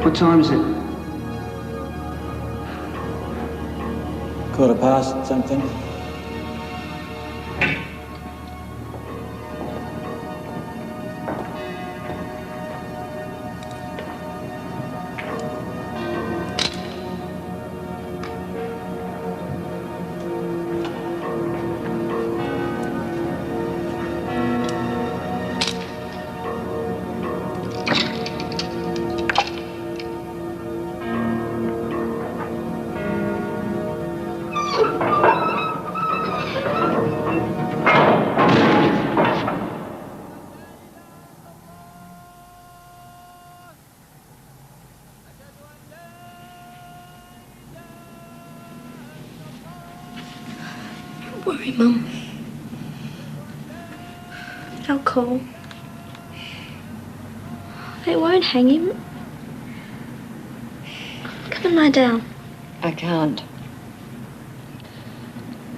What time is it? 1:15 something. Don't worry, Mum. I'll call. They won't hang him. Come and lie down. I can't.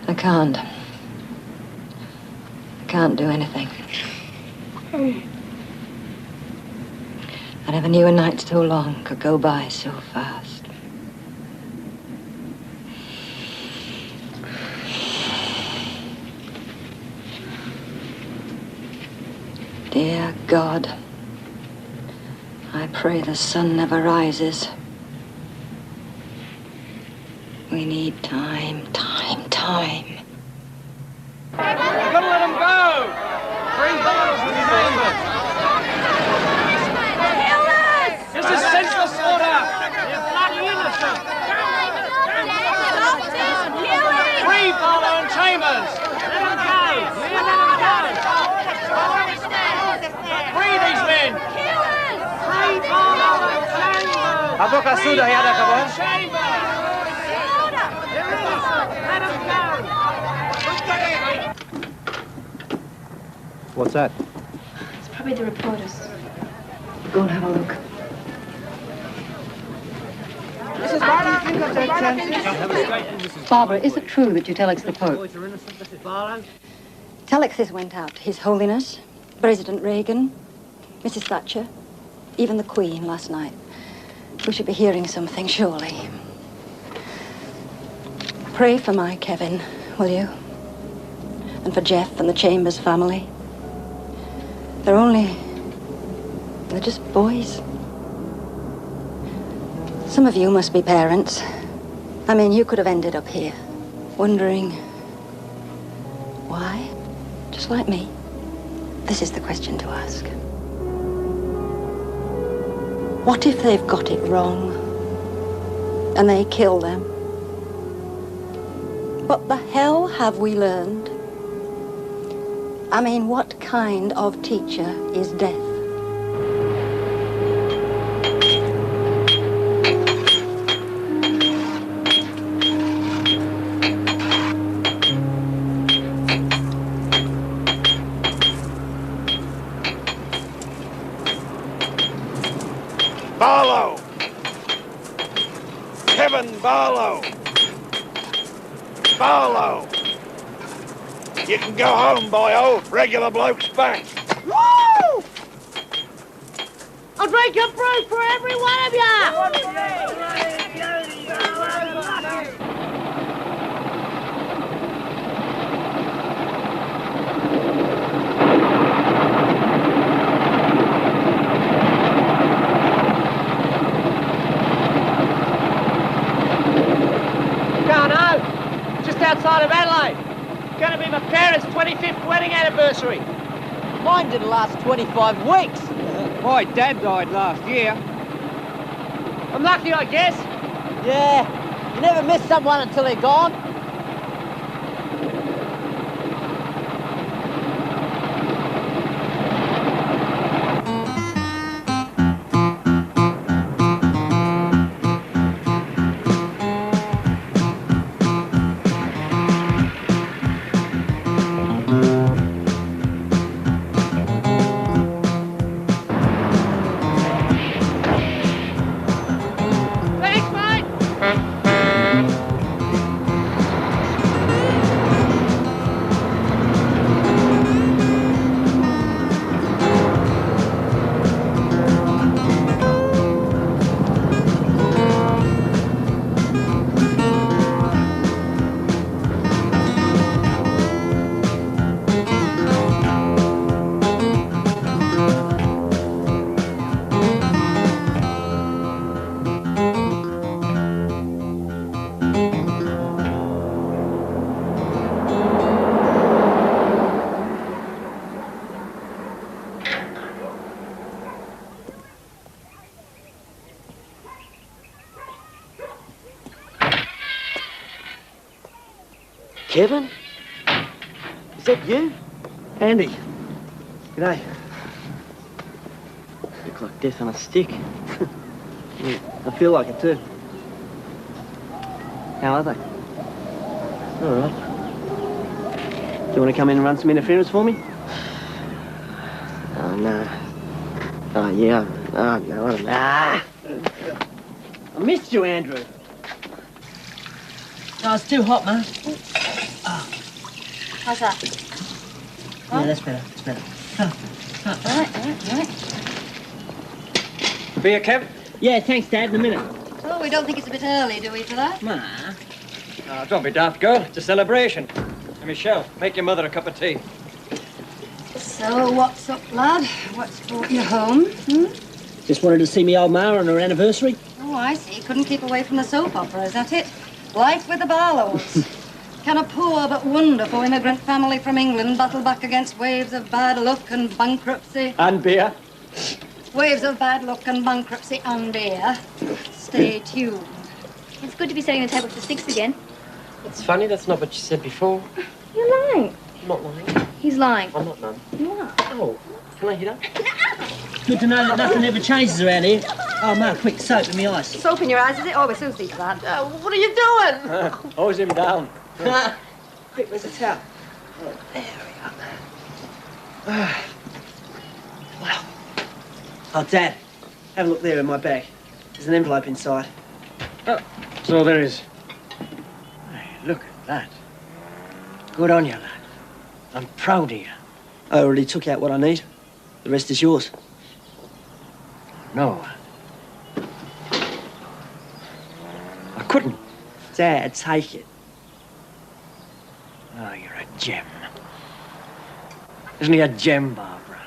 I can't. I can't do anything. I never knew a night so long could go by so fast. Dear God, I pray the sun never rises. We need time, time, time. You've got to let them go! 3 bottles in the chamber! Kill us! This is senseless slaughter! You're bloody innocent! 3 Barlow and Chambers! Let them go! Let them go! Free these men! Kill us! 3 Barlow and Chambers! Aboka sudah ya ada kawan? Chambers! Let them go! What's that? It's probably the reporters. Go and have a look. Mrs. Barlow, you think I've got chances? Barbara, is it true that you telex the Pope? Telexes went out to His Holiness, President Reagan, Mrs. Thatcher, even the Queen last night. We should be hearing something, surely. Pray for my Kevin, will you? And for Jeff and the Chambers family. They're just boys. Some of you must be parents. I mean, you could have ended up here, wondering why, just like me. This is the question to ask. What if they've got it wrong and they kill them? What the hell have we learned? I mean, what kind of teacher is death? Barlow! Kevin Barlow! Barlow! You can go home, boyo. Regular bloke's back. Woo! I'll drink a brew for every one of you! Going home. Just outside of Adelaide. Going to be my parents' 25th wedding anniversary. Mine didn't last 25 weeks. My dad died last year. I'm lucky, I guess. Yeah, you never miss someone until they're gone. Thanks, mate. Kevin? Is that you? Andy. G'day. Look like death on a stick. Yeah, I feel like it too. How are they? All right. Do you want to come in and run some interference for me? Oh, no. Oh, yeah. Oh, no, I don't know. I missed you, Andrew. Oh, it's too hot, man. How's that? Yeah, that's better. That's better. All right. Beer, Kev? Yeah, thanks, Dad. In a minute. Oh, we don't think it's a bit early, do we, for that? Ma. Oh, don't be daft, girl. It's a celebration. And Michelle, make your mother a cup of tea. So, what's up, lad? What's brought you home? Just wanted to see me old Ma on her anniversary. Oh, I see. Couldn't keep away from the soap opera, is that it? Life with the Barlows. Can a poor but wonderful immigrant family from England battle back against waves of bad luck and bankruptcy? And beer. Waves of bad luck and bankruptcy and beer. Stay tuned. It's good to be setting the table for 6 again. It's funny, that's not what you said before. You're lying. I'm not lying. He's lying. I'm not none. You are. Oh, can I hit her? Good to know that nothing ever changes around here. Oh, Ma, quick, soap in my eyes. Soap in your eyes, is it? Oh, we're so sleepy, lad. What are you doing? Hose him down. Quick, where's the towel? Oh, there we are. Wow. Oh, Dad, have a look there in my bag. There's an envelope inside. Oh, so there is. Hey, look at that. Good on you, lad. I'm proud of you. I already took out what I need. The rest is yours. No. I couldn't. Dad, take it. Oh, you're a gem. Isn't he a gem, Barbara?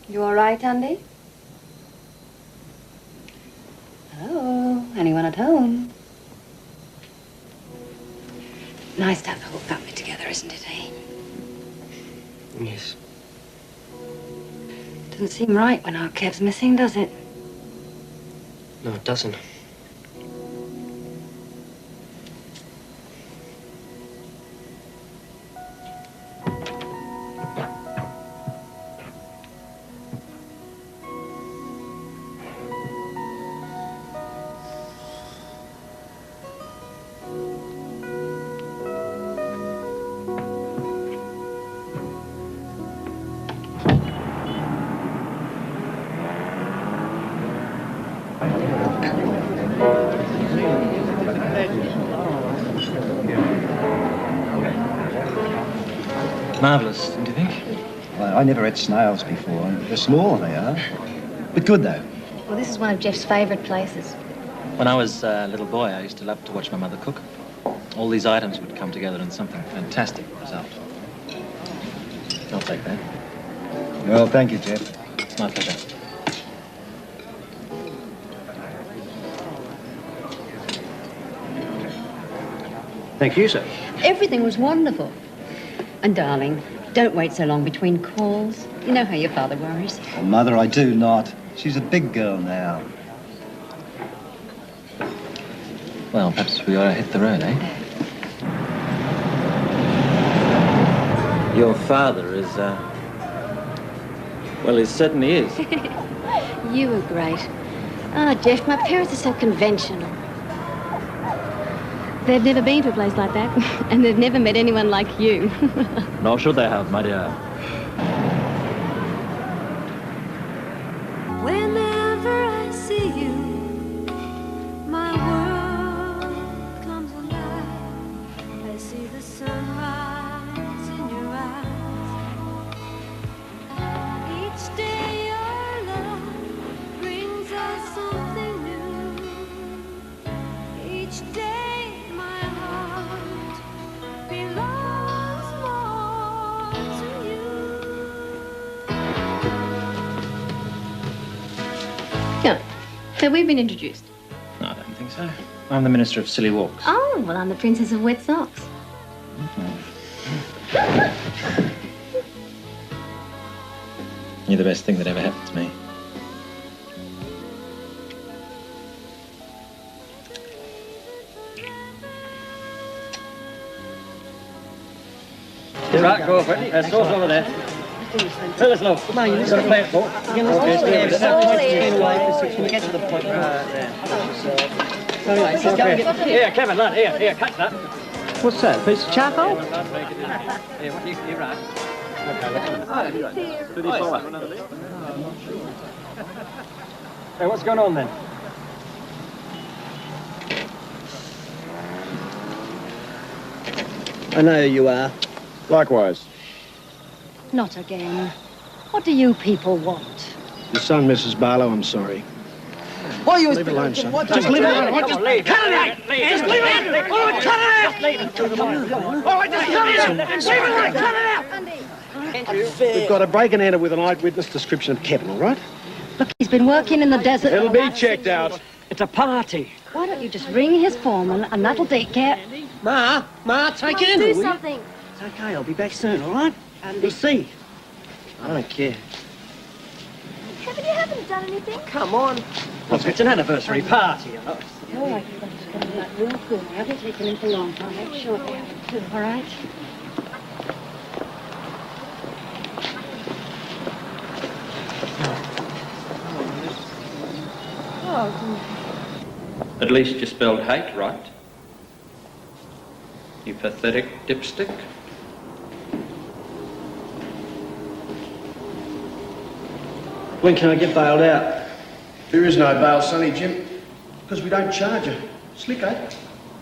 You all right, Andy? Hello? Anyone at home? Nice to have the whole family together, isn't it, eh? Yes. Doesn't seem right when our Kev's missing, does it? No, it doesn't. Marvellous, don't you think? Well, I never had snails before. They're small, they are. But good, though. Well, this is one of Jeff's favourite places. When I was a little boy, I used to love to watch my mother cook. All these items would come together in something fantastic result. I'll take that. Well, thank you, Jeff. It's my pleasure. Thank you, sir. Everything was wonderful. And darling, don't wait so long between calls. You know how your father worries. Well, Mother, I do not. She's a big girl now. Well, perhaps we ought to hit the road, eh? Your father is, well, he certainly is. You were great. Ah, Jeff, my parents are so conventional. They've never been to a place like that, and they've never met anyone like you. Nor should they have, my dear. Whenever I see you, my world comes alive. I see the sunrise in your eyes. Each day your love brings us something new. Each day my heart belongs more to you. Yeah. So we've been introduced. No, I don't think so. I'm the Minister of Silly Walks. Oh, well, I'm the Princess of Wet Socks. You're the best thing that ever happened to me. Right, go for it. Sauce over there. Fill us low. Come on, you've got to play it, Paul. Can we get to the point? Okay. Here, Kevin, lad, here, catch that. What's that, a piece of charcoal? Here, what do you right? Hey, what's going on then? I know who you are. Likewise. Not again. What do you people want? Your son, Mrs. Barlow, I'm sorry. Why are you... Leave it alone, son. Just leave it alone. Just leave it. Cut it out! Just leave it out! All right, cut it out! Leave it. All right, just cut it out! Leave it alone! Cut it out! We've got a break and enter with an eyewitness description of Kevin, all right? Look, he's been working in the desert. It'll be checked out. It's a party. Why don't you just ring his foreman and that'll take care... Ma, take it in. Do will you? something. It's okay, I'll be back soon, all right? You'll see. I don't care. Kevin, you haven't done anything. Come on. It's an anniversary party, you know. All right, you've got to get that real good. I haven't taken him for long. I'll make sure they have it too, all right? At least you spelled hate right. You pathetic dipstick. When can I get bailed out? There is no bail, Sonny Jim, because we don't charge you. Slick, eh?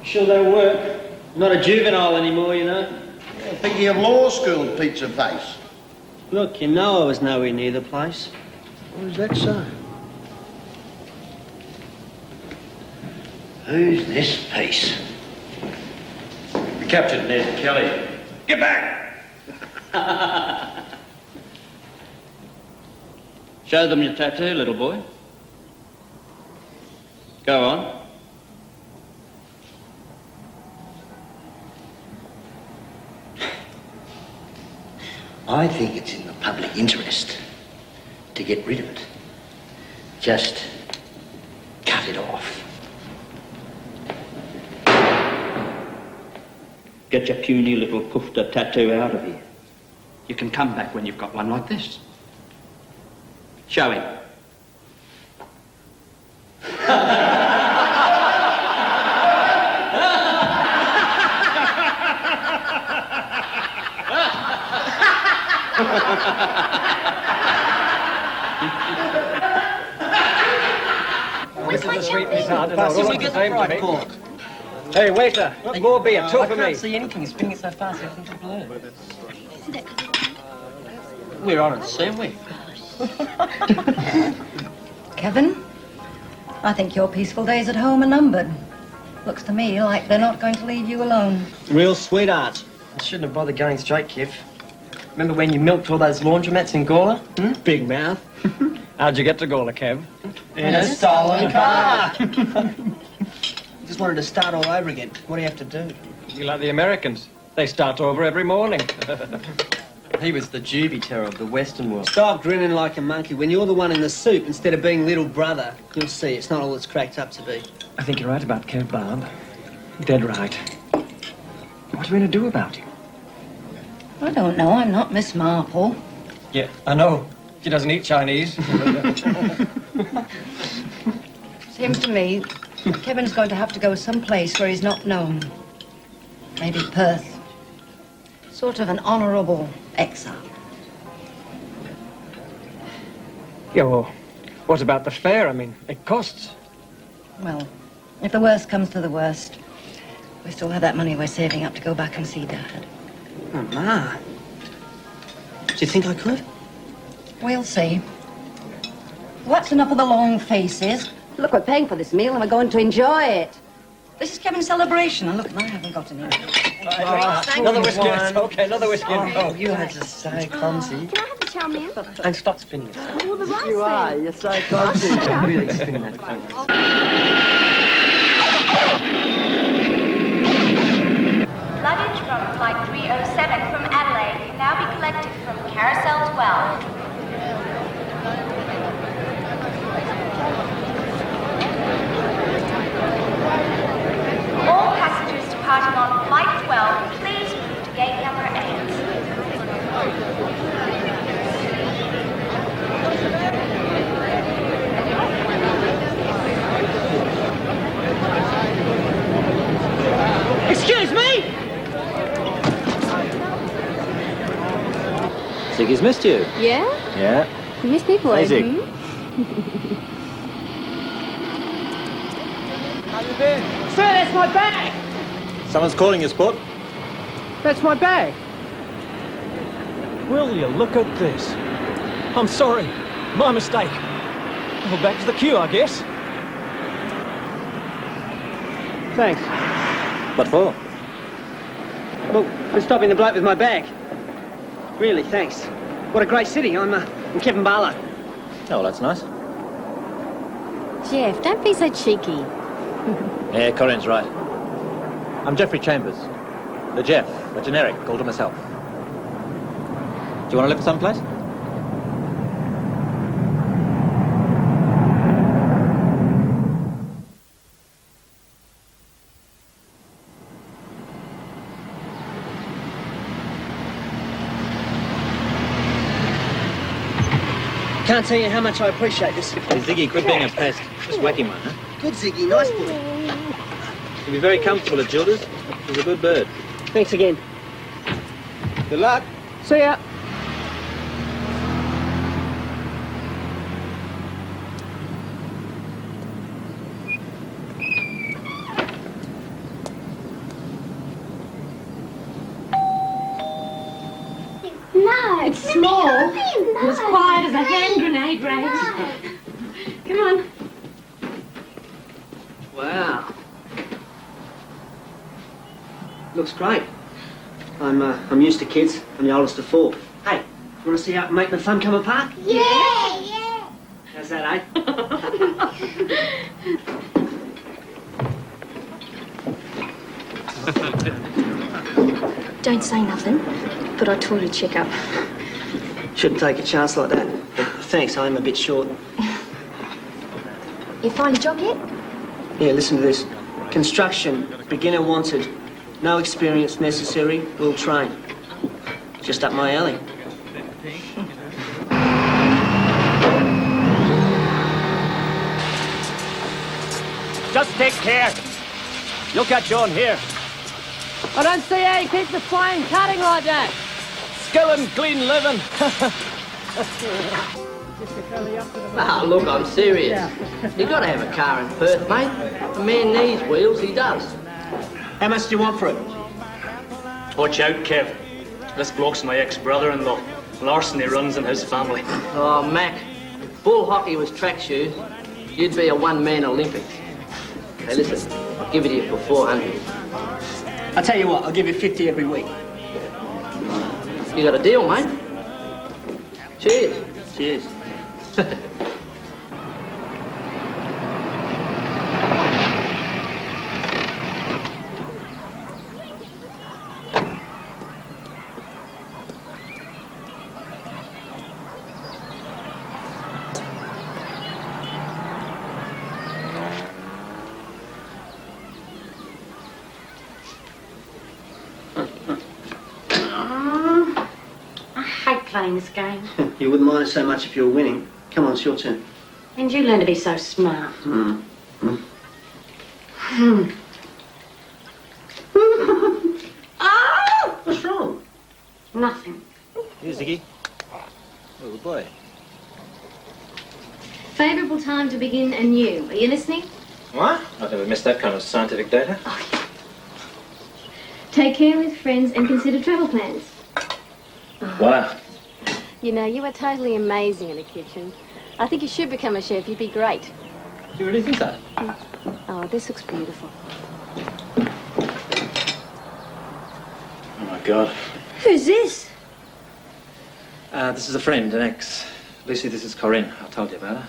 Sure they'll work. Not a juvenile anymore, you know. Thinking of law school, pizza face. Look, you know I was nowhere near the place. Why is that so? Who's this piece? We captured Ned Kelly. Get back! Show them your tattoo, little boy. Go on. I think it's in the public interest to get rid of it. Just cut it off. Get your puny little poofter tattoo out of here. You can come back when you've got one like this. Show him. Where's my champagne? Hey, waiter, more beer, two for me. I can't see anything. It's spinning it so fast, everything's a blur. Isn't it? We're on it, aren't we? Kevin, I think your peaceful days at home are numbered. Looks to me like they're not going to leave you alone. Real sweetheart. I shouldn't have bothered going straight, Kev. Remember when you milked all those laundromats in Gawler? Big mouth. How'd you get to Gawler, Kev? In a stolen car. Just wanted to start all over again. What do you have to do? You like the Americans. They start over every morning. He was the Juby terror of the Western world. Stop grinning like a monkey. When you're the one in the soup instead of being little brother, you'll see it's not all it's cracked up to be. I think you're right about Kev, Barb. Dead right. What are we going to do about him? I don't know. I'm not Miss Marple. Yeah, I know. She doesn't eat Chinese. Seems to me Kevin's going to have to go someplace where he's not known. Maybe Perth. Sort of an honourable exile. Yeah, well, what about the fare? I mean, it costs. Well, if the worst comes to the worst, we still have that money we're saving up to go back and see Dad. Oh, Ma. Do you think I could? We'll see. What's enough of the long faces? Look, we're paying for this meal and we're going to enjoy it. This is Kevin's celebration. And look, I haven't got any. Another whiskey. Okay, another whiskey. Oh, you are just so clumsy. Can I have the chow mein? And stop spinning it. Oh, the rice You are. then. You're so clumsy. Really spinning that thing. Luggage from Flight 307 from Adelaide can now be collected from Carousel 12. All passengers departing on Flight 12, please move to gate number 8. Ziggy's missed you. Yeah? Yeah. You missed me, boy. Hey, Zig. How you been? Sir, that's my bag! Someone's calling you, Sport. That's my bag. Will you look at this? I'm sorry. My mistake. Well, back to the queue, I guess. Thanks. What for? Well, for stopping the bloke with my bag. Really, thanks. What a great city. I'm Kevin Barlow. Oh, well, that's nice. Jeff, don't be so cheeky. Yeah, Corinne's right. I'm Jeffrey Chambers. The Jeff, a generic, called to myself. Do you want to live someplace? Can't tell you how much I appreciate this. Hey, Ziggy, quit being a pest. Just whack him one, huh? Good, Ziggy. Nice boy. You'll be very comfortable at Gilda's. He's a good bird. Thanks again. Good luck. See ya. No, it's small. As quiet as a hand grenade range. Come on. Wow. Looks great. I'm used to kids. I'm the oldest of four. Hey, you want to see how making the fun come apart? Yeah. How's that, eh? Don't say nothing, but I told her to check up. Shouldn't take a chance like that. But thanks, I'm a bit short. You find a job yet? Yeah, listen to this. Construction, beginner wanted. No experience necessary, we'll train. Just up my alley. Just take care. You'll catch on here. I don't see how you keep the flame cutting like that. Skill and clean living. Ah, look, I'm serious. You gotta have a car in Perth, mate. A man needs wheels, he does. How much do you want for it? Watch out, Kev. This bloke's my ex-brother-in-law. Larceny runs in his family. Oh, Mac, if bull hockey was track shoes, you'd be a one-man Olympics. Hey, listen, I'll give it to you for 400. I'll tell you what, I'll give you 50 every week. You got a deal, mate? Cheers. Cheers. I hate playing this game. You wouldn't mind it so much if you were winning. Come on, it's your turn. And you learn to be so smart. Oh! What's wrong? Nothing. Here, Ziggy. Oh, good boy. Favourable time to begin anew. Are you listening? What? I've never missed that kind of scientific data. Take care with friends and consider travel plans. Wow. You know, you are totally amazing in the kitchen. I think you should become a chef. You'd be great. Do you really think that? Oh, this looks beautiful. Oh, my God. Who's this? This is a friend, an ex. Lucy, this is Corinne. I told you about her.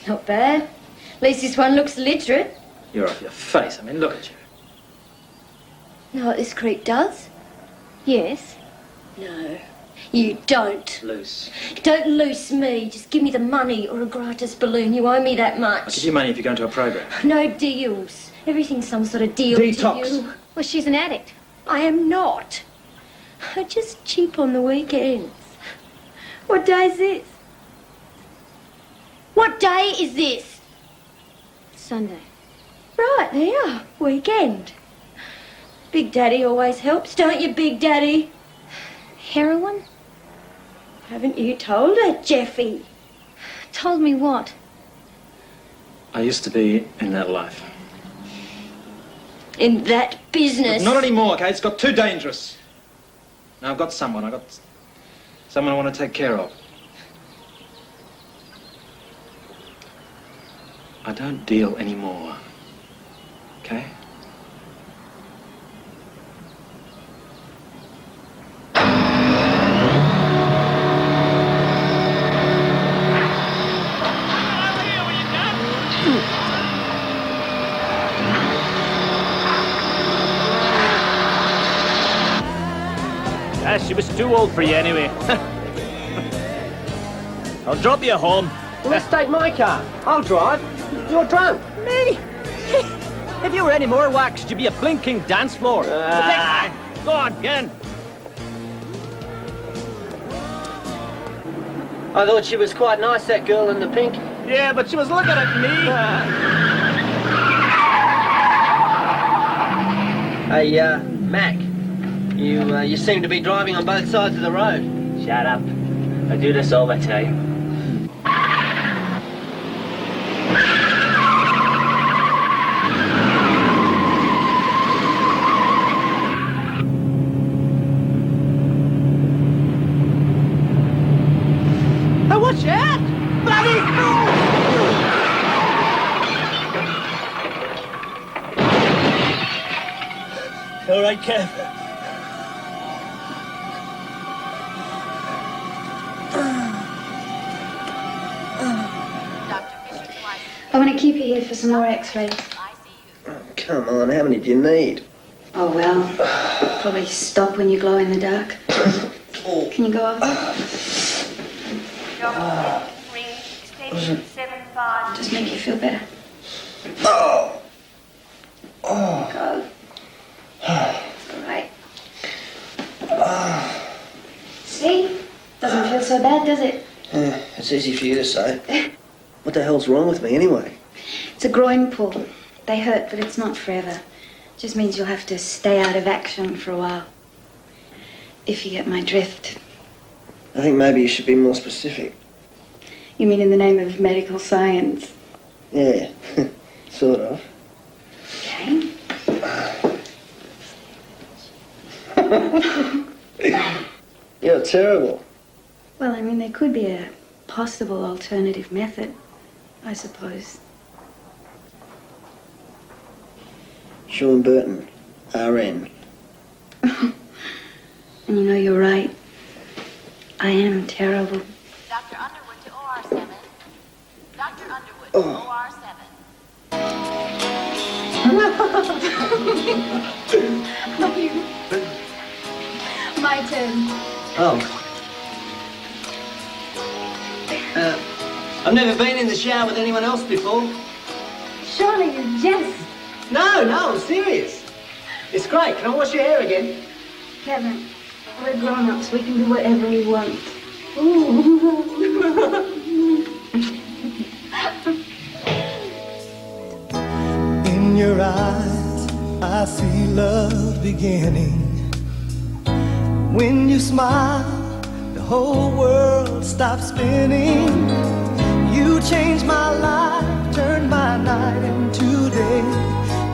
Not bad. At least this one looks literate. You're off your face. I mean, look at you. Know what this creep does? Yes. No, you don't. Loose. Don't loose me. Just give me the money or a gratis balloon. You owe me that much. I'll give you money if you go into a program. No deals. Everything's some sort of deal Detox. to you. Well, she's an addict. I am not. I just cheap on the weekends. What day is this? What day is this? Sunday. Right, now, weekend. Big Daddy always helps, don't you, Big Daddy? Heroin? Haven't you told her, Jeffy? Told me what? I used to be in that life. In that business? But not anymore, okay? It's got too dangerous. Now I've got someone. I want to take care of. I don't deal anymore. Okay? She was too old for you anyway. I'll drop you home. Well, let's take my car. I'll drive. You're drunk. Me? If you were any more waxed, you'd be a blinking dance floor. Go on, get in. I thought she was quite nice, that girl in the pink. Yeah, but she was looking at me. Hey, Mac. You seem to be driving on both sides of the road. Shut up. I do this all the time. Hey, watch out! Bloody fool! All right, Kev. I want to keep you here for some more x-rays. Oh, come on, how many do you need? Oh, well, probably stop when you glow in the dark. Can you go over? Just make you feel better. Oh. Go. It's all right. See? Doesn't feel so bad, does it? Yeah, it's easy for you to say. What the hell's wrong with me, anyway? It's a groin pull. They hurt, but it's not forever. Just means you'll have to stay out of action for a while. If you get my drift. I think maybe you should be more specific. You mean in the name of medical science? Yeah, sort of. Okay. You're terrible. Well, I mean, there could be a possible alternative method, I suppose. Sean Burton, RN. And you know, you're right. I am terrible. Dr. Underwood to OR7. Dr. Underwood Oh. to OR7. My turn. Oh. I've never been in the shower with anyone else before. Surely you jest. No, I'm serious. It's great. Can I wash your hair again? Kevin, we're grown-ups. We can do whatever we want. Ooh. In your eyes, I see love beginning. When you smile, the whole world stops spinning. You changed my life, turned my night into day.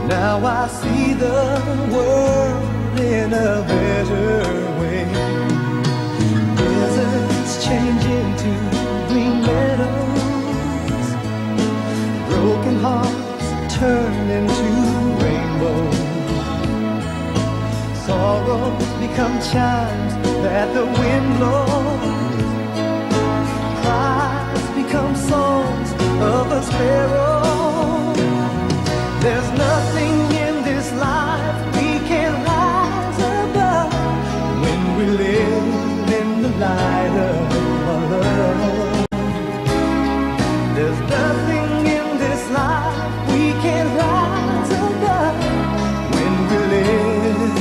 Now I see the world in a better way. Deserts change into green meadows. Broken hearts turn into rainbows. Sorrows become chimes that the wind blows. Cries become songs of a sparrow. There's nothing in this life we can rise above when we live in the light of love. There's nothing in this life we can rise above when we live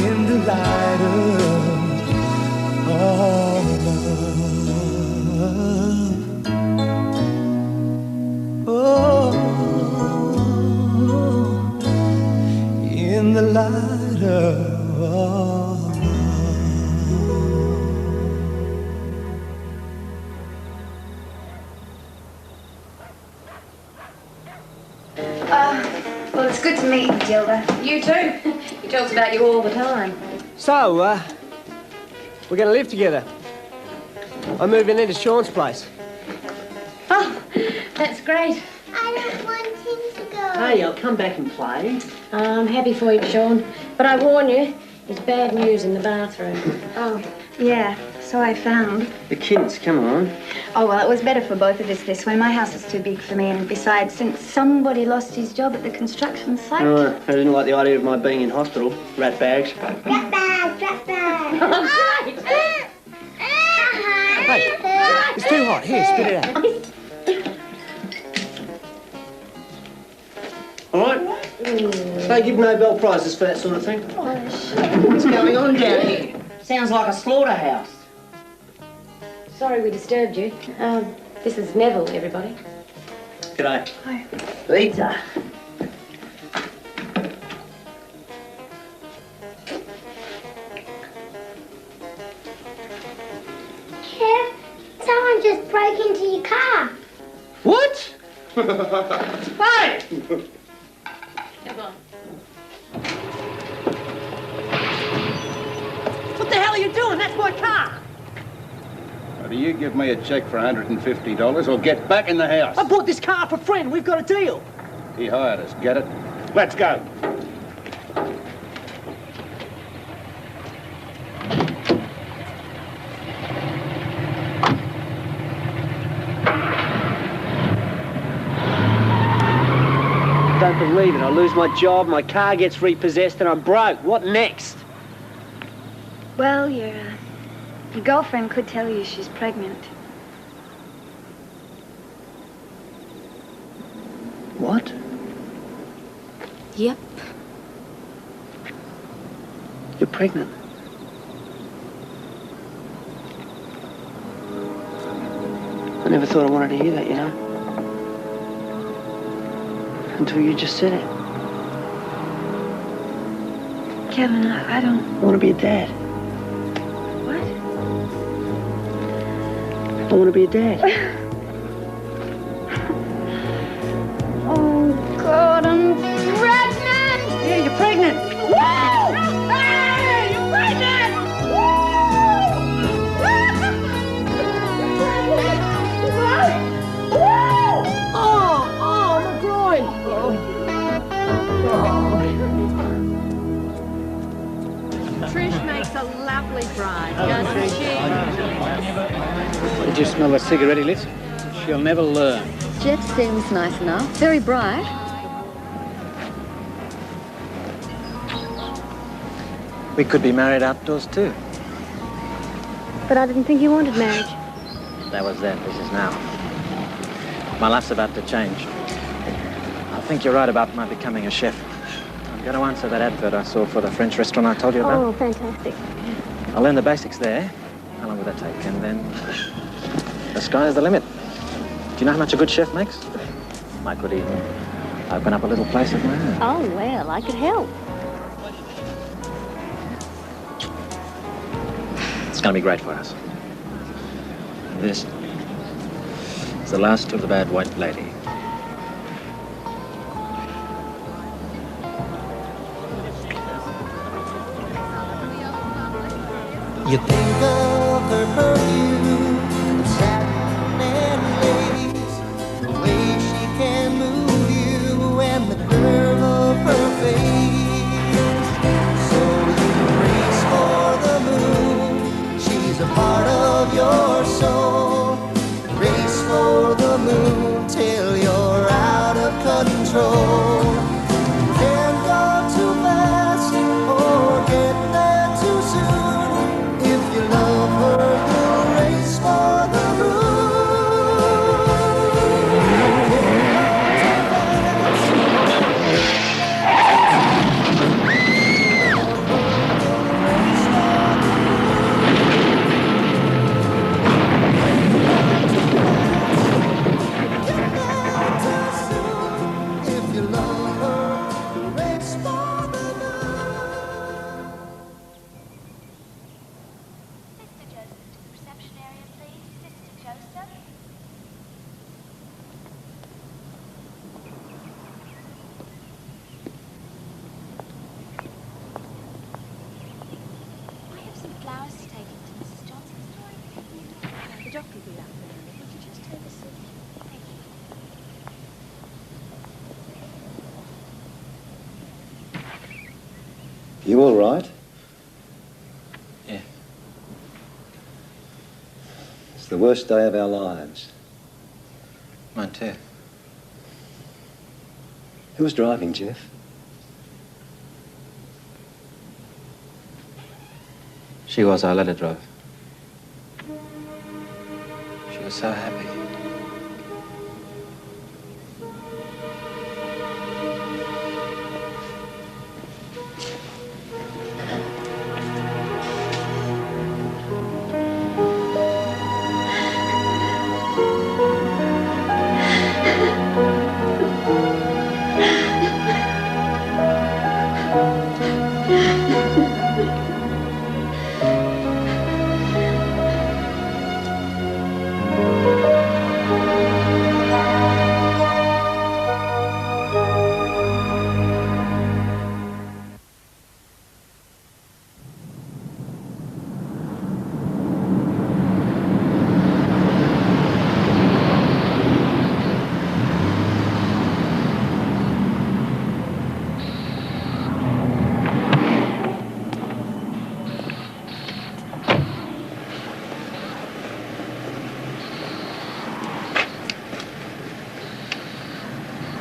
in the light of love. Oh, in the light of love. Gilda. You too. He talks about you all the time. So, we're going to live together. I'm moving into Sean's place. Oh, that's great. I don't want him to go. Hey, I'll come back and play. I'm happy for you, Sean. But I warn you, there's bad news in the bathroom. Oh, yeah, so I found. The kids, come on. Oh, well, it was better for both of us this way. My house is too big for me, and besides, since somebody lost his job at the construction site... Oh, I didn't like the idea of my being in hospital. Rat bags. Rat bag, rat bag. Oh, great. Hey, it's too hot. Here, spit it out. All right? They give Nobel Prizes for that sort of thing. What's going on down here? Sounds like a slaughterhouse. Sorry we disturbed you. This is Neville, everybody. G'day. Hi. Pizza. Kev, someone just broke into your car. What? Hey! Come on. What the hell are you doing? That's my car. Now, do you give me a check for $150 or get back in the house? I bought this car for a friend. We've got a deal. He hired us, get it? Let's go. Don't believe it. I lose my job, my car gets repossessed, and I'm broke. What next? Well, your girlfriend could tell you she's pregnant. What? Yep. You're pregnant? I never thought I wanted to hear that, you know? Until you just said it. Kevin, I don't... I want to be a dad. What? I want to be a dad. Oh, God, I'm pregnant! Yeah, you're pregnant! Woo! Hey, you're pregnant! Oh, my groin! Trish makes a lovely bride, doesn't she? Did you smell the cigarette lit? She'll never learn. Jeff seems nice enough. Very bright. We could be married outdoors too. But I didn't think you wanted marriage. That was then, this is now. My life's about to change. I think you're right about my becoming a chef. I'm going to answer that advert I saw for the French restaurant I told you about. Oh, fantastic. I'll learn the basics there. How long will that take? And then the sky is the limit. Do you know how much a good chef makes? I could even open up a little place of my own. Oh, well, I could help. It's going to be great for us. This is the last of the bad white lady. You think of her perfume, satin and lace, the way she can move you and the curve of her face. So you race for the moon, she's a part of your soul. Race for the moon till you're out of control. Can't go too fast or get there too soon. If you love her, you'll race You all right? Yeah. It's the worst day of our lives. Mine too. Who was driving, Jeff? She was. I let her drive. She was so happy.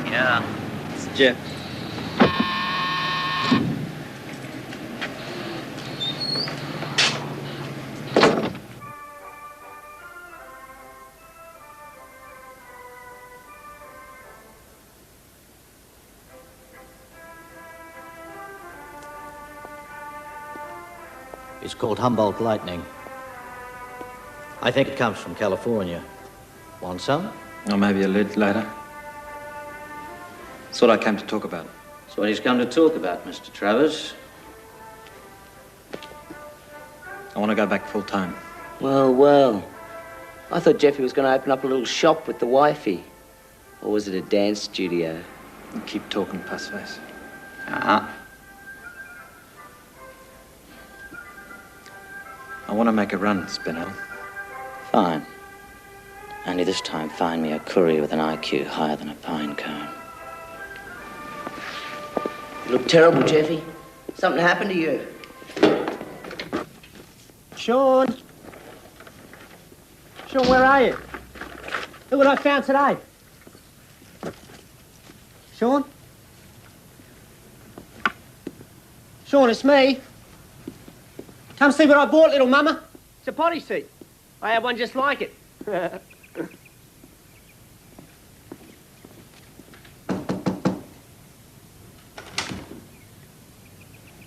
Yeah. It's Jeff. It's called Humboldt lightning. I think it comes from California. Want some? Or maybe a little later. That's what I came to talk about. That's what he's come to talk about, Mr. Travers. I want to go back full time. Well, well. I thought Jeffy was going to open up a little shop with the wifey. Or was it a dance studio? You keep talking, pussface. Uh-huh. I want to make a run, Spinell. Fine. Only this time find me a courier with an IQ higher than a pine cone. You look terrible, Jeffy. Something happened to you. Sean! Sean, where are you? Look what I found today. Sean? Sean, it's me. Come see what I bought, little mama. It's a potty seat. I had one just like it.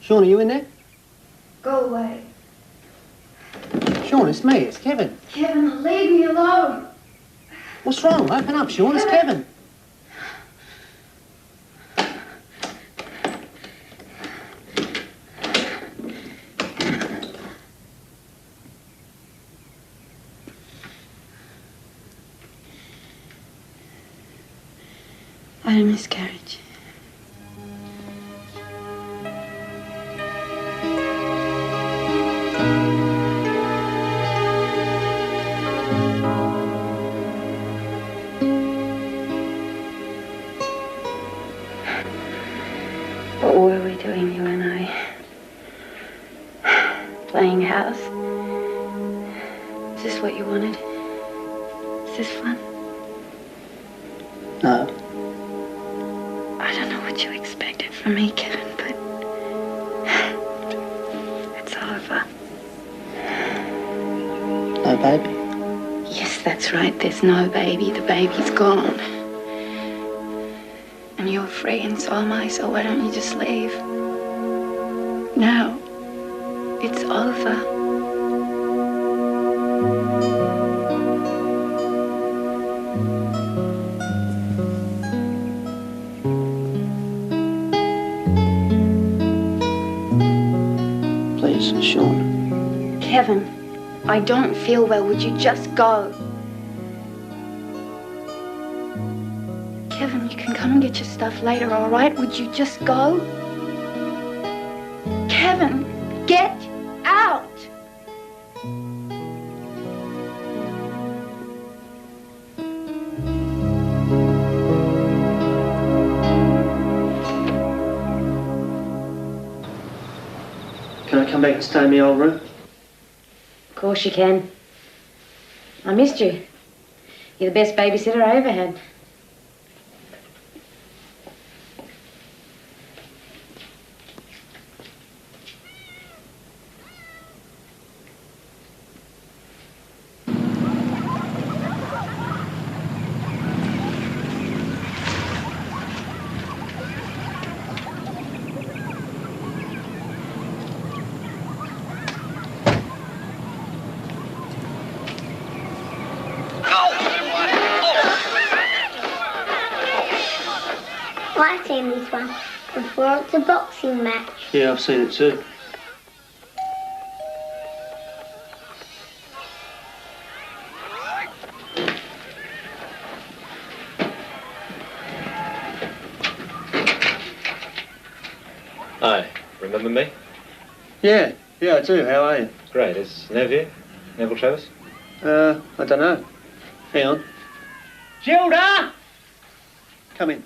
Sean, are you in there? Go away. Sean, it's me. It's Kevin. Kevin, leave me alone. What's wrong? Open up, Sean. It's Kevin. I had a miscarriage. What were we doing, you and I? Playing house? Is this what you wanted? Is this fun? No. I don't know what you expected from me, Kevin, but it's over. No baby? Yes, that's right. There's no baby. The baby's gone. And you're free and so am I, so why don't you just leave? No. It's over. Please, Sean. Kevin, I don't feel well. Would you just go? Kevin, you can come and get your stuff later, all right? Would you just go? Kevin, get out! come back and stay in my old room? Of course you can. I missed you. You're the best babysitter I ever had. I've seen this one before. It's a boxing match. Yeah, I've seen it too. Hi, remember me? Yeah, I do. How are you? Great. Is Nev here? Neville Travis? I don't know. Hang on. Gilda! Come in.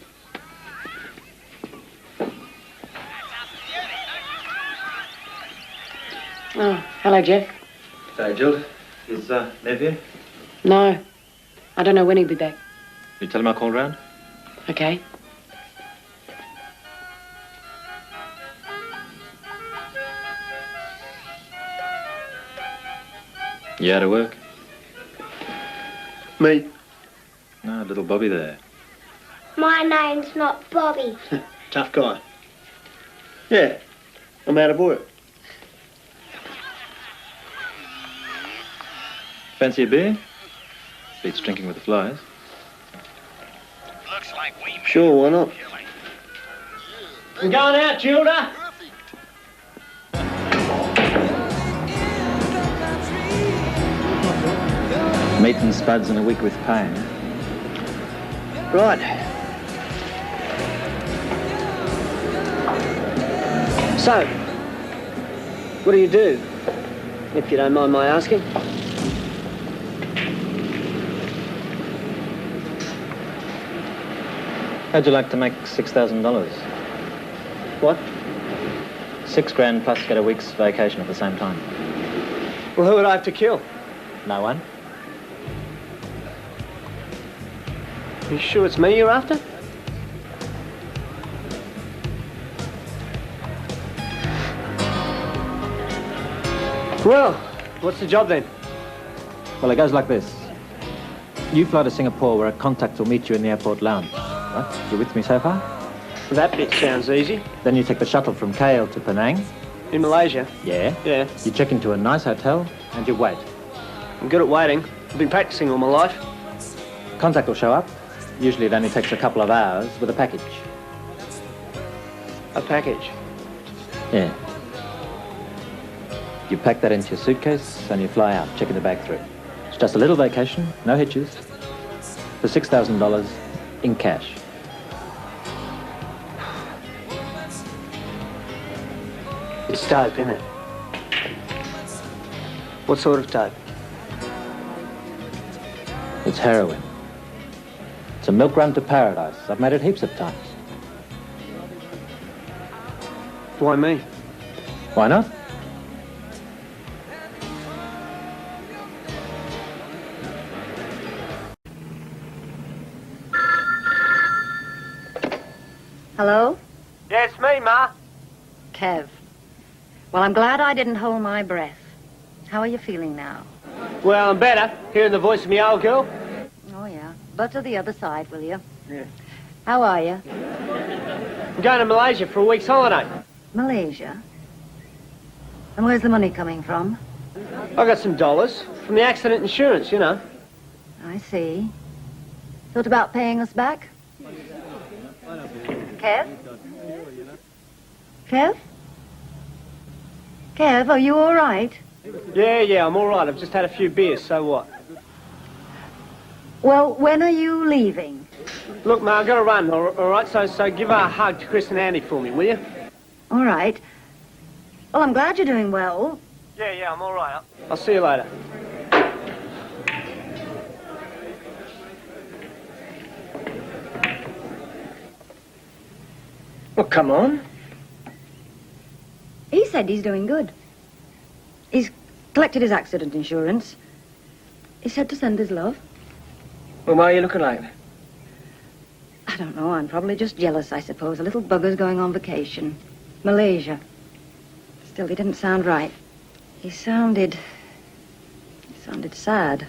Oh, hello, Jeff. Hey, Jill. Is Nev here? No. I don't know when he'll be back. You tell him I called round? Okay. You out of work? Me? No, little Bobby there. My name's not Bobby. Tough guy. Yeah, I'm out of work. Fancy a beer? Beats drinking with the flies. Sure, why not? I'm going out, Gilda. Meat and spuds and a week with pain. Right. So, what do you do? If you don't mind my asking. How'd you like to make $6,000? What? $6,000 plus get a week's vacation at the same time. Well, who would I have to kill? No one? You sure it's me you're after? Well, what's the job then? Well, it goes like this. You fly to Singapore where a contact will meet you in the airport lounge. Right? You with me so far? That bit sounds easy. Then you take the shuttle from KL to Penang. In Malaysia? Yeah. Yeah. You check into a nice hotel and you wait. I'm good at waiting. I've been practicing all my life. Contact will show up. Usually it only takes a couple of hours with a package. A package? Yeah. You pack that into your suitcase and you fly out, checking the bag through. It's just a little vacation, no hitches, for $6,000 in cash. It's dope, isn't it? What sort of dope? It's heroin. It's a milk run to paradise. I've made it heaps of times. Why me? Why not? Hello? Yeah, it's me, Ma. Kev. Well, I'm glad I didn't hold my breath. How are you feeling now? Well, I'm better, hearing the voice of me old girl. Oh, yeah. But to the other side, will you? Yeah. How are you? I'm going to Malaysia for a week's holiday. Malaysia? And where's the money coming from? I got some dollars from the accident insurance, you know. I see. Thought about paying us back? Kev? Kev? Kev, are you all right? Yeah, I'm all right. I've just had a few beers, so what? Well, when are you leaving? Look, Ma, I've got to run, all right? So give a hug to Chris and Andy for me, will you? All right. Well, I'm glad you're doing well. Yeah, I'm all right. I'll see you later. Well, come on. He said he's doing good. He's collected his accident insurance. He said to send his love. Well, why are you looking like that? I don't know. I'm probably just jealous, I suppose. A little bugger's going on vacation. Malaysia. Still, he didn't sound right. He sounded sad.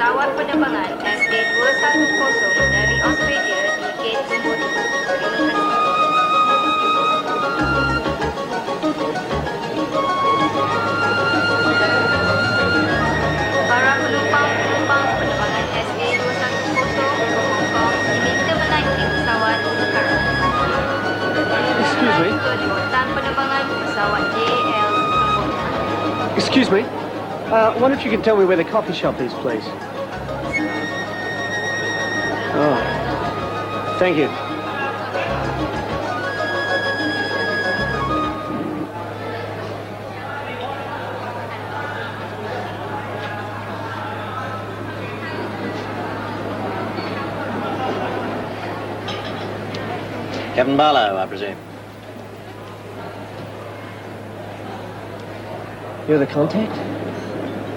pesawat penerbangan SK210 dari Australia di gate nombor 2. Terima kasih. Para penumpang penerbangan SK210 ke Hong Kong diminta menaiki pesawat sekarang. Kelewatan penerbangan pesawat JL nombor 6. Excuse me. I wonder if you can tell me where the coffee shop is, please. Oh, thank you. Captain Barlow, I presume. You're the contact?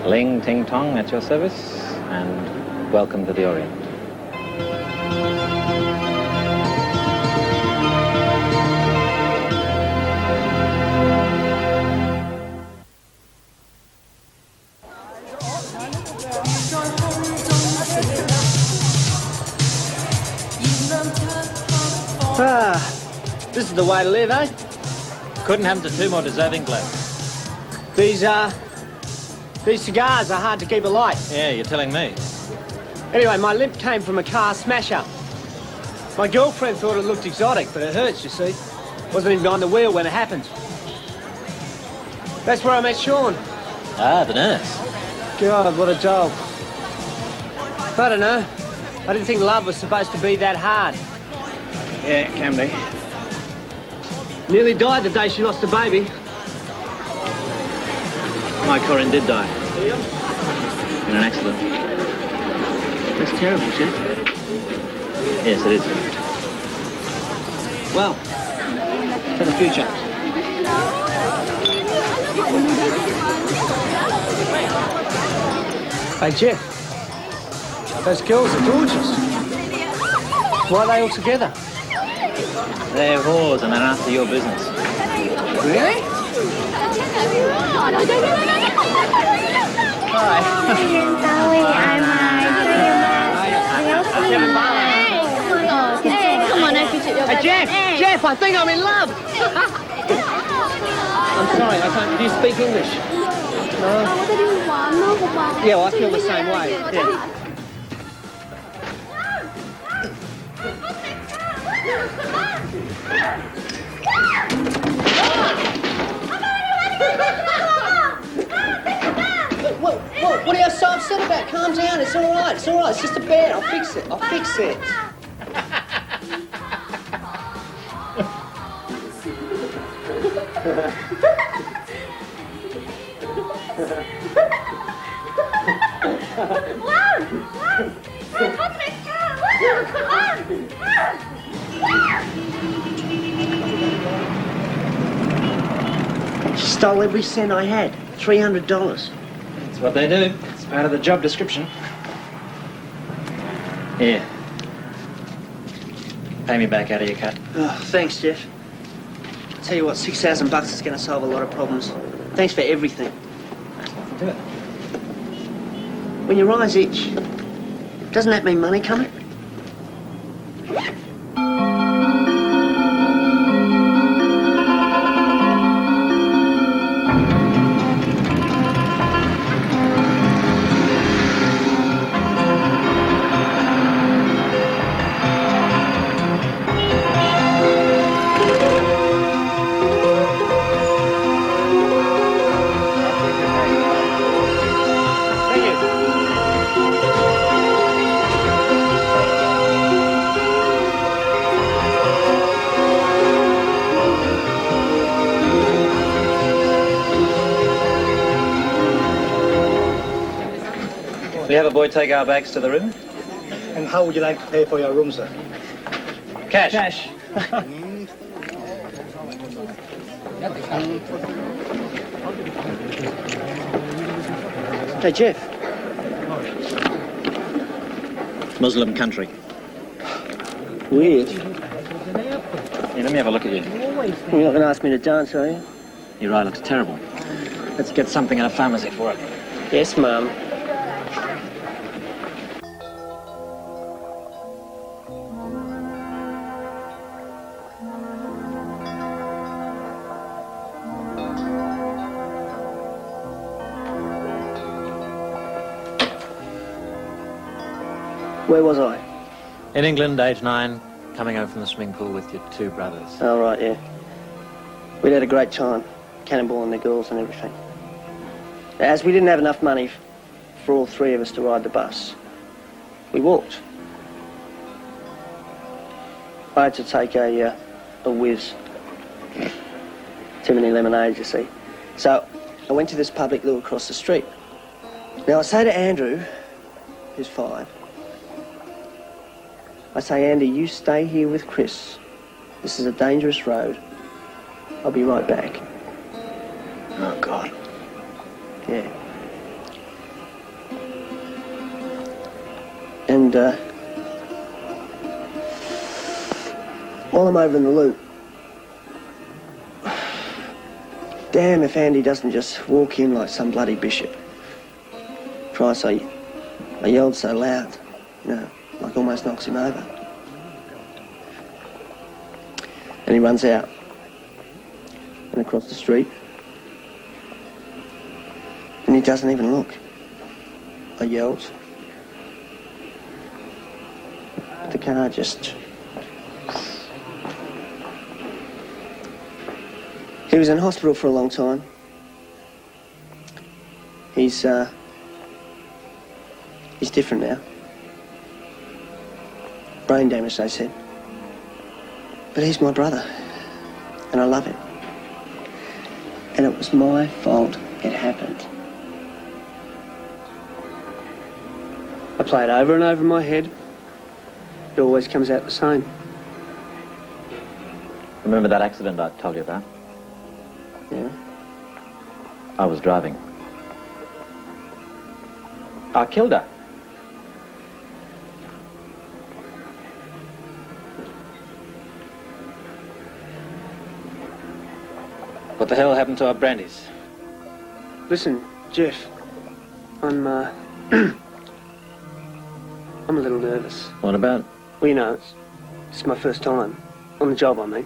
Ling Ting Tong at your service, and welcome to the Orient. Ah, this is the way to live, eh? Couldn't happen to two more deserving blokes. These cigars are hard to keep alight. Yeah, you're telling me. Anyway, my limp came from a car smash-up. My girlfriend thought it looked exotic, but it hurts, you see. Wasn't even behind the wheel when it happened. That's where I met Sean. Ah, the nurse. God, what a doll. I don't know. I didn't think love was supposed to be that hard. Yeah, it can be. Nearly died the day she lost the baby. My Corin did die. In an accident. That's terrible, Chef. Yes, it is. Well, for the future. Hey, Jeff. Those girls are gorgeous. Why are they all together? They're whores and they're after your business. Really? Hi. Hey, Jeff! Jeff, I think I'm in love! I'm sorry, I can't... Do you speak English? No? Yeah, well, I feel the same way. Yeah. What are you so upset about? Calm down, it's all right, it's all right. It's just a bear, I'll fix it, I'll fix it. She's Stole every cent I had. $300. That's what they do. It's part of the job description. Here. Pay me back out of your cut. Oh, thanks, Jeff. Tell you what, $6,000 is going to solve a lot of problems. Thanks for everything. That's nothing to it. When your eyes itch, doesn't that mean money coming? We have a boy take our bags to the room. And how would you like to pay for your room, sir? Cash. Cash. Hey, Jeff. Muslim country. Weird. Here, let me have a look at you. You're not going to ask me to dance, are you? Your eye looks terrible. Let's get something in a pharmacy for it. Yes, Mum. Where was I? In England, age 9, coming home from the swimming pool with your 2 brothers. Oh, right, yeah. We'd had a great time, cannonballing the girls and everything. As we didn't have enough money for all 3 of us to ride the bus, we walked. I had to take a whiz. Too many lemonades, you see. So I went to this public loo across the street. Now, I say to Andrew, who's 5, I say, Andy, you stay here with Chris. This is a dangerous road. I'll be right back. Oh, God. Yeah. And, while I'm over in the loo, damn if Andy doesn't just walk in like some bloody bishop. Christ, I yelled so loud, you know, like almost knocks him over. And he runs out and across the street. And he doesn't even look. I yelled. The car just... He was in hospital for a long time. He's different now. Brain damage, they said. But he's my brother, and I love him. And it was my fault it happened. I play it over and over in my head. It always comes out the same. Remember that accident I told you about? Yeah? I was driving. I killed her. What the hell happened to our brandies? Listen, Jeff, I'm I'm a little nervous. What about? Well, you know, it's my first time. On the job, I mean.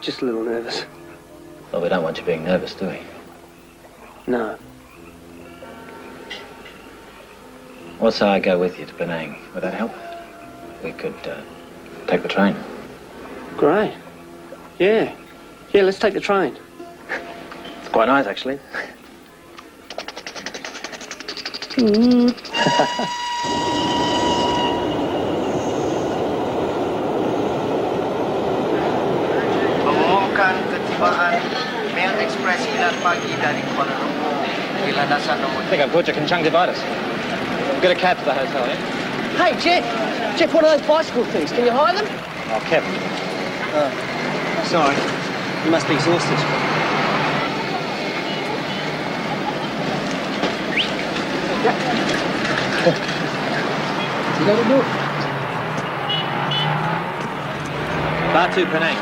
Just a little nervous. Well, we don't want you being nervous, do we? No. What say I go with you to Penang? Would that help? We could take the train. Great. Yeah. Yeah, let's take the train. It's quite nice, actually. Mengumumkan ketibaan Mail Express 9 pagi dari Kuala Lumpur di landasan nomor... I think I've got your conjunctivitis. Get a cab to the hotel, eh? Hey, Jeff. Jeff, what are those bicycle things? Can you hire them? Oh, Kevin. Oh, sorry. You must be exhausted. Bar 2 Penang.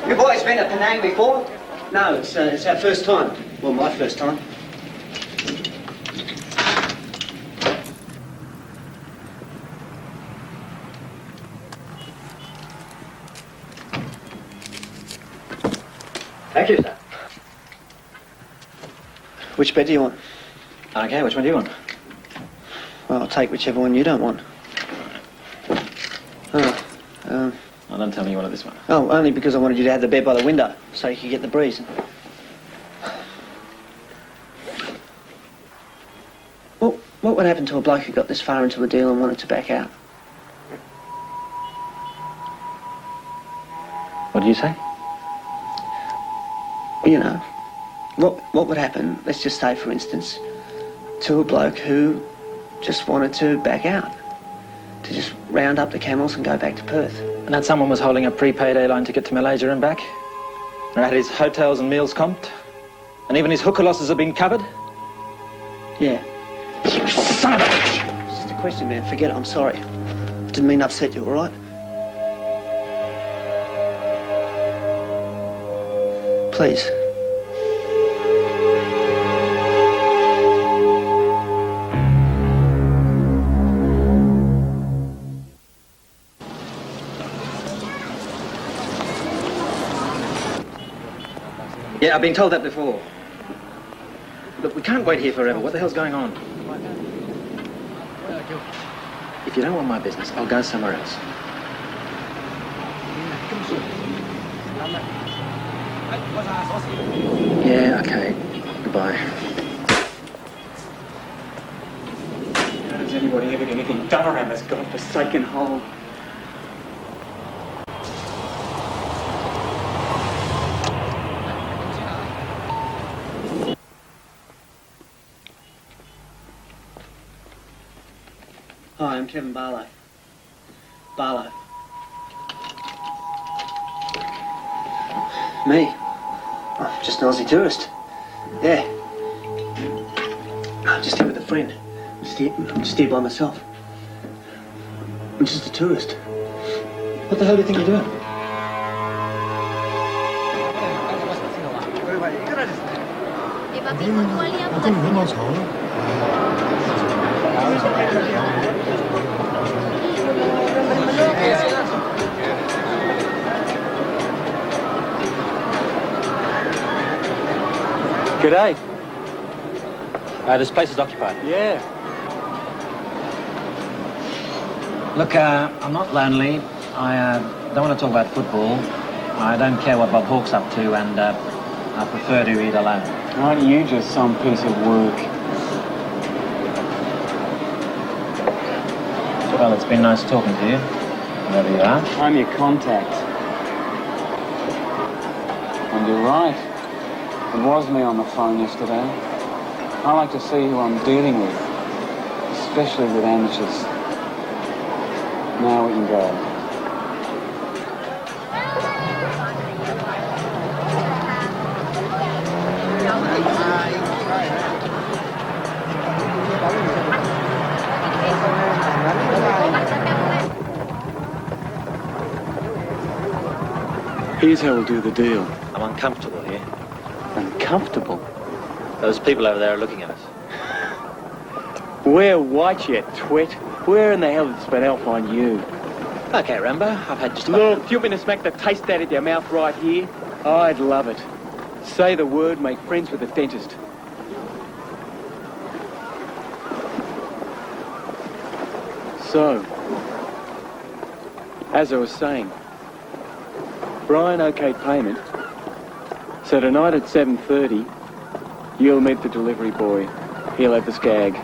You boys been to Penang before? No, it's our first time. Well, my first time. Thank you, sir. Which bed do you want? Okay, which one do you want? Well, I'll take whichever one you don't want. Oh, don't tell me you wanted this one. Oh, only because I wanted you to have the bed by the window, so you could get the breeze. Well, what would happen to a bloke who got this far into the deal and wanted to back out? What do you say? You know, what would happen, let's just say, for instance, to a bloke who just wanted to back out, to just round up the camels and go back to Perth. And that someone was holding a prepaid airline ticket to Malaysia and back? And had his hotels and meals comped? And even his hooker losses have been covered? Yeah. You son of a bitch! It's just a question, man. Forget it, I'm sorry. Didn't mean to upset you, all right? Please. Yeah, I've been told that before. Look, we can't wait here forever. What the hell's going on? If you don't want my business, I'll go somewhere else. Yeah, okay. Goodbye. How does anybody ever get anything done around this godforsaken hole? Hi, I'm Kevin Barlow. Barlow. Me? Oh, just an Aussie tourist. Yeah. I'm just here with a friend. I'm just here by myself. I'm just a tourist. What the hell do you think you're doing? G'day. This place is occupied. Yeah. Look, I'm not lonely. I don't want to talk about football. I don't care what Bob Hawke's up to, and I prefer to eat alone. Aren't you just some piece of work? Well, it's been nice talking to you, wherever you are. I'm your contact. And you're right. It was me on the phone yesterday. I like to see who I'm dealing with, especially with amateurs. Now we can go. Here's how we'll do the deal. I'm uncomfortable here. Uncomfortable? Those people over there are looking at us. We're white, you twit. Where in the hell did spin elf on you? Okay, Rambo, I've had just about... Look, do you want me to smack the taste out of your mouth right here? I'd love it. Say the word, make friends with the dentist. So, as I was saying, Brian okayed payment, so tonight at 7:30, you'll meet the delivery boy. He'll have the skag.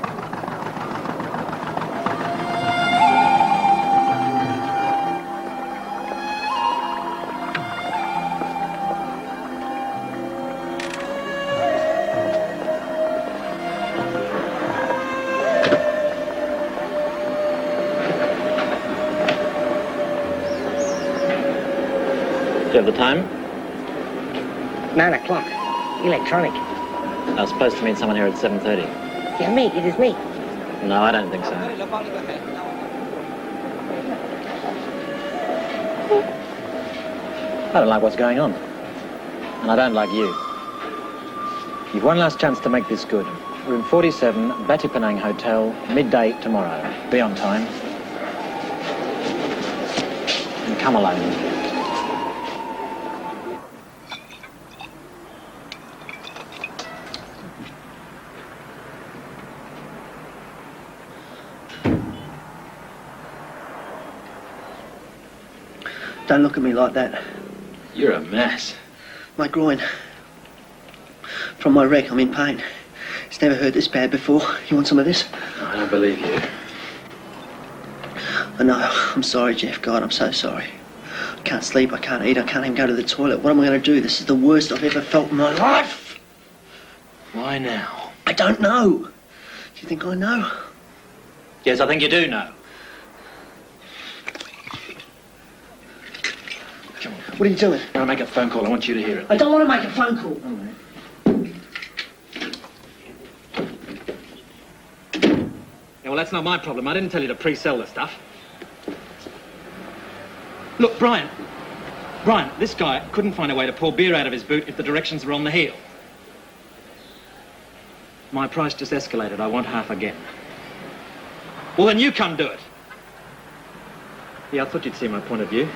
you have the time? 9 o'clock. Electronic. I was supposed to meet someone here at 7:30. Yeah, me. It is me. No, I don't think so. I don't like what's going on. And I don't like you. You've one last chance to make this good. Room 47, Batu Penang Hotel, midday tomorrow. Be on time. And come alone. Don't look at me like that. You're a mess. My groin. From my wreck, I'm in pain. It's never hurt this bad before. You want some of this? I don't believe you. I know. I'm sorry, Jeff. God, I'm so sorry. I can't sleep, I can't eat, I can't even go to the toilet. What am I going to do? This is the worst I've ever felt in my life. Why now? I don't know. Do you think I know? Yes, I think you do know. Come on. What are you doing? I'm going to make a phone call. I want you to hear it. I don't want to make a phone call. All right. Yeah, well, that's not my problem. I didn't tell you to pre-sell the stuff. Look, Brian, this guy couldn't find a way to pour beer out of his boot if the directions were on the heel. My price just escalated. I want half again. Well, then you come do it. Yeah, I thought you'd see my point of view.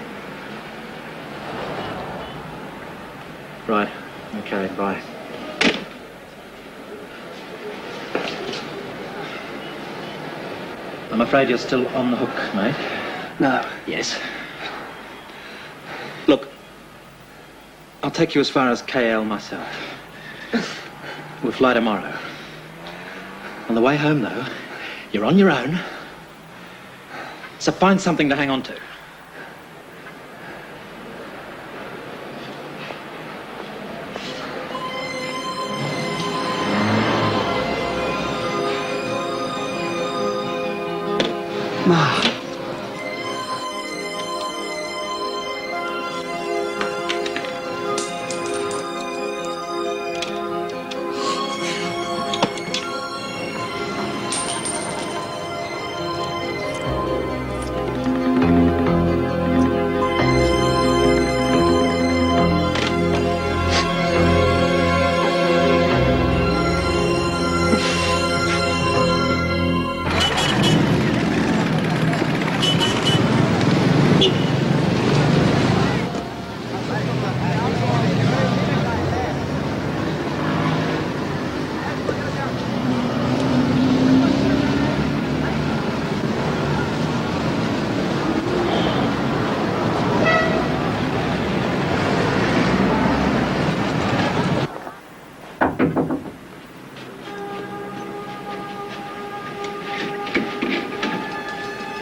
Right. Okay, bye. I'm afraid you're still on the hook, mate. No. Yes. Look, I'll take you as far as KL myself. We'll fly tomorrow. On the way home, though, you're on your own. So find something to hang on to. Ma.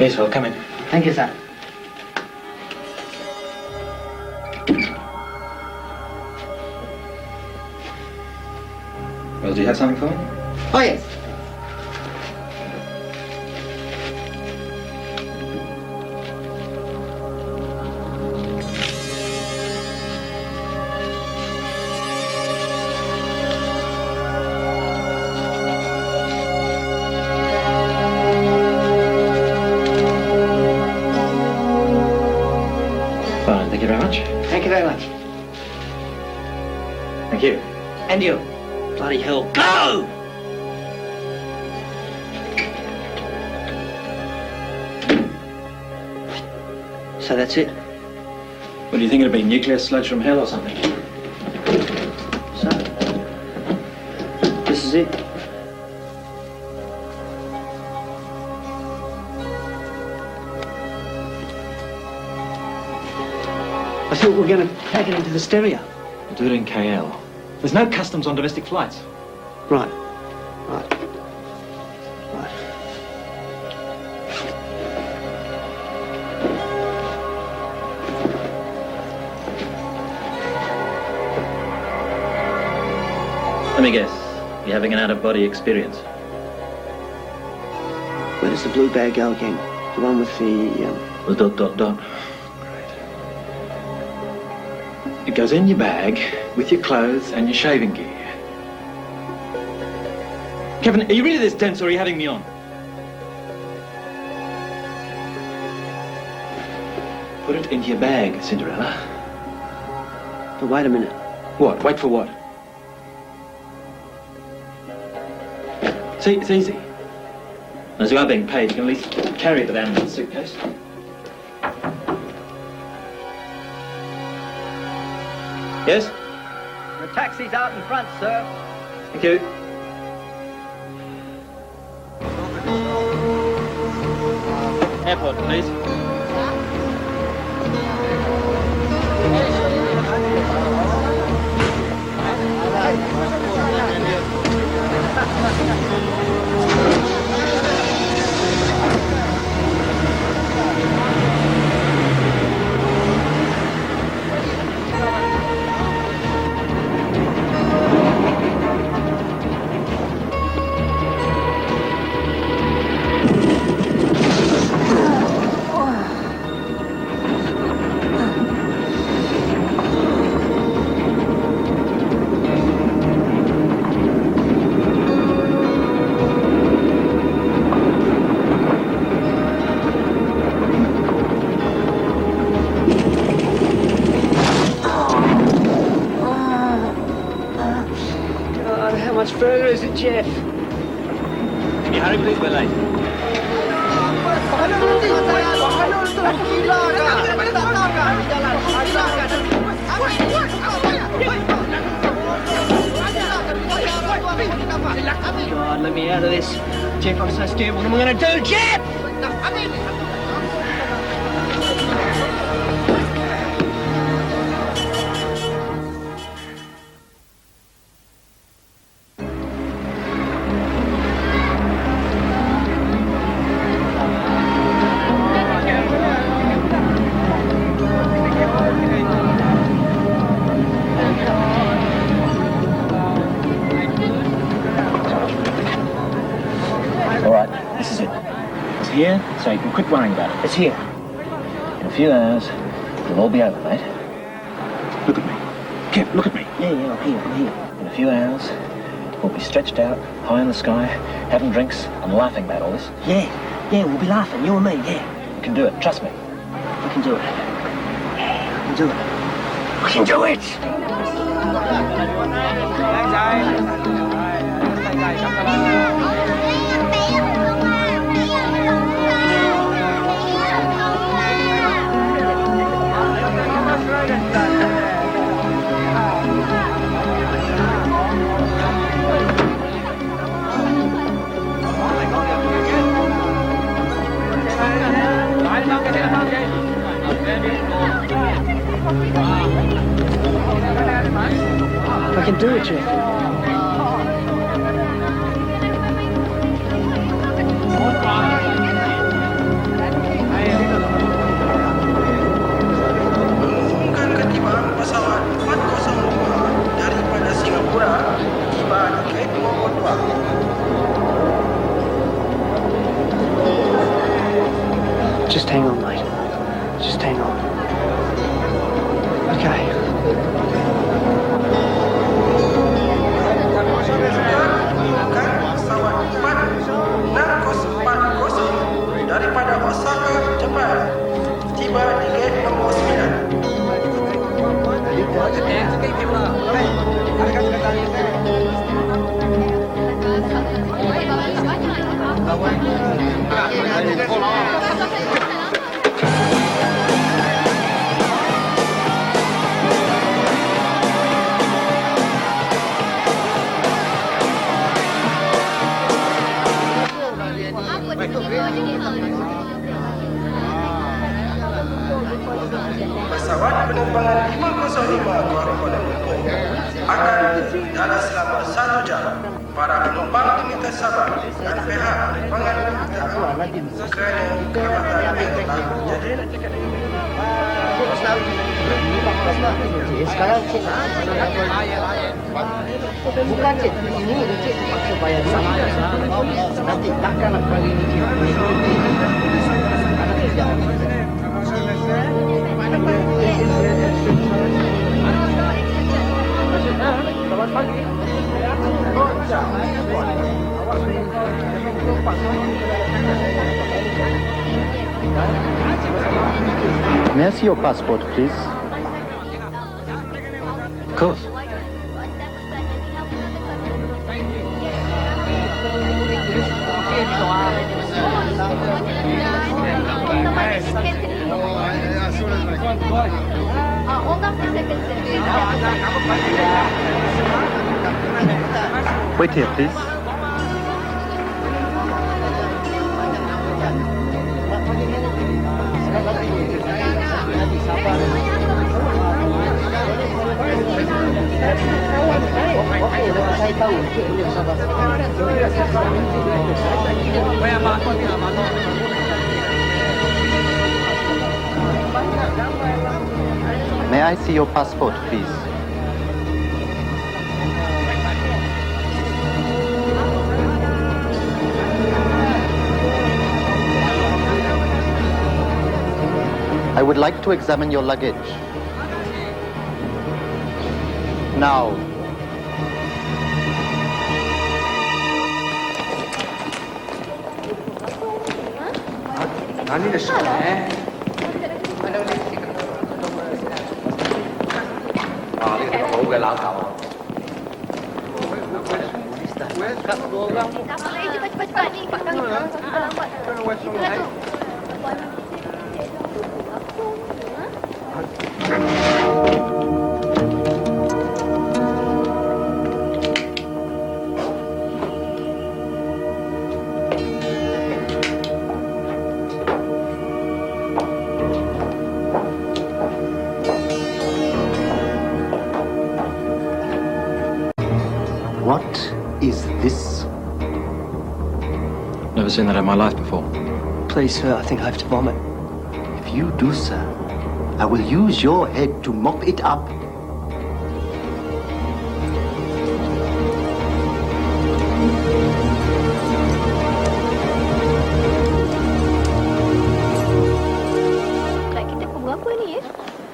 Yes, well, come in. Thank you, sir. Well, do you have something for me? Oh, yes. Fine, thank you very much. Thank you very much. Thank you. And you. Bloody hell. Go! So that's it? What do you think it'd be? Nuclear sludge from hell or something? So, this is it? I thought we were going to take it into the stereo. We'll do it in KL. There's no customs on domestic flights. Right. Right. Right. Let me guess. You're having an out-of-body experience. Where does the blue bag go again? The one with the... The ... It goes in your bag with your clothes and your shaving gear. Kevin, are you really this dense or are you having me on? Put it into your bag, Cinderella. But wait a minute. What? Wait for what? See, it's easy. As you are being paid, you can at least carry the damn suitcase. Yes? The taxi's out in front, sir. Thank you. Airport, please. God, how much further is it, Jeff? Can you hurry, please? We're late. God, let me out of this. Jeff, I'm so scared. What am I going to do, Jeff? All right, this is it. It's here, so you can quit worrying about it. It's here. In a few hours, it'll all be over, mate. Look at me. Kev, look at me. Yeah, I'm here. In a few hours, we'll be stretched out, high in the sky, having drinks and laughing about all this. Yeah, we'll be laughing, you and me, yeah. We can do it, trust me. We can do it. We can do it. We can do it! I can do it, Jeff. Mengumumkan ketibaan pesawat 405 daripada Singapura tiba di gate nomor 2. Just hang on, mate. Just hang on. Okay. Pesawat 4640 daripada Osaka, Jepang tiba di gate nomor 9. Pesawat penerbangan 505 Kuala Lumpur akan berjalan selama 1 jam. Para penumpang diminta sabar dan pihak penerbangan meminta kerana kelambatan yang telah terjadi. Sekarang cik bukan cik, ini cik terpaksa bayar sama. Nanti takkan nak bagi ni cik. May I see your passport, please? Of course. Wait here, please. May I see your passport, please? I would like to examine your luggage. Now. What is this? Never seen that in my life before. Please, sir, I think I have to vomit. If you do, sir, I will use your head to mop it up.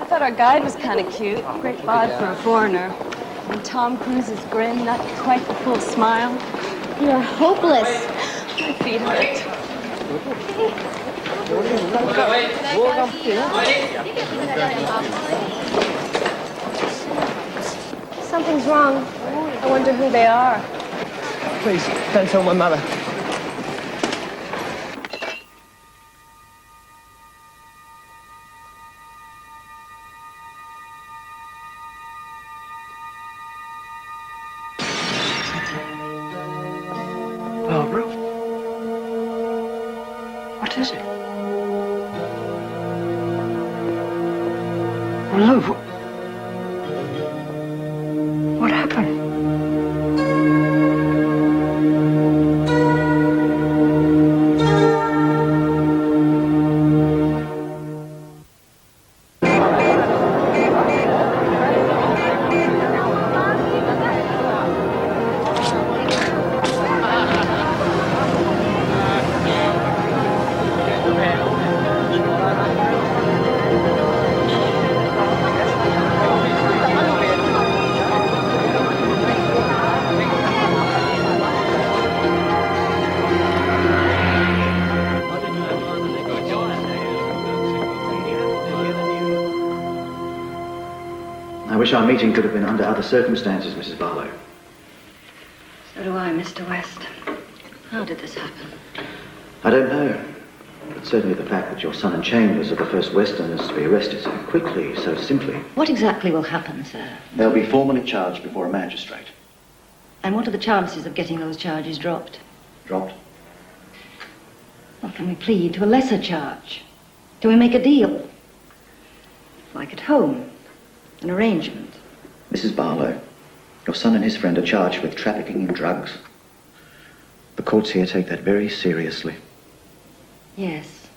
I thought our guide was kind of cute. Great bod for a foreigner. And Tom Cruise's grin, not quite the full smile. You're hopeless. My feet hurt. Something's wrong. I wonder who they are. Please, don't tell my mother. Barbara? What is it? Hello? What happened? I wish our meeting could have been under other circumstances, Mrs. Barlow. So do I, Mr. West. How did this happen? I don't know. But certainly the fact that your son and Chambers are the first Westerners to be arrested so quickly, so simply. What exactly will happen, sir? They'll be formally charged before a magistrate. And what are the chances of getting those charges dropped? Dropped? Well, can we plead to a lesser charge? Can we make a deal? Like at home. An arrangement. Mrs. Barlow, your son and his friend are charged with trafficking in drugs. The courts here take that very seriously. Yes.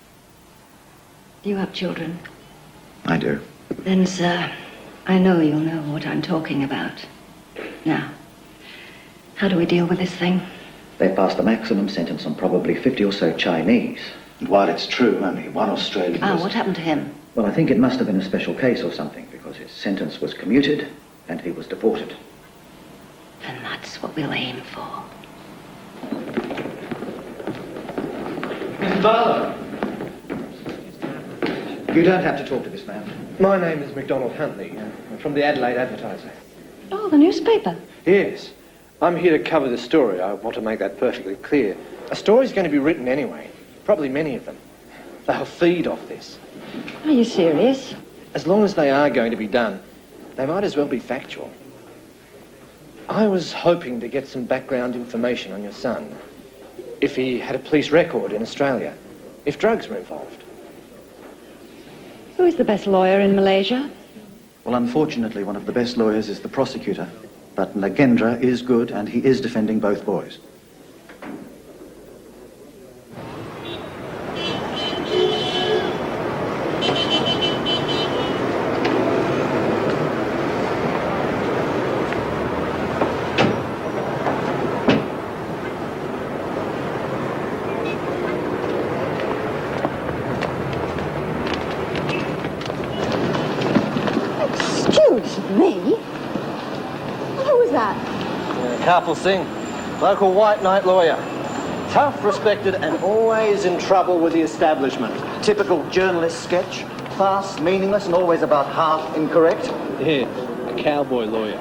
Do you have children? I do. Then, sir, I know you'll know what I'm talking about. Now, how do we deal with this thing? They passed the maximum sentence on probably 50 or so Chinese. And while it's true, only one Australian was... what happened to him? Well, I think it must have been a special case or something, because his sentence was commuted and he was deported. And that's what we'll aim for. Mrs. Barlow. You don't have to talk to this man. My name is MacDonald Huntley. I'm from the Adelaide Advertiser. Oh, the newspaper. Yes. I'm here to cover the story. I want to make that perfectly clear. A story's going to be written anyway. Probably many of them. They'll feed off this. Are you serious? As long as they are going to be done, they might as well be factual. I was hoping to get some background information on your son. If he had a police record in Australia. If drugs were involved. Who is the best lawyer in Malaysia? Well, unfortunately, one of the best lawyers is the prosecutor. But Nagendra is good, and he is defending both boys. Excuse me? Who was that? Karpal Singh, local white knight lawyer. Tough, respected, and always in trouble with the establishment. Typical journalist sketch. Fast, meaningless, and always about half incorrect. Yeah, a cowboy lawyer.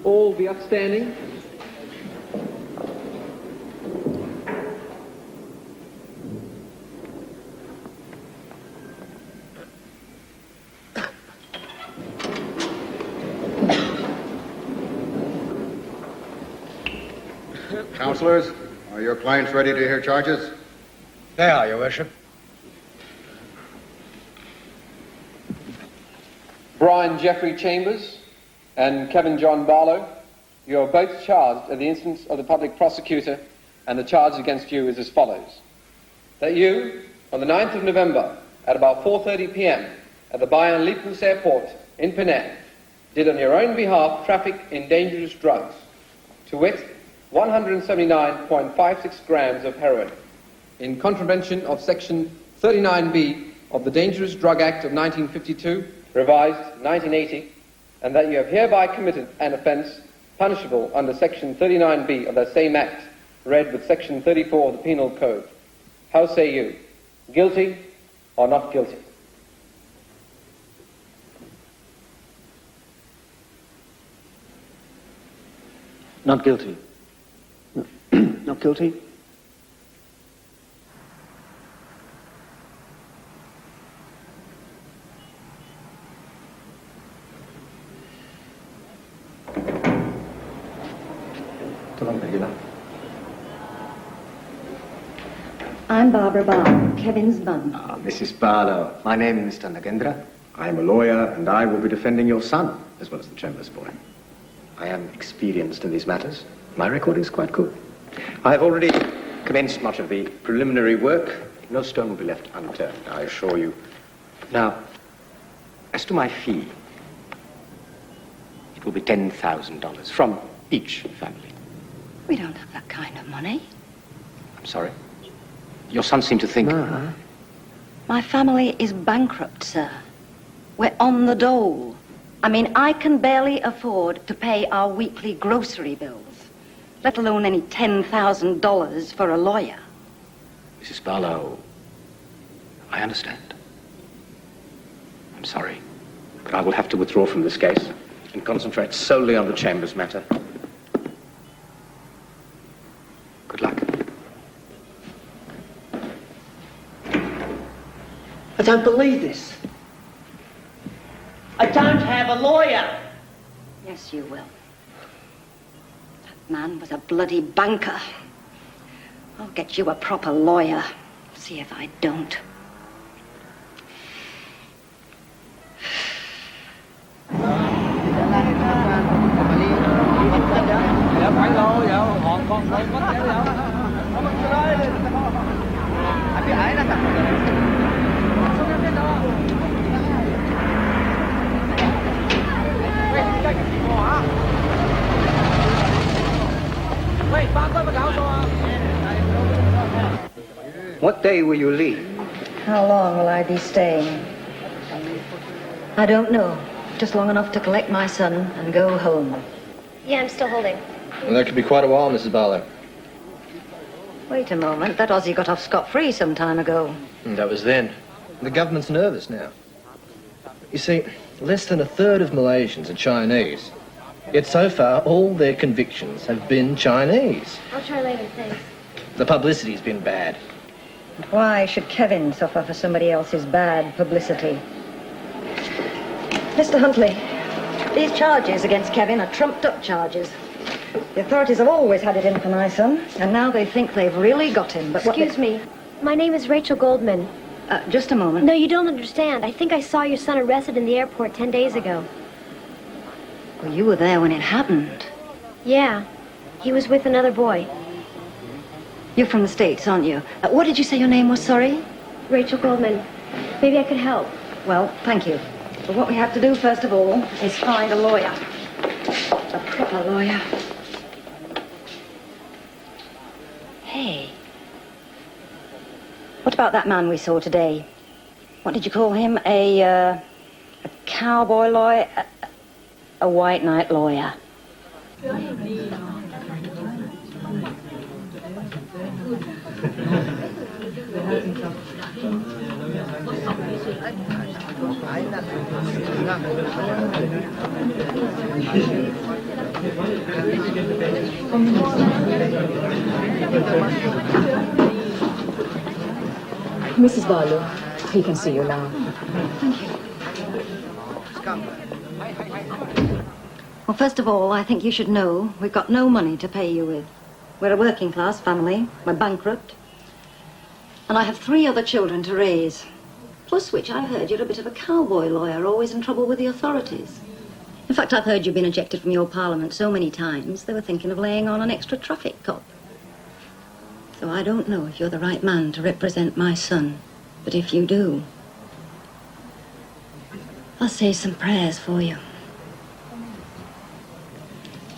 All the upstanding. Councillors, are your clients ready to hear charges? They are, Your Worship. Brian Jeffrey Chambers and Kevin John Barlow, you are both charged at the instance of the public prosecutor, and the charge against you is as follows. That you, on the 9th of November, at about 4:30 p.m. at the Bayan Lipus Airport in Penang, did on your own behalf traffic in dangerous drugs, to wit, 179.56 grams of heroin, in contravention of Section 39B of the Dangerous Drug Act of 1952, revised 1980, and that you have hereby committed an offence punishable under Section 39B of that same Act, read with Section 34 of the Penal Code. How say you? Guilty or not guilty? Not guilty. Not guilty? I'm Barbara Barlow, Kevin's mum. Mrs. Barlow, my name is Mr. Nagendra. I am a lawyer, and I will be defending your son, as well as the Chambers boy. I am experienced in these matters. My record is quite good. I have already commenced much of the preliminary work. No stone will be left unturned, I assure you. Now, as to my fee, it will be $10,000 from each family. We don't have that kind of money. I'm sorry. Your son seemed to think... My family is bankrupt, sir. We're on the dole. I mean, I can barely afford to pay our weekly grocery bills, let alone any $10,000 for a lawyer. Mrs. Barlow, I understand. I'm sorry, but I will have to withdraw from this case and concentrate solely on the Chambers matter. Good luck. I don't believe this. I don't have a lawyer. Yes, you will. That man was a bloody banker. I'll get you a proper lawyer. See if I don't. Dạ phải lo, dạ, họ con mất kéo What day will you leave? How long will I be staying? I don't know. Just long enough to collect my son and go home. Yeah, I'm still holding. Well, that could be quite a while, Mrs. Barlow. Wait a moment. That Aussie got off scot-free some time ago. And that was then. The government's nervous now. You see, less than a third of Malaysians are Chinese. Yet so far, all their convictions have been Chinese. I'll try later, thanks. The publicity's been bad. Why should Kevin suffer for somebody else's bad publicity? Mr. Huntley, these charges against Kevin are trumped-up charges. The authorities have always had it in for my son, and now they think they've really got him. But Excuse me. My name is Rachel Goldman. Just a moment. No, you don't understand. I think I saw your son arrested in the airport 10 days ago. Well, you were there when it happened. Yeah. He was with another boy. You're from the States, aren't you? What did you say your name was, sorry? Rachel Goldman. Maybe I could help. Well, thank you. But what we have to do, first of all, is find a lawyer. A proper lawyer. Hey. What about that man we saw today? What did you call him? A cowboy lawyer? A white knight lawyer. Mrs. Barlow, he can see you now. Thank you. Well, first of all, I think you should know we've got no money to pay you with. We're a working-class family. We're bankrupt. And I have 3 other children to raise. Plus which I've heard you're a bit of a cowboy lawyer, always in trouble with the authorities. In fact, I've heard you've been ejected from your parliament so many times, they were thinking of laying on an extra traffic cop. So I don't know if you're the right man to represent my son. But if you do, I'll say some prayers for you.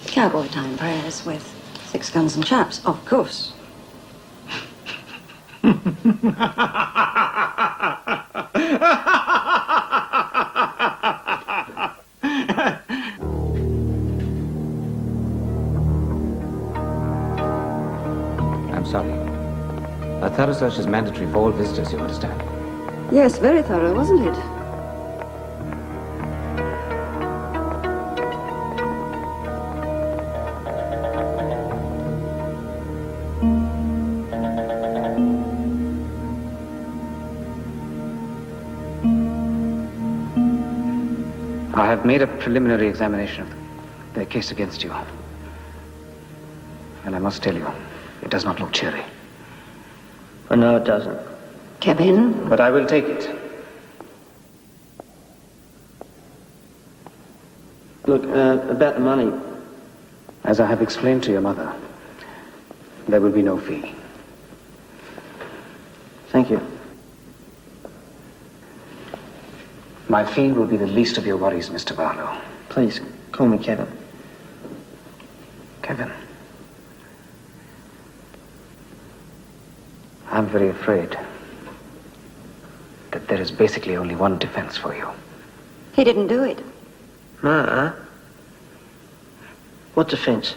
Cowboy time prayers with 6 guns and chaps, of course. I'm sorry. A thorough search is mandatory for all visitors, you understand? Yes, very thorough, wasn't it? I have made a preliminary examination of their case against you. And I must tell you, it does not look cheery. Oh, no, it doesn't. Kevin? But I will take it. Look, about the money. As I have explained to your mother, there will be no fee. Thank you. My fee will be the least of your worries, Mr. Barlow. Please, call me Kevin. Kevin. I'm very afraid that there is basically only one defense for you. He didn't do it. Ma? What defense?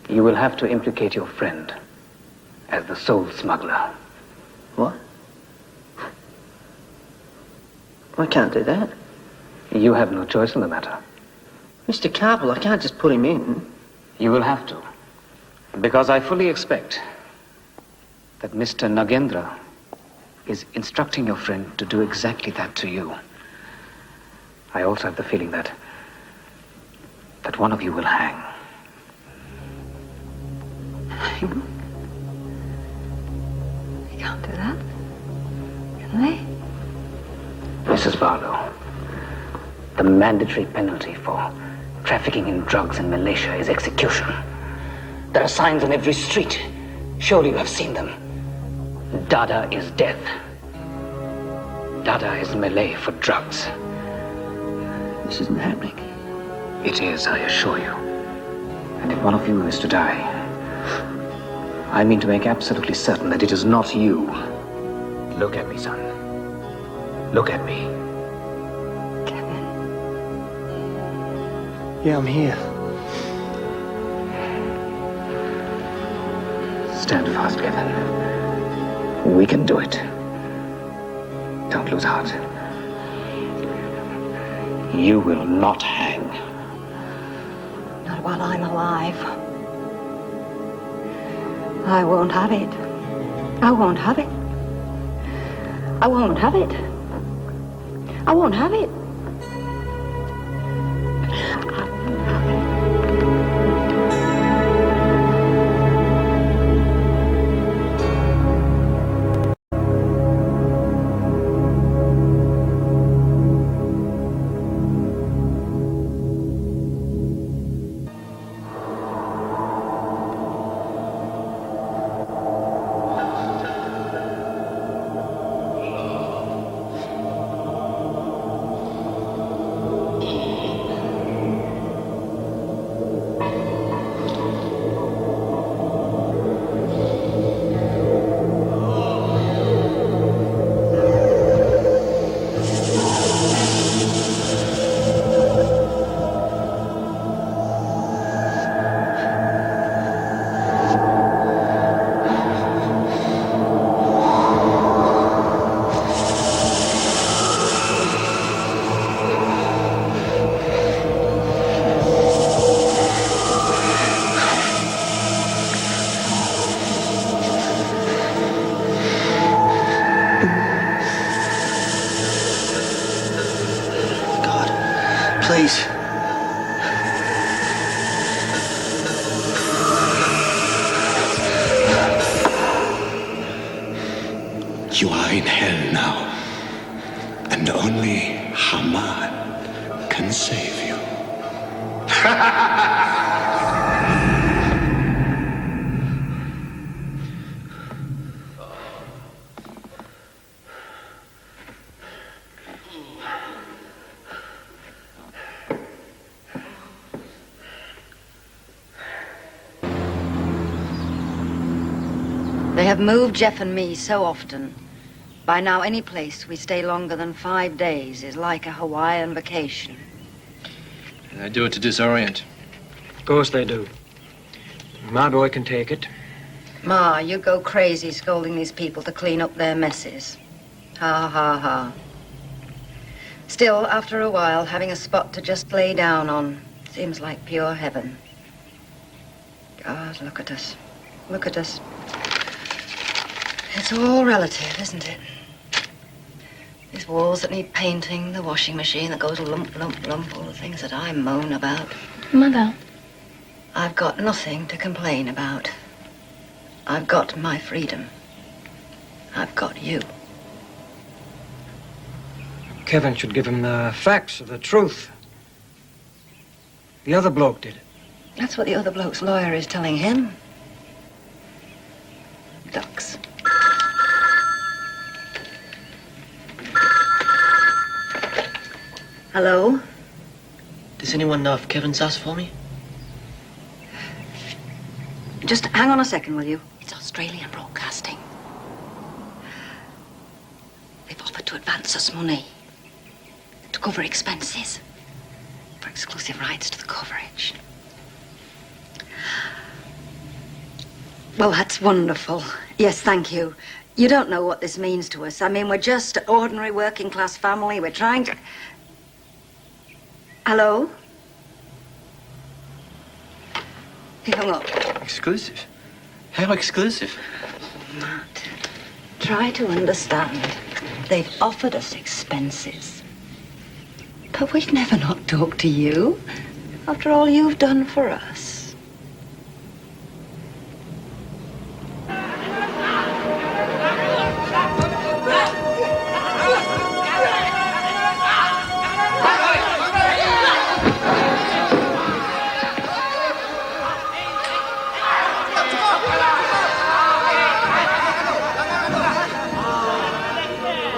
You will have to implicate your friend as the sole smuggler. What? I can't do that. You have no choice in the matter. Mr. Carpel, I can't just put him in. You will have to. Because I fully expect that Mr. Nagendra is instructing your friend to do exactly that to you. I also have the feeling that one of you will hang. Hang? They can't do that. Can they? Mrs. Barlow, the mandatory penalty for trafficking in drugs in Malaysia is execution. There are signs on every street. Surely you have seen them. Dadah is death. Dadah is Malay for drugs. This isn't happening. It is, I assure you. And if one of you is to die, I mean to make absolutely certain that it is not you. Look at me, son. Look at me. Yeah, I'm here. Stand fast, Kevin. We can do it. Don't lose heart. You will not hang. Not while I'm alive. I won't have it. I won't have it. I won't have it. I won't have it. Please. You are in hell now, and only Haman can save you. They have moved Jeff and me so often. By now, any place we stay longer than 5 days is like a Hawaiian vacation. They do it to disorient. Of course they do. My boy can take it. Ma, you go crazy scolding these people to clean up their messes. Ha, ha, ha. Still, after a while, having a spot to just lay down on seems like pure heaven. God, look at us. Look at us. It's all relative, isn't it? These walls that need painting, the washing machine that goes lump, lump, lump, all the things that I moan about. Mother. I've got nothing to complain about. I've got my freedom. I've got you. Kevin should give him the facts of the truth. The other bloke did it. That's what the other bloke's lawyer is telling him. Ducks. Hello? Does anyone know if Kevin's asked for me? Just hang on a second, will you? It's Australian Broadcasting. They've offered to advance us money to cover expenses for exclusive rights to the coverage. Well, that's wonderful. Yes, thank you. You don't know what this means to us. I mean, we're just an ordinary working-class family. We're trying to... Hello? He hung up. Exclusive? How exclusive? Matt, try to understand. They've offered us expenses. But we'd never not talk to you after all you've done for us.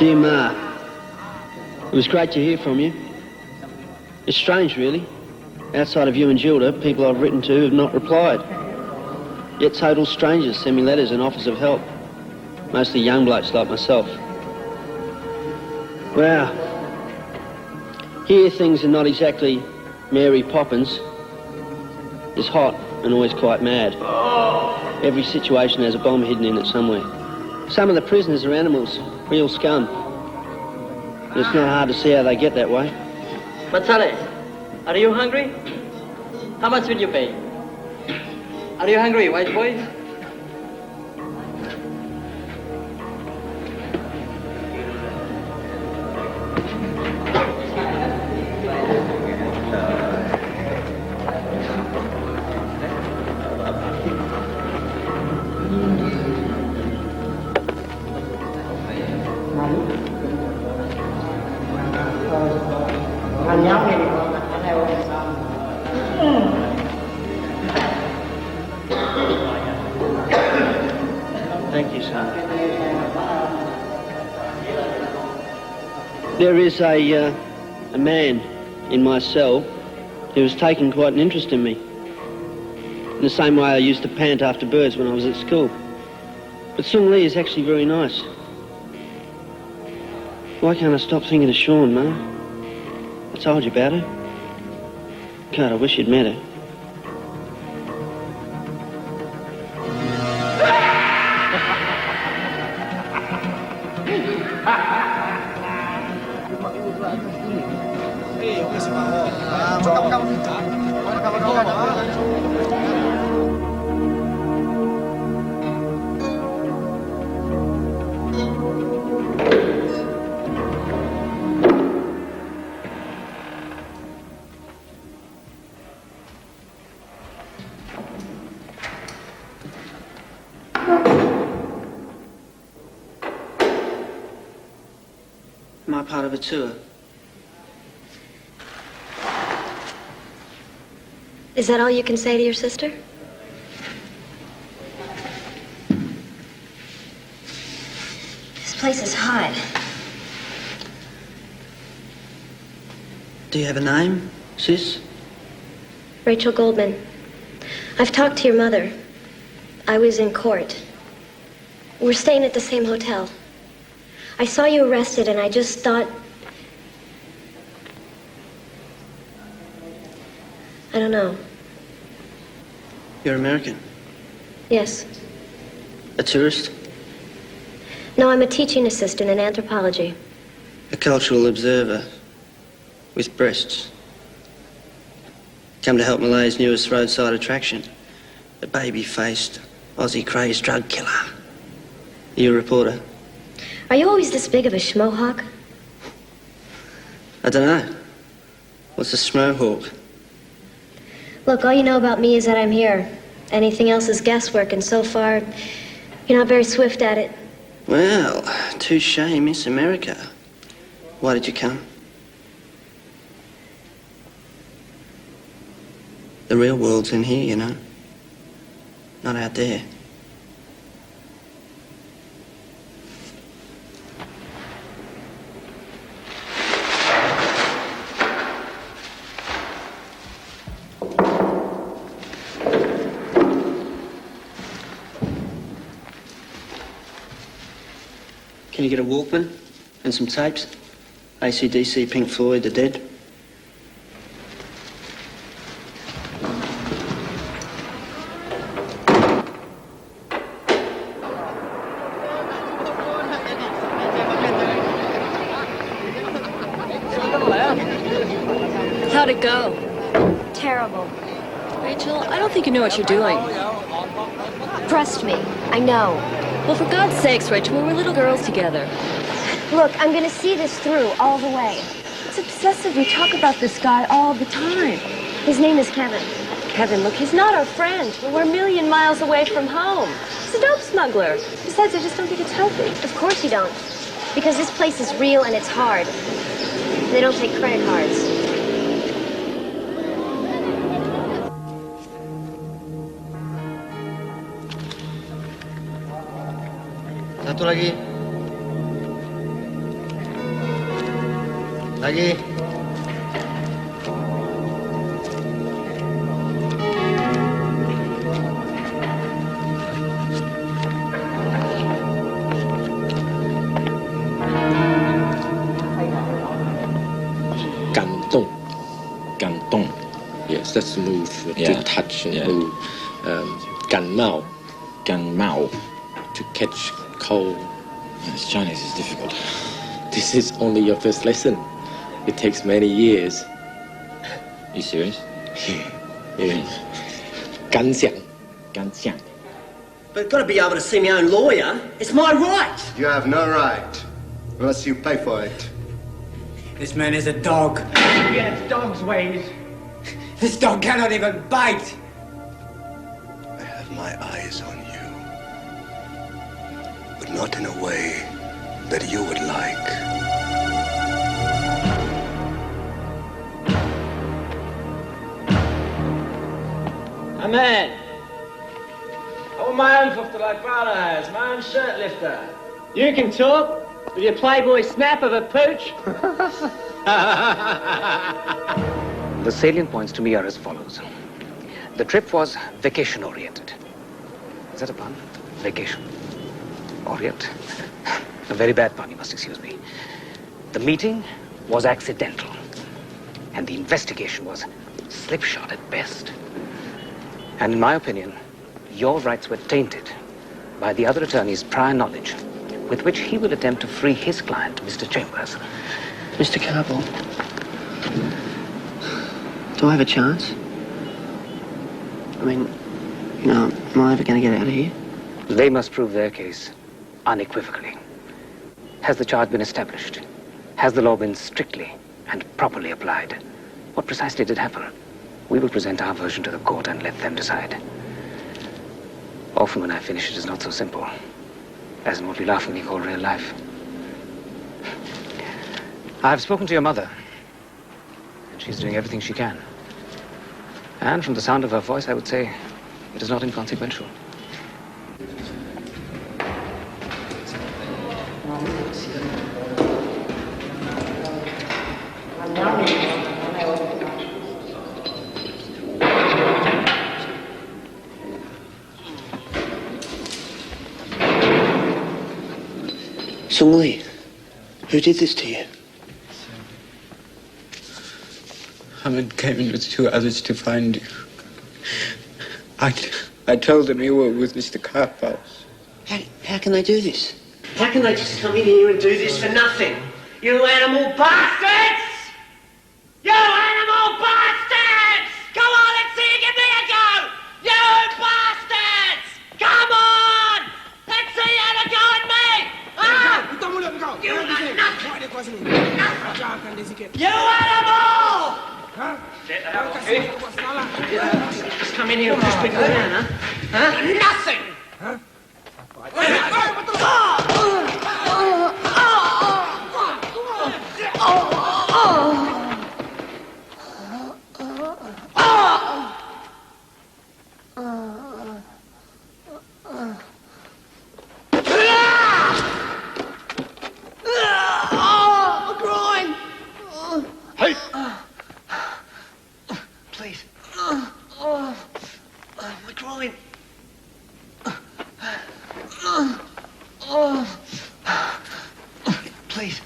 Dear Ma, it was great to hear from you. It's strange, really. Outside of you and Gilda, people I've written to have not replied. Yet total strangers send me letters and offers of help. Mostly young blokes like myself. Well, here things are not exactly Mary Poppins. It's hot and always quite mad. Every situation has a bomb hidden in it somewhere. Some of the prisoners are animals, real scum. And it's not hard to see how they get that way. Matsale, are you hungry? How much will you pay? Are you hungry, white boy? Thank you, son. There is a man in my cell who has taken quite an interest in me. In the same way I used to pant after birds when I was at school. But Sung Lee is actually very nice. Why can't I stop thinking of Sean, Ma? I told you about her. God, I wish you'd met her. Am I part of a tour? Is that all you can say to your sister? This place is hot. Do you have a name, sis? Rachel Goldman. I've talked to your mother. I was in court. We're staying at the same hotel. I saw you arrested and I just thought... I don't know. You're American? Yes. A tourist? No, I'm a teaching assistant in anthropology. A cultural observer with breasts. Come to help Malay's newest roadside attraction. The baby-faced, Aussie-crazed drug killer. Are you a reporter? Are you always this big of a schmohawk? I don't know. What's a schmohawk? Look, all you know about me is that I'm here. Anything else is guesswork, and so far, you're not very swift at it. Well, touche, Miss America. Why did you come? The real world's in here, you know. Not out there. Can you get a Walkman and some tapes? AC/DC, Pink Floyd, The Dead. How'd it go? Terrible. Rachel, I don't think you know what you're doing. Trust me, I know. Well, for God's sakes, Rachel, we're little girls together. Look, I'm gonna see this through all the way. It's obsessive. We talk about this guy all the time. His name is Kevin. Kevin, look, he's not our friend. We're a million miles away from home. He's a dope smuggler. Besides, I just don't think it's healthy. Of course you don't. Because this place is real and it's hard. They don't take credit cards. Satu lagi. Lagi. That's the move. Yeah. To touch and Yeah. move. Gan mao. Gan mao. To catch cold. This Chinese is difficult. This is only your first lesson. It takes many years. You serious? Yeah. Gan xiang. Gan xiang. But I've got to be able to see my own lawyer. It's my right. You have no right, unless you pay for it. This man is a dog. He has dog's ways. This dog cannot even bite. I have my eyes on you, but not in a way that you would like. A man. I want my own fufter like Dadah has, my own shirt lifter. You can talk with your playboy snap of a pooch. The salient points to me are as follows. The trip was vacation-oriented. Is that a pun? Vacation. Orient. A very bad pun, you must excuse me. The meeting was accidental. And the investigation was slipshod at best. And in my opinion, your rights were tainted by the other attorney's prior knowledge with which he will attempt to free his client, Mr. Chambers. Mr. Carboy, do I have a chance? I mean, you know, am I ever going to get out of here? They must prove their case unequivocally. Has the charge been established? Has the law been strictly and properly applied? What precisely did happen? We will present our version to the court and let them decide. Often when I finish, it is not so simple as in what we laughingly call real life. I have spoken to your mother, and she's doing everything she can. And from the sound of her voice, I would say it is not inconsequential. Sung Lee, who did this to you? Ahmed came in with two others to find you. I told them you were with Mr. Carboy. How can they do this? How can they just come in here and do this for nothing? You animal bastards! You animal bastards! Come on, let's see you give me a go! You bastards! Come on! Let's see you have a go at me! Ah! You are nothing! You animal! Just come in here and push people around, huh? Nothing! Hey! Please. My groin. Please.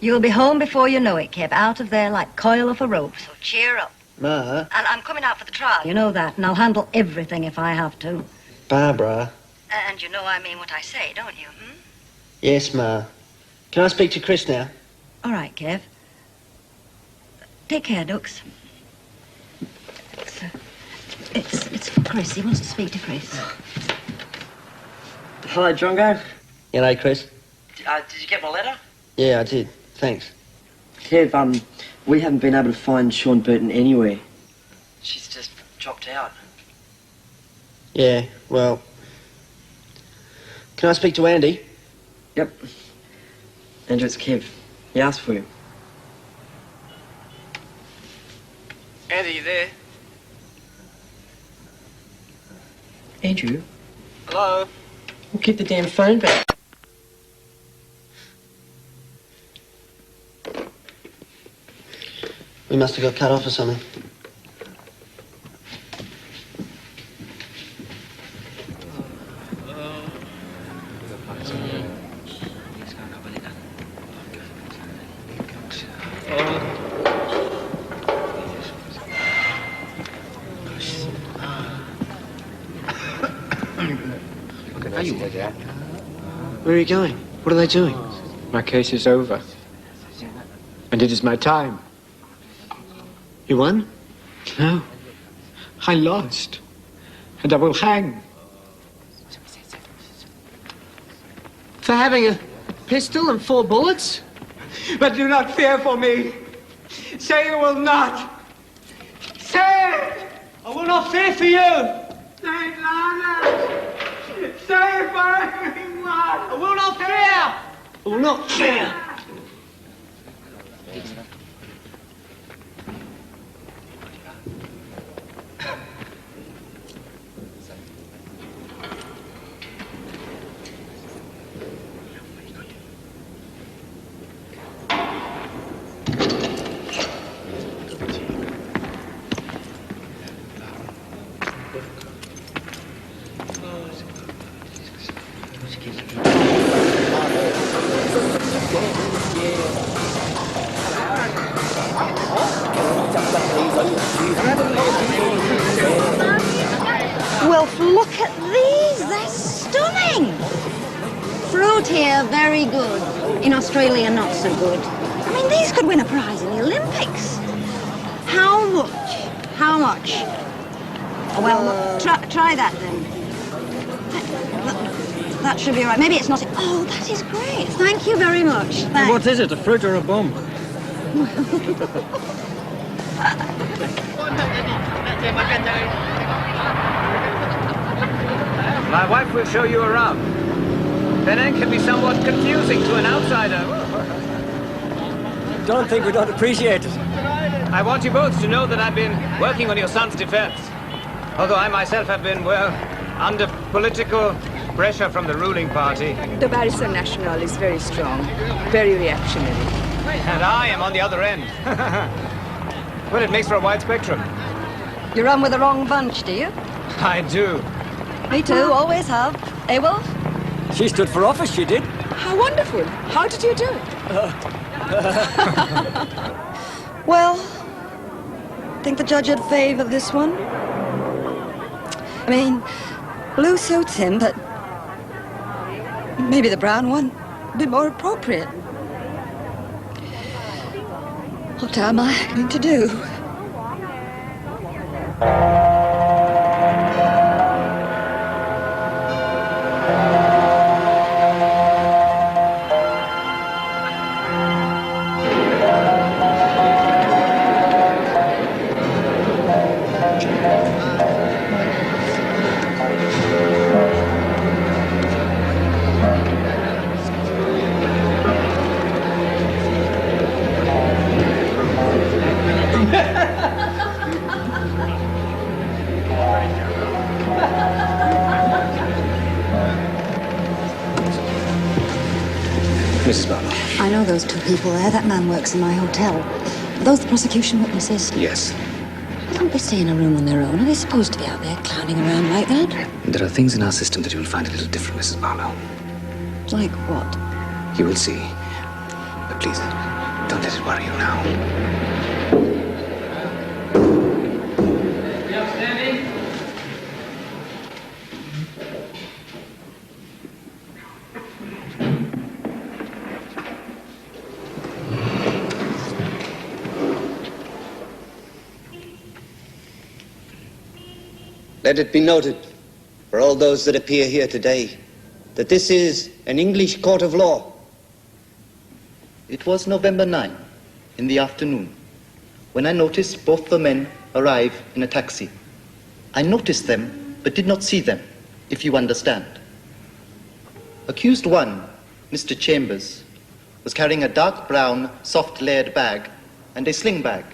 You'll be home before you know it, Kev, out of there like coil off a rope. So cheer up. Ma. And I'm coming out for the trial. You know that, and I'll handle everything if I have to. Barbara. And you know I mean what I say, don't you? Yes, Ma. Can I speak to Chris now? All right, Kev. Take care, Dux. It's for Chris. He wants to speak to Chris. Hello, Drongo. Hello, Chris. Did you get my letter? Yeah, I did. Thanks. Kev, we haven't been able to find Sean Burton anywhere. She's just dropped out. Yeah, well... Can I speak to Andy? Yep. Andrew, it's Kev. He asked for you. Andy, you there? Andrew, Hello? we'll keep the damn phone back. We must have got cut off or something. Where are you going? What are they doing? My case is over. And it is my time. You won? No. I lost. And I will hang. For having a pistol and 4 bullets? But do not fear for me. Say you will not. Say it! I will not fear for you! Say it louder! Say it for everyone! I will not fear! I will not fear! Well, look at these. They're stunning. Fruit here, very good. In Australia, not so good. I mean, these could win a prize in the Olympics. How much? How much? Well, try that then. That should be right. Maybe it's not. Oh, that is great. Thank you very much. Thanks. What is it, a fruit or a bomb? My wife will show you around. Penang can be somewhat confusing to an outsider. Don't think we don't appreciate it. I want you both to know that I've been working on your son's defense. Although I myself have been, well, under political pressure from the ruling party. The Barrister National is very strong, very reactionary. And I am on the other end. Well, it makes for a wide spectrum. You run with the wrong bunch, do you? I do. Me too, always have. Eh, Wolf? She stood for office, she did. How wonderful. How did you do it? Well, think the judge would favour this one? I mean, blue suits him, but maybe the brown one would be more appropriate. What am I going to do? Mrs. Barlow. I know those 2 people there. That man works in my hotel. Are those the prosecution witnesses? Yes. Why don't they stay in a room on their own? Are they supposed to be out there clowning around like that? There are things in our system that you will find a little different, Mrs. Barlow. Like what? You will see. But please, don't let it worry you now. You outstanding? Let it be noted, for all those that appear here today, that this is an English court of law. It was November 9, in the afternoon, when I noticed both the men arrive in a taxi. I noticed them, but did not see them, if you understand. Accused 1, Mr. Chambers, was carrying a dark brown, soft layered bag and a sling bag.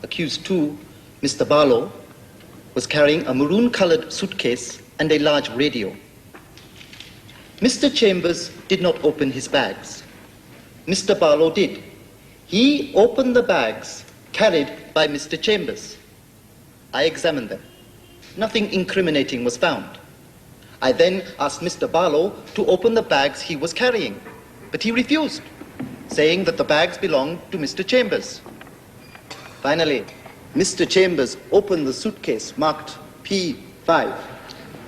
Accused 2, Mr. Barlow, was carrying a maroon-colored suitcase and a large radio. Mr. Chambers did not open his bags. Mr. Barlow did. He opened the bags carried by Mr. Chambers. I examined them. Nothing incriminating was found. I then asked Mr. Barlow to open the bags he was carrying, but he refused, saying that the bags belonged to Mr. Chambers. Finally, Mr. Chambers opened the suitcase marked P5.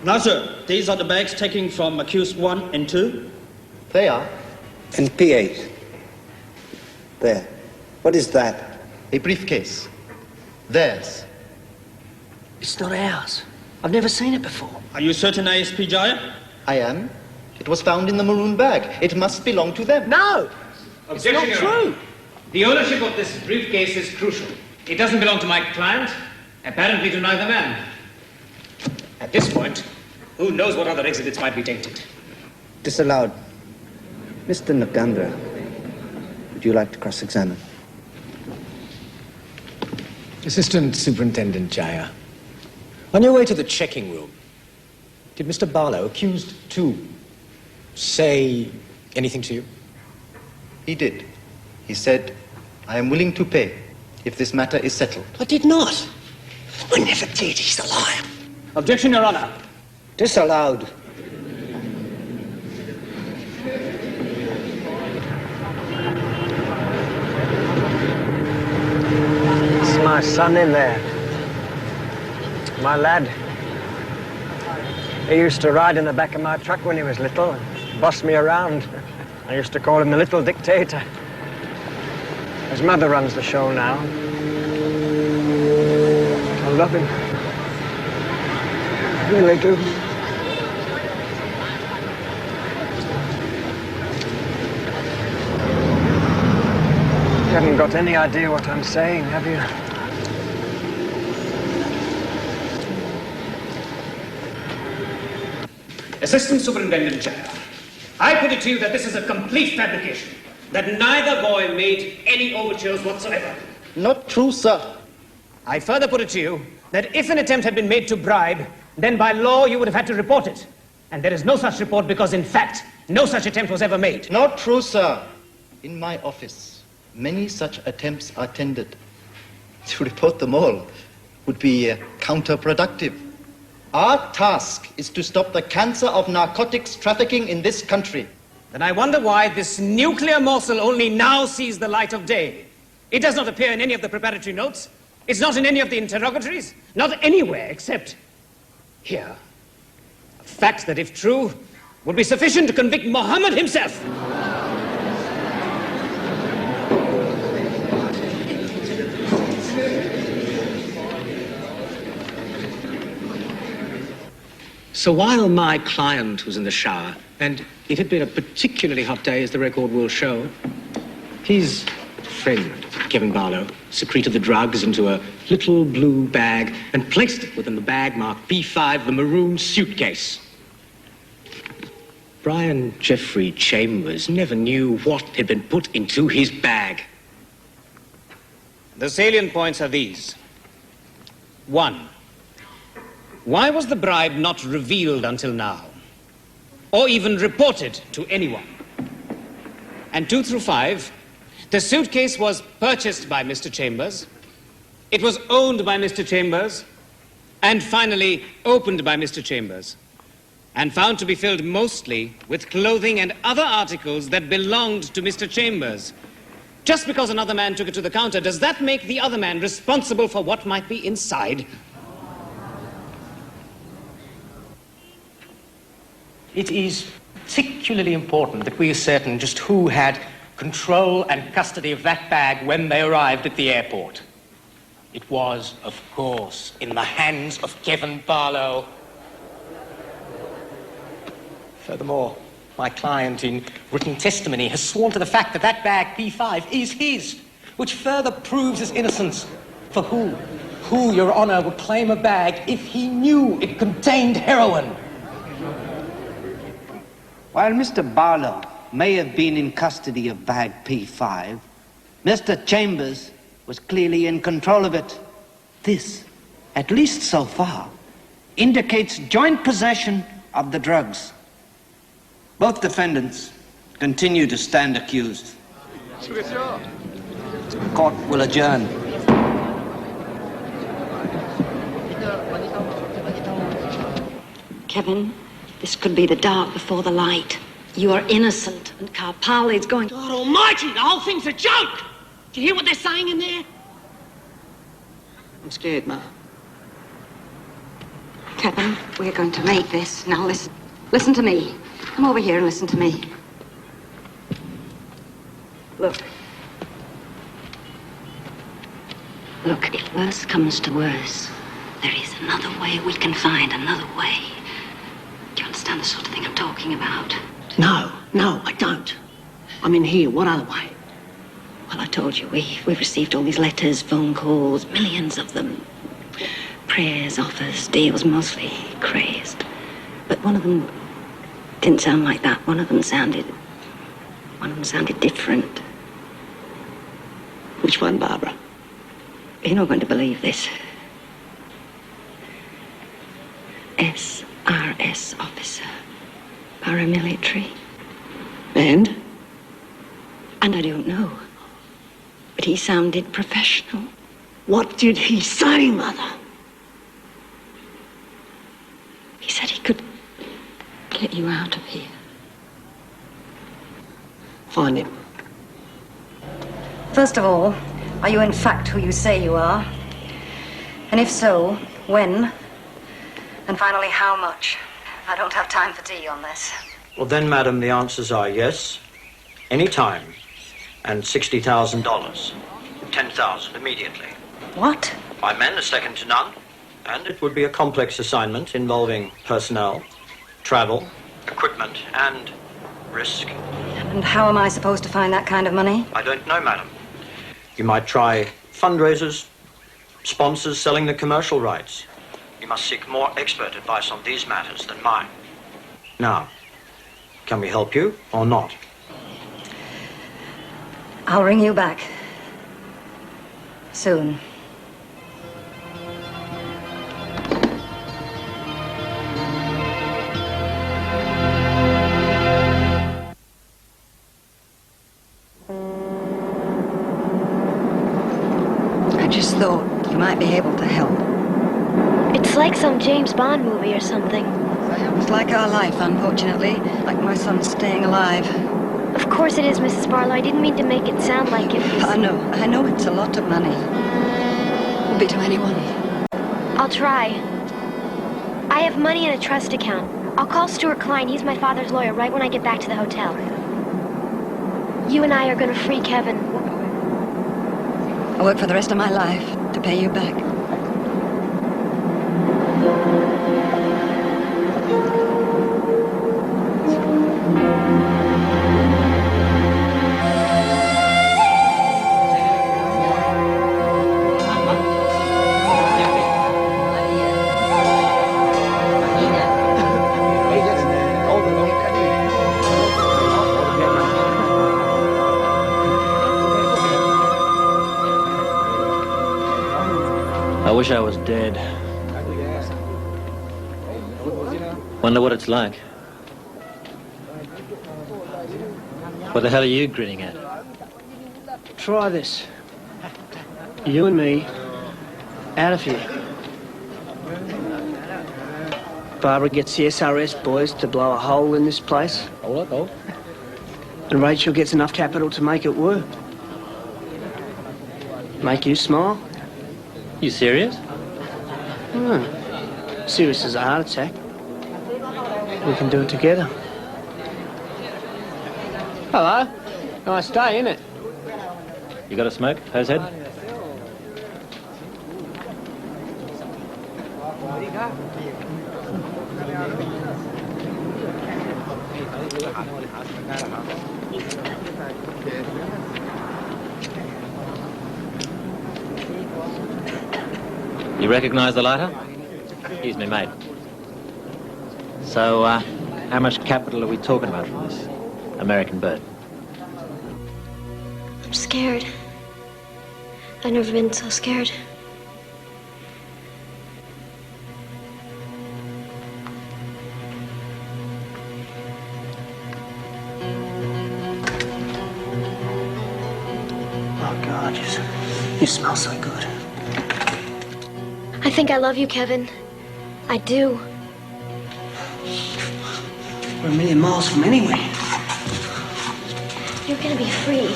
Now, sir, these are the bags taken from accused 1 and 2? They are. And P8? There. What is that? A briefcase. Theirs. It's not ours. I've never seen it before. Are you certain, ASP Jaya? I am. It was found in the maroon bag. It must belong to them. No! It's not true. The ownership of this briefcase is crucial. It doesn't belong to my client, apparently to neither man. At this point, who knows what other exhibits might be tainted? Disallowed. Mr. Nagandra, would you like to cross-examine? Assistant Superintendent Jaya, on your way to the checking room, did Mr. Barlow, accused 2, say anything to you? He did. He said, I am willing to pay if this matter is settled. I did not. I never did. He's a liar. Objection, Your Honor. Disallowed. It's my son in there. My lad. He used to ride in the back of my truck when he was little and boss me around. I used to call him the little dictator. His mother runs the show now. I love him. I really do. You haven't got any idea what I'm saying, have you? Assistant Superintendent Jaya, I put it to you that this is a complete fabrication, that neither boy made any overtures whatsoever. Not true, sir. I further put it to you that if an attempt had been made to bribe, then by law you would have had to report it. And there is no such report because, in fact, no such attempt was ever made. Not true, sir. In my office, many such attempts are tendered. To report them all would be counterproductive. Our task is to stop the cancer of narcotics trafficking in this country. Then I wonder why this nuclear morsel only now sees the light of day. It does not appear in any of the preparatory notes. It's not in any of the interrogatories. Not anywhere except here. A fact that, if true, would be sufficient to convict Muhammad himself. So while my client was in the shower, and it had been a particularly hot day, as the record will show, his friend, Kevin Barlow, secreted the drugs into a little blue bag and placed it within the bag marked B5, the maroon suitcase. Brian Jeffrey Chambers never knew what had been put into his bag. The salient points are these. 1. Why was the bribe not revealed until now? Or even reported to anyone? And 2 through 5, the suitcase was purchased by Mr. Chambers, it was owned by Mr. Chambers, and finally opened by Mr. Chambers, and found to be filled mostly with clothing and other articles that belonged to Mr. Chambers. Just because another man took it to the counter, does that make the other man responsible for what might be inside? It is particularly important that we ascertain just who had control and custody of that bag when they arrived at the airport. It was, of course, in the hands of Kevin Barlow. Furthermore, my client, in written testimony, has sworn to the fact that that bag, P5, is his, which further proves his innocence. For who? Who, Your Honor, would claim a bag if he knew it contained heroin? While Mr. Barlow may have been in custody of bag P5, Mr. Chambers was clearly in control of it. This, at least so far, indicates joint possession of the drugs. Both defendants continue to stand accused. Court will adjourn. Kevin, this could be the dark before the light. You are innocent, and Karpali is going... God almighty, the whole thing's a joke! Do you hear what they're saying in there? I'm scared, Ma. Kevin, we're going to make this. Now listen. Listen to me. Come over here and listen to me. Look. Look, if worse comes to worse, there is another way we can find another way. Do you understand the sort of thing I'm talking about? No, I don't. I'm in here. What other way? Well, I told you, we've received all these letters, phone calls, millions of them. Prayers, offers, deals, mostly crazed. But one of them didn't sound like that. One of them sounded different. Which one, Barbara? You're not going to believe this. SRS officer. Paramilitary. And? And I don't know. But he sounded professional. What did he say, Mother? He said he could get you out of here. Find him. First of all, are you in fact who you say you are? And if so, when? And finally, how much? I don't have time for tea on this. Well, then, madam, the answers are yes, any time, and $60,000. 10,000 immediately. What? My men are second to none, and it would be a complex assignment involving personnel, travel, equipment, and risk. And how am I supposed to find that kind of money? I don't know, madam. You might try fundraisers, sponsors selling the commercial rights. You must seek more expert advice on these matters than mine. Now, can we help you or not? I'll ring you back. Soon. I just thought you might be able to help. It's like some James Bond movie or something. It's like our life, unfortunately. Like my son staying alive. Of course it is, Mrs. Barlow. I didn't mean to make it sound like it was... I know it's a lot of money. Would be to anyone. I'll try. I have money in a trust account. I'll call Stuart Klein. He's my father's lawyer right when I get back to the hotel. You and I are going to free Kevin. I'll work for the rest of my life to pay you back. I wish I was dead. Wonder what it's like. What the hell are you grinning at? Try this. You and me, out of here. Barbara gets the SRS boys to blow a hole in this place. Oh. And Rachel gets enough capital to make it work. Make you smile? You serious? Serious as a heart attack. We can do it together. Hello. Nice day, innit? You got a smoke, Hosehead? You recognize the lighter? He's me mate. So, how much capital are we talking about from this American bird? I'm scared. I've never been so scared. smell so good. I think I love you, Kevin. I do. We're a million miles from anywhere. You're gonna be free.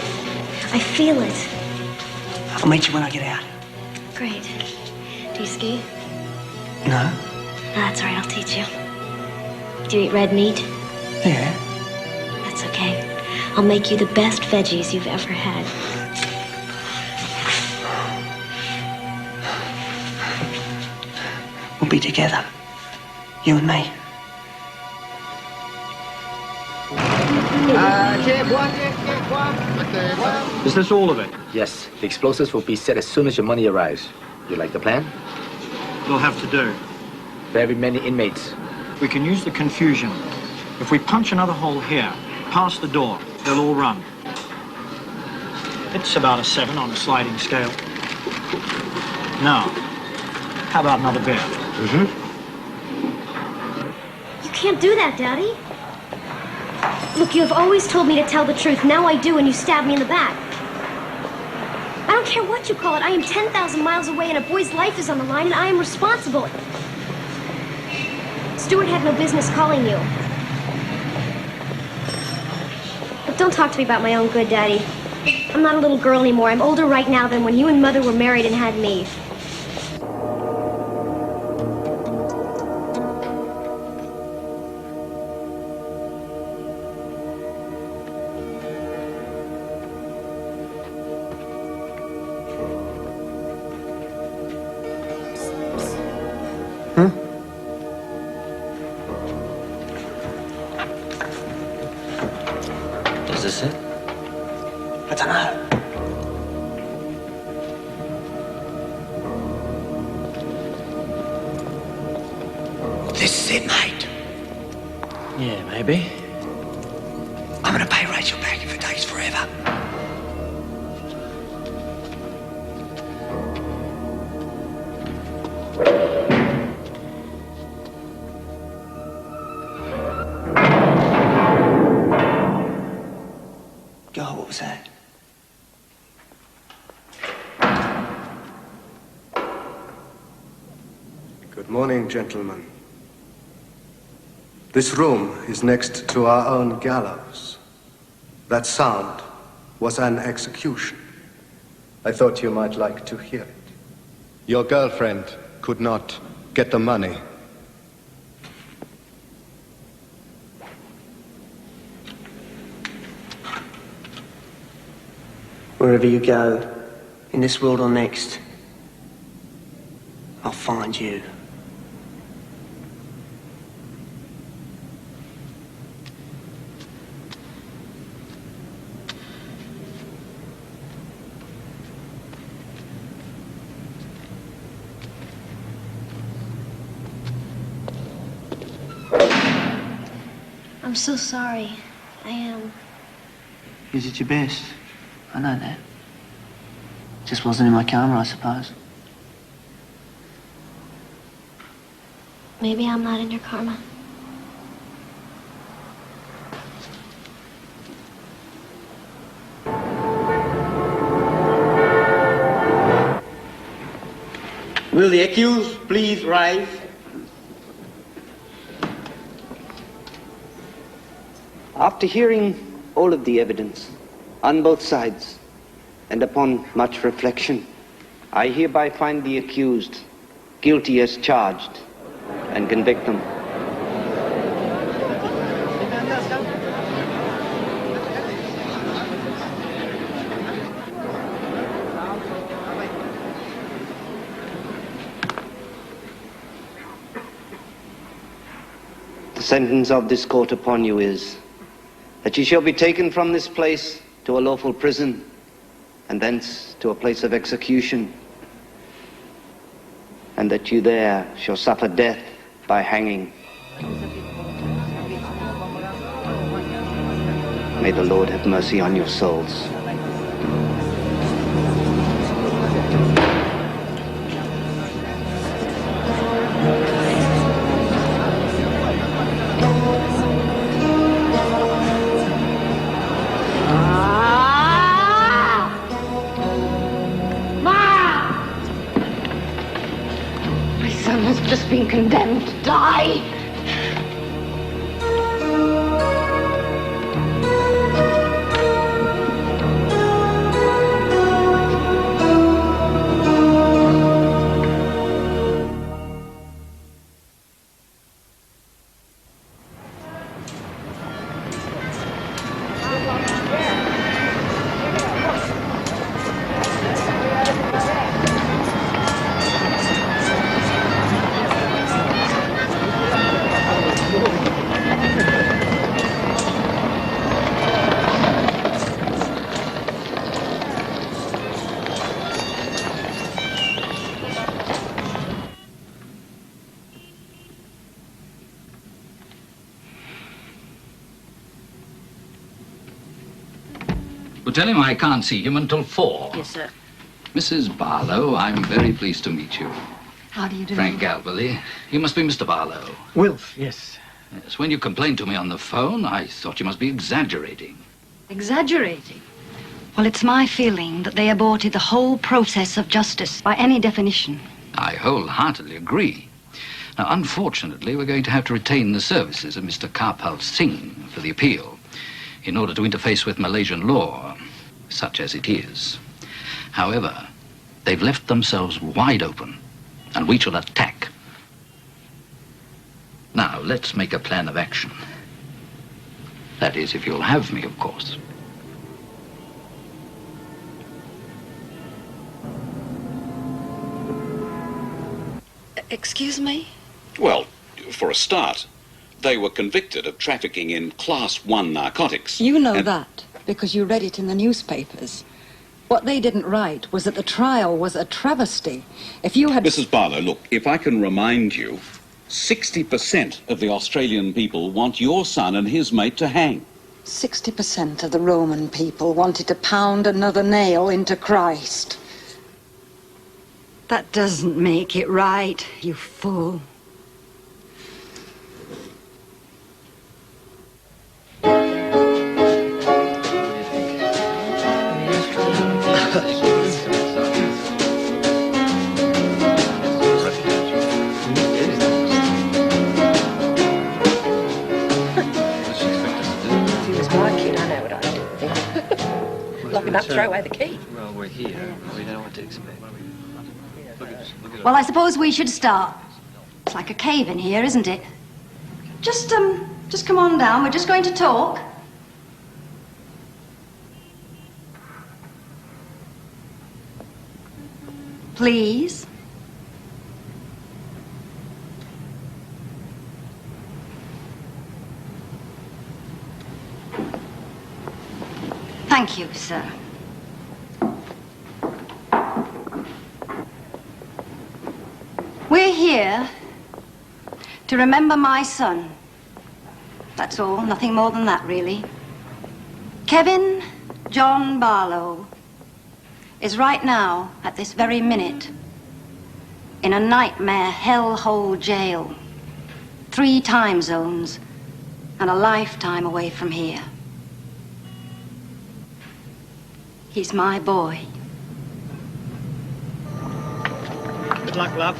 I feel it. I'll meet you when I get out. Great. Do you ski? No? That's all right, I'll teach you. Do you eat red meat? Yeah. That's okay. I'll make you the best veggies you've ever had. We'll be together. You and me. Is this all of it? Yes. The explosives will be set as soon as your money arrives. You like the plan? We'll have to do. Very many inmates. We can use the confusion. If we punch another hole here, past the door, they'll all run. It's about a 7 on a sliding scale. Now, how about another beer? You can't do that, Daddy. Look, you have always told me to tell the truth. Now I do, and you stab me in the back. I don't care what you call it. I am 10,000 miles away, and a boy's life is on the line, and I am responsible. Stuart had no business calling you. But don't talk to me about my own good, Daddy. I'm not a little girl anymore. I'm older right now than when you and Mother were married and had me. Is this it? I don't know. This is it, mate. Yeah, maybe. I'm gonna pay Rachel back if it takes forever. God, what was that? Good morning, gentlemen. This room is next to our own gallows. That sound was an execution. I thought you might like to hear it. Your girlfriend could not get the money. Wherever you go, in this world or next, I'll find you. I'm so sorry. I am. You did your best. I know that. Just wasn't in my karma, I suppose. Maybe I'm not in your karma. Will the accused please rise? After hearing all of the evidence on both sides, and upon much reflection, I hereby find the accused guilty as charged and convict them. The sentence of this court upon you is that you shall be taken from this place to a lawful prison, and thence to a place of execution, and that you there shall suffer death by hanging. May the Lord have mercy on your souls. Ma! just been condemned to die. Well, tell him I can't see him until 4. Yes, sir. Mrs. Barlow, I'm very pleased to meet you. How do you do? Frank Galbally. You must be Mr. Barlow. Wilf, yes. Yes, when you complained to me on the phone, I thought you must be exaggerating. Exaggerating? Well, it's my feeling that they aborted the whole process of justice by any definition. I wholeheartedly agree. Now, unfortunately, we're going to have to retain the services of Mr. Karpal Singh for the appeal in order to interface with Malaysian law, such as it is. However, they've left themselves wide open, and we shall attack. Now, let's make a plan of action. That is, if you'll have me, of course. Excuse me? Well, for a start, they were convicted of trafficking in Class 1 narcotics. You know that because you read it in the newspapers. What they didn't write was that the trial was a travesty. If you had... Mrs. Barlow, look, if I can remind you, 60% of the Australian people want your son and his mate to hang. 60% of the Roman people wanted to pound another nail into Christ. That doesn't make it right, you fool. Lock him up, throw away the key. Well, we're here. We don't know what to expect. Well, I suppose we should start. It's like a cave in here, isn't it? Just come on down. We're just going to talk. Please. Thank you, sir. We're here to remember my son. That's all, nothing more than that, really. Kevin John Barlow is right now, at this very minute, in a nightmare hellhole jail. 3 time zones and a lifetime away from here. He's my boy. Good luck, love.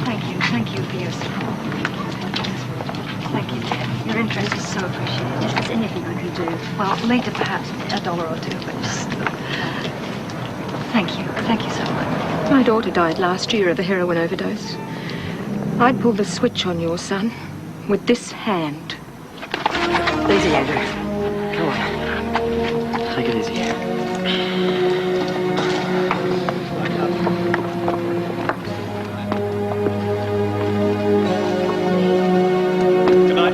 Thank you for your support. Thank you, Ted. Your interest is so appreciated. If there's anything I can do, well, later perhaps $1 or 2, but just... Thank you so much. My daughter died last year of a heroin overdose. I'd pulled the switch on your son with this hand. Easy, Andrew. Come on. Take it easy. Good night.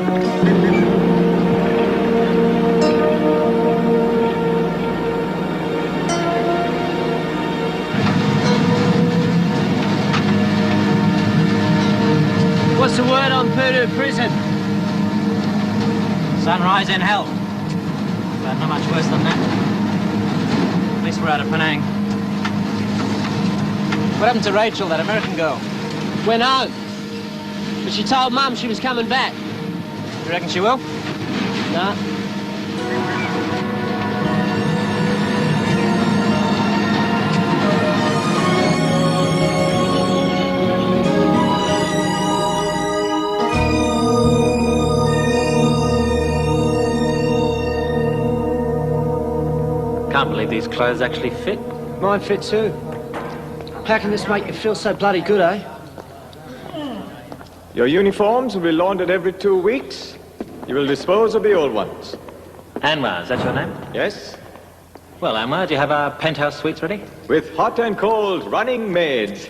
What's the word on Purdue prison? Sunrise in hell. But not much worse than that. At least we're out of Penang. What happened to Rachel, that American girl? Went home. But she told Mum she was coming back. You reckon she will? No. can't believe these clothes actually fit. Mine fit too. How can this make you feel so bloody good, eh? Your uniforms will be laundered every 2 weeks. You will dispose of the old ones. Anwar, is that your name? Yes. Well, Anwar, do you have our penthouse suites ready? With hot and cold running maids.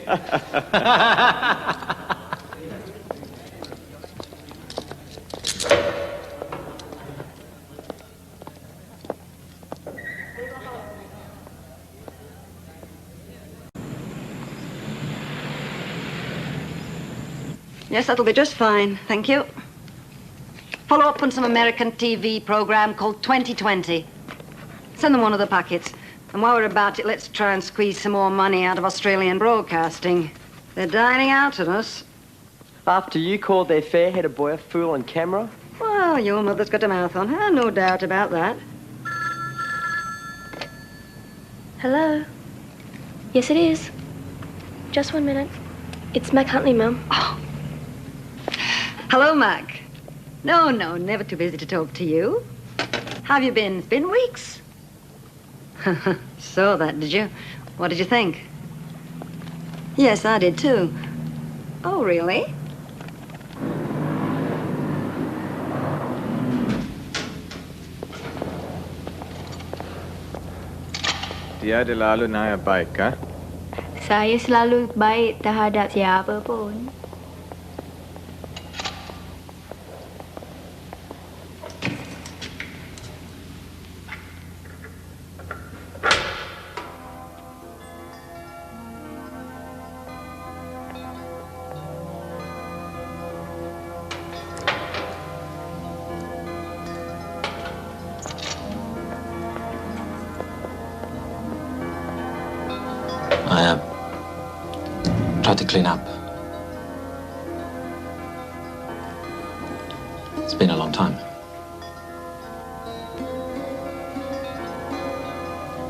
Yes, that'll be just fine, thank you. Follow up on some American TV program called 2020. Send them one of the packets. And while we're about it, let's try and squeeze some more money out of Australian broadcasting. They're dining out on us. After you called their fair-headed boy a fool on camera? Well, your mother's got a mouth on her, no doubt about that. Hello? Yes, it is. Just 1 minute. It's Mac Huntley, Mum. Oh. Hello, Mac. No, never too busy to talk to you. How have you been? It's been weeks. Saw that, did you? What did you think? Yes, I did too. Oh, really? Dia selalu naik baik, ha? Saya selalu baik terhadap siapa pun. I tried to clean up. It's been a long time.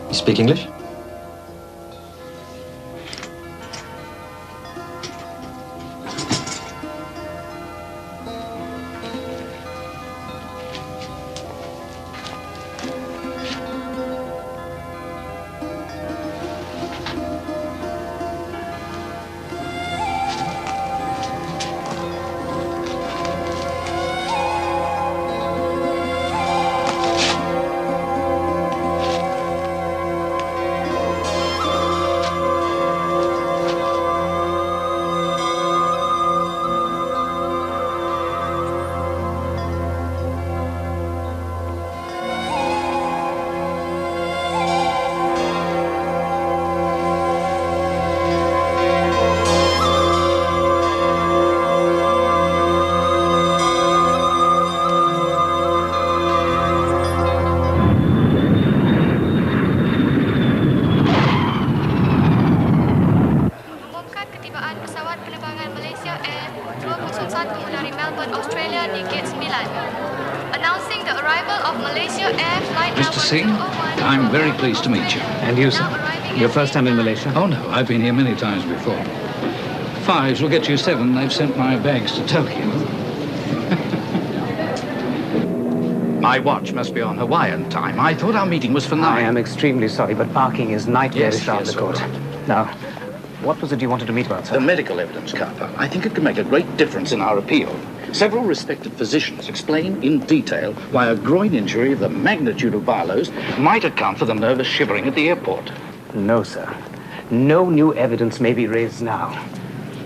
You speak English? Mr. Singh, I'm very pleased to meet you. And you, sir? Your first time in Malaysia? Oh, no, I've been here many times before. Fives will get you 7. They've sent my bags to Tokyo. My watch must be on Hawaiian time. I thought our meeting was for 9. I am extremely sorry, but parking is nightmarish around the court. Right. Now, what was it you wanted to meet about, sir? The medical evidence, Carper. I think it could make a great difference in our appeal. Several respected physicians explain in detail why a groin injury of the magnitude of Barlow's might account for the nervous shivering at the airport. No, sir. No new evidence may be raised now.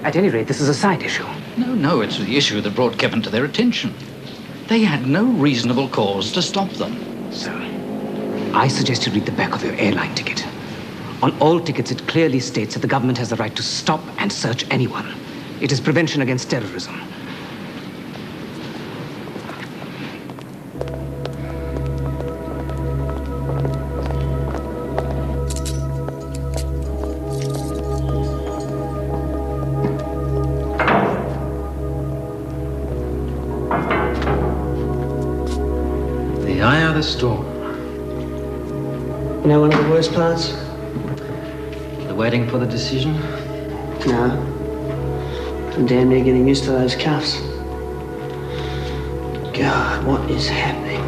At any rate, this is a side issue. No, it's the issue that brought Kevin to their attention. They had no reasonable cause to stop them. Sir, I suggest you read the back of your airline ticket. On all tickets, it clearly states that the government has the right to stop and search anyone. It is prevention against terrorism. The eye of the storm. You know one of the worst parts? The waiting for the decision? No. I'm damn near getting used to those cuffs. God, what is happening?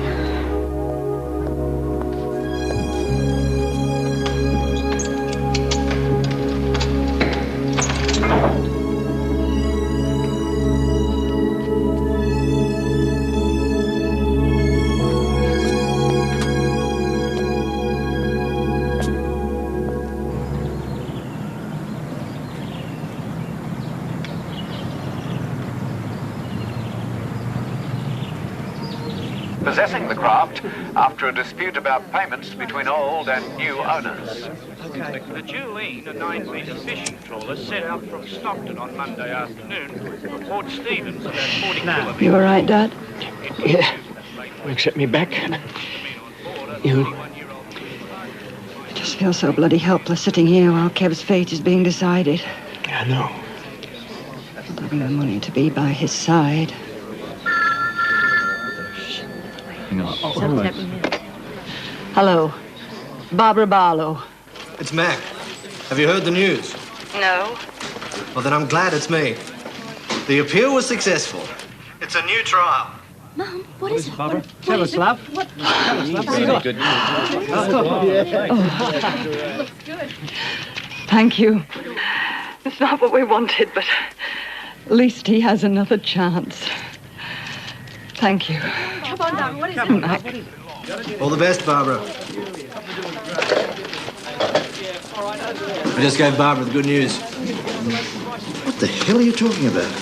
possessing the craft after a dispute about payments between old and new owners. The Julene, a 9-metre fishing trawler, set out from Stockton on Monday afternoon for Port Stephens, about 40 kilometres. You all right, Dad? Yeah. Except me back. You? I just feel so bloody helpless sitting here while Kev's fate is being decided. I know. Not having the money to be by his side. Hello. Barbara Barlow. It's Mac. Have you heard the news? No. Well, then I'm glad it's me. The appeal was successful. It's a new trial. Mum, what is it? Barbara, tell us, love. What? Tell us, love. Very good news. Thank you. It's not what we wanted, but at least he has another chance. Thank you. Come on, darling, what is it? Mac. All the best, Barbara. I just gave Barbara the good news. What the hell are you talking about?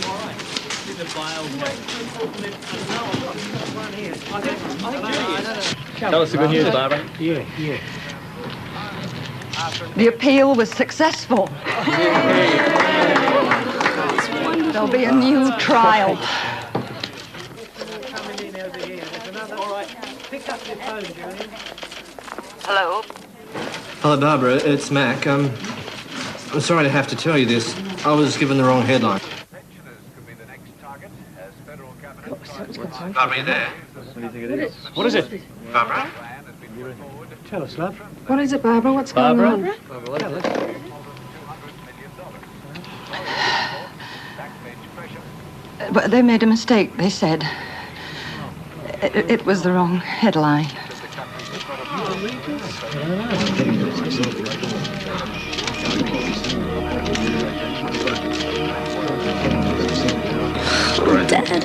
Tell us the good news, Barbara. Yeah. The appeal was successful. There'll be a new trial. Hello? Hello, Barbara. It's Mac. I'm sorry to have to tell you this. I was given the wrong headline. Barbara, you there? What is it? Barbara? Tell us, love. What is it, Barbara? What's going on? Tell us. But they made a mistake, they said. It was the wrong headline. Dad.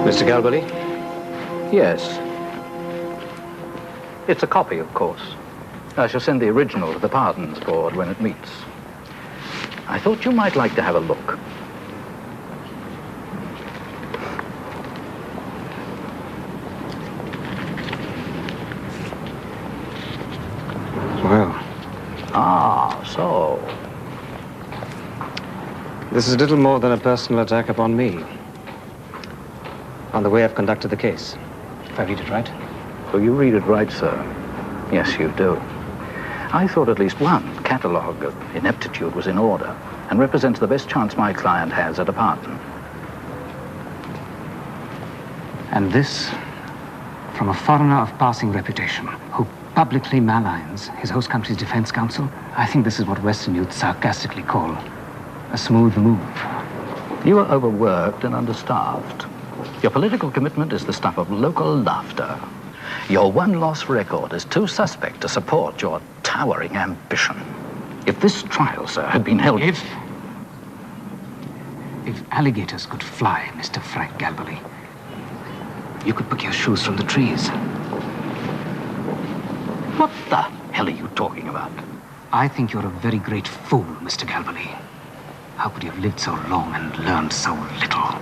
Mr. Galbally? Yes. It's a copy, of course. I shall send the original to the Pardons Board when it meets. I thought you might like to have a look. Well, So. this is little more than a personal attack upon me. On the way I've conducted the case. If I read it right? Oh, you read it right, sir. Yes, you do. I thought at least one catalogue of ineptitude was in order and represents the best chance my client has at a pardon. And this from a foreigner of passing reputation who publicly maligns his host country's defense counsel? I think this is what Western youth sarcastically call a smooth move. You are overworked and understaffed. Your political commitment is the stuff of local laughter. Your one-loss record is too suspect to support your towering ambition. If this trial, sir, had been held... If alligators could fly, Mr. Frank Galbally, you could pick your shoes from the trees. What the hell are you talking about? I think you're a very great fool, Mr. Galbally. How could you have lived so long and learned so little?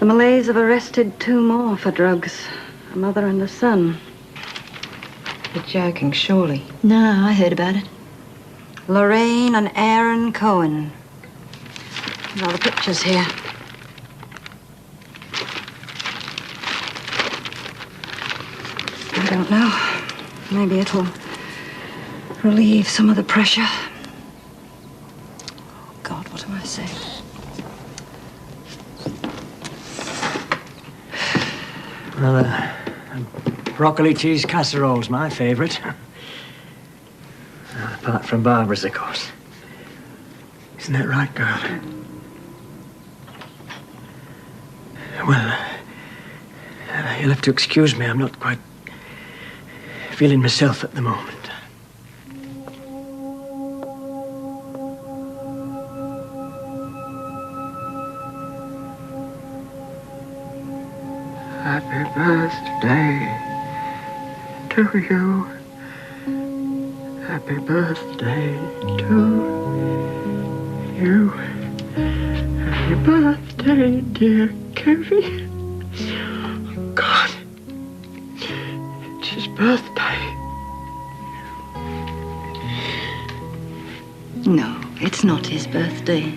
The Malays have arrested 2 more for drugs. A mother and a son. You're joking, surely. No, I heard about it. Lorraine and Aaron Cohen. There are the pictures here. don't know. Maybe it'll relieve some of the pressure. God, what am I saying? Well, broccoli cheese casserole's my favourite. Apart from Barbara's, of course. Isn't that right, girl? Well, you'll have to excuse me. I'm not quite feeling myself at the moment. Happy birthday to you. Happy birthday to you. Happy birthday, dear Kevin. God, it's his birthday. No, it's not his birthday.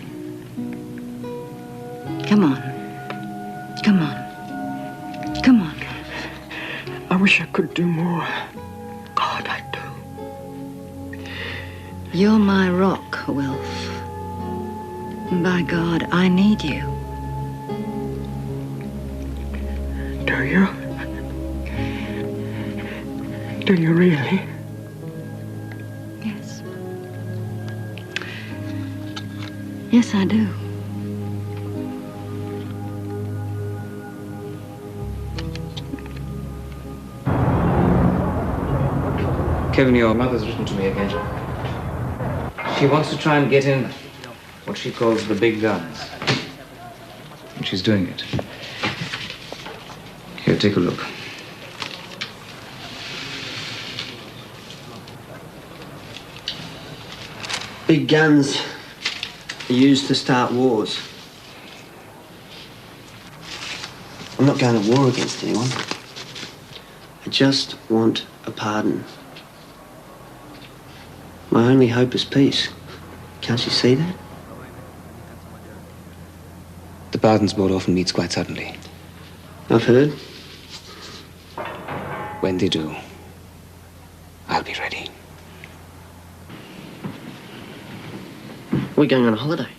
Come on. Come on. Come on. I wish I could do more. God, I do. You're my rock, Wilf. By God, I need you. Do you? Do you really? Yes. Yes, I do. Kevin, your mother's written to me again. She wants to try and get in what she calls the big guns. And she's doing it. Here, take a look. Big guns are used to start wars. I'm not going to war against anyone. I just want a pardon. My only hope is peace. Can't you see that? The Pardons Board often meets quite suddenly. I've heard. When they do, I'll be ready. We're going on a holiday.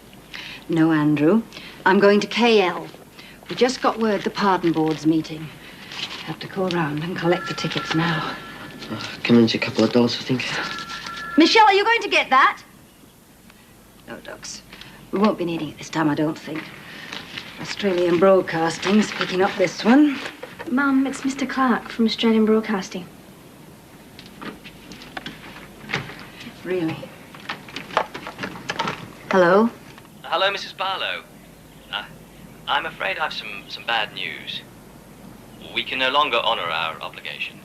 No, Andrew. I'm going to KL. We just got word the Pardon Board's meeting. Have to go round and collect the tickets now. Come in, a couple of dollars, I think. Michelle, are you going to get that? No, Docs. We won't be needing it this time, I don't think. Australian Broadcasting's picking up this one. Mum, it's Mr. Clark from Australian Broadcasting. Really? Hello? Hello, Mrs. Barlow. I'm afraid I've some bad news. We can no longer honour our obligation.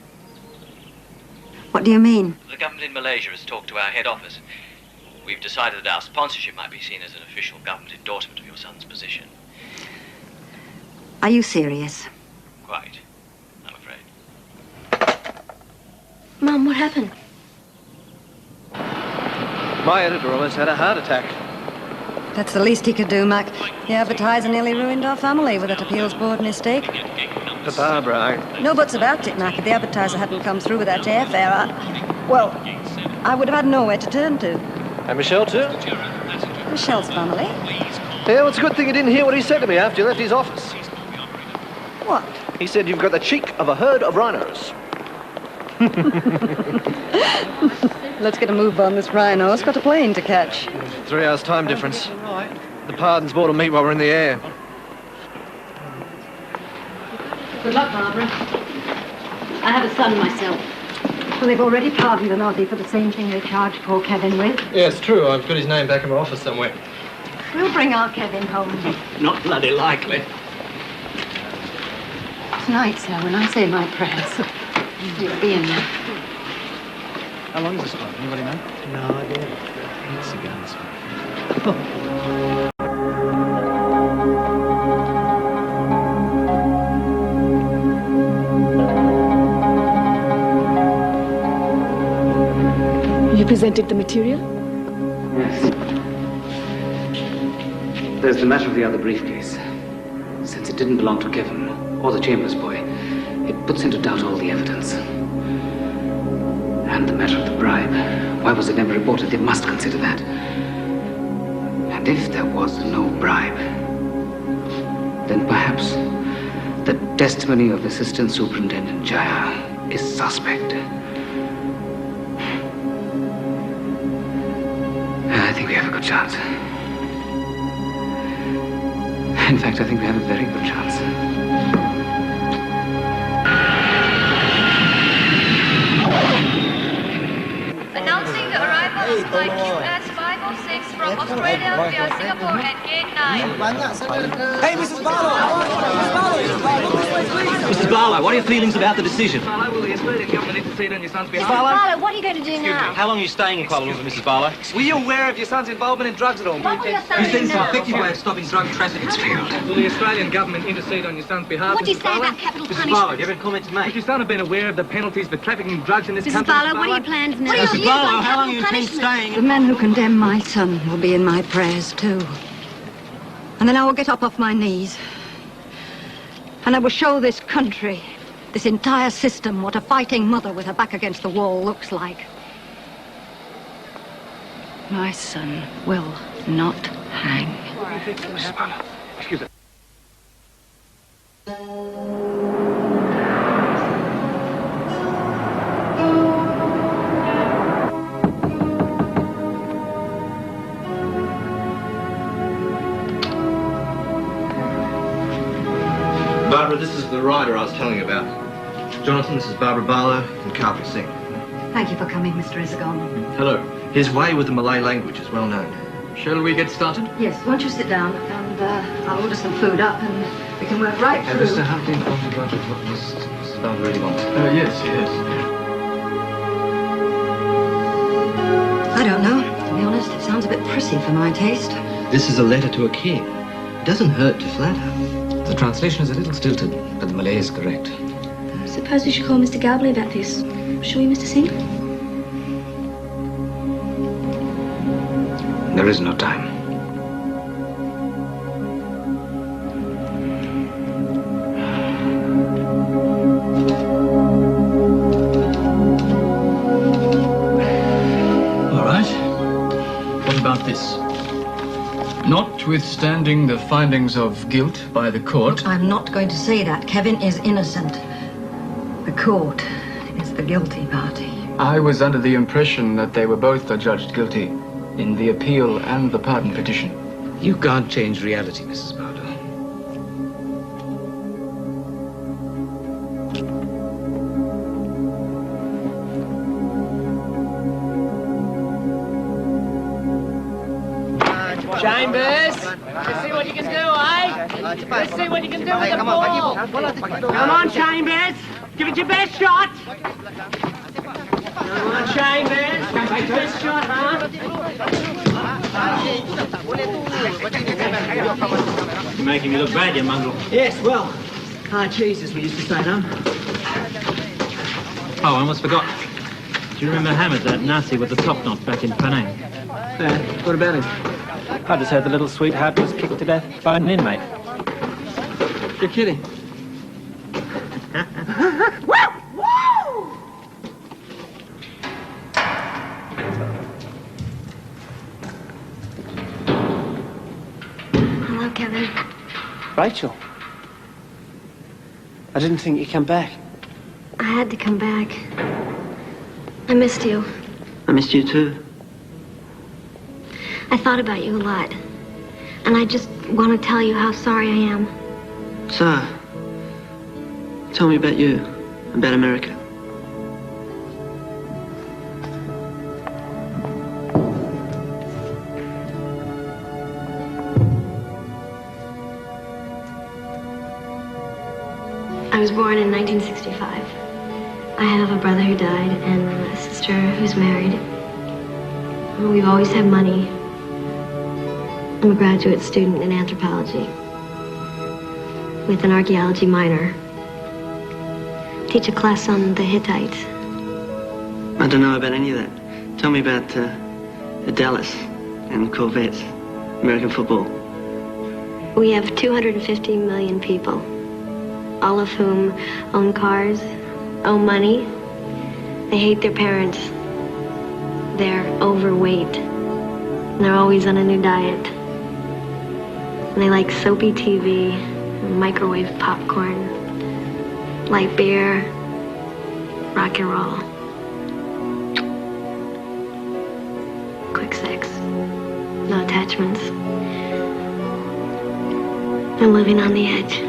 What do you mean? The government in Malaysia has talked to our head office. We've decided that our sponsorship might be seen as an official government endorsement of your son's position. Are you serious? Quite, I'm afraid. Mum, what happened? My editor almost had a heart attack. That's the least he could do, Mac. The advertiser nearly ruined our family with that appeals board in his stake. But Barbara, No buts about it, Mac. If the advertiser hadn't come through with that airfare, I would have had nowhere to turn to. And Michelle too? Michelle's family? Yeah, well, it's a good thing you didn't hear what he said to me after you left his office. What? He said you've got the cheek of a herd of rhinos. Let's get a move on this rhino. It's got a plane to catch. 3 hours time difference. The Pardons Board will meet while we're in the air. Good luck, Barbara. I have a son myself. So they've already pardoned an Aussie for the same thing they charged poor Kevin with. Yeah, it's true. I've got his name back in my office somewhere. We'll bring our Kevin home. Not bloody likely. Tonight, sir, when I say my prayers, you'll be in there. How long is this one? Anybody know? No idea. You presented the material? Yes. There's the matter of the other briefcase. Since it didn't belong to Kevin or the Chambers boy, it puts into doubt all the evidence. And the matter of the bribe. Why was it never reported? They must consider that. And if there was no bribe, then perhaps the testimony of Assistant Superintendent Jaya is suspect. I think we have a good chance. In fact, I think we have a very good chance. Announcing the arrival of flight US 506 from Australia via Singapore at gate 9. Hey, Mrs. Barlow! Mrs. Barlow, what are your feelings about the decision? Mr. Barlow, what are you going to do now? How long are you staying in Kuala Lumpur, Mrs. Barlow? Were you aware of your son's involvement in drugs at all? What will your son He do seems an now? effective way of stopping drug trafficking. Will the Australian government intercede on your son's behalf? What do you say about capital Mrs. punishment? Barlow, do you have any comment to make? Would your son have been aware of the penalties for trafficking drugs in this Mrs. country? Barlow, what are your plans now? Mrs. Barlow, how long are you intend staying? The men who condemn my son will be in my prayers too. And then I will get up off my knees. And I will show this country, this entire system, what a fighting mother with her back against the wall looks like. My son will not hang. Excuse me. Barbara, this is the rider I was telling you about. Jonathan, this is Barbara Barlow and Karpal Singh. Thank you for coming, Mr. Isagon. Hello. His way with the Malay language is well known. Shall we get started? Yes, won't you sit down and I'll order some food up and we can work right through. Mr. Humphrey informed you about what Mrs. Barlow really wants. Yes. I don't know. To be honest, it sounds a bit prissy for my taste. This is a letter to a king. It doesn't hurt to flatter. The translation is a little stilted, but the Malay is correct. Suppose we should call Mr. Galbley about this. Shall we, Mr. Singh? There is no time. All right. What about this? Notwithstanding the findings of guilt by the court... I'm not going to say that. Kevin is innocent. The court is the guilty party. I was under the impression that they were both adjudged guilty in the appeal and the pardon petition. You can't change reality, Mrs. Barlow. Chambers, let's see what you can do, eh? Let's see what you can do with the ball. Come on, Chambers. Give it your best shot. Come on, Chambers. Give it your best shot, huh? You're making me look bad, you mongrel. Yes, well, Jesus, we used to say, no? Oh, I almost forgot. Do you remember Hamid, that Nazi with the top knot back in Penang? Yeah, what about him? I just heard the little sweetheart was kicked to death by an inmate. You're kidding. Hello, Kevin. Rachel. I didn't think you'd come back. I had to come back. I missed you. I missed you too. I thought about you a lot. And I just want to tell you how sorry I am. So, tell me about you, about America. I was born in 1965. I have a brother who died and a sister who's married. We've always had money. I'm a graduate student in anthropology with an archaeology minor. Teach a class on the Hittites. I don't know about any of that. Tell me about Dallas and Corvettes, American football. We have 250 million people, all of whom own cars, own money, They hate their parents. They're overweight. And they're always on a new diet. And they like soapy TV, microwave popcorn, light beer, rock and roll. Quick sex. No attachments. They're living on the edge.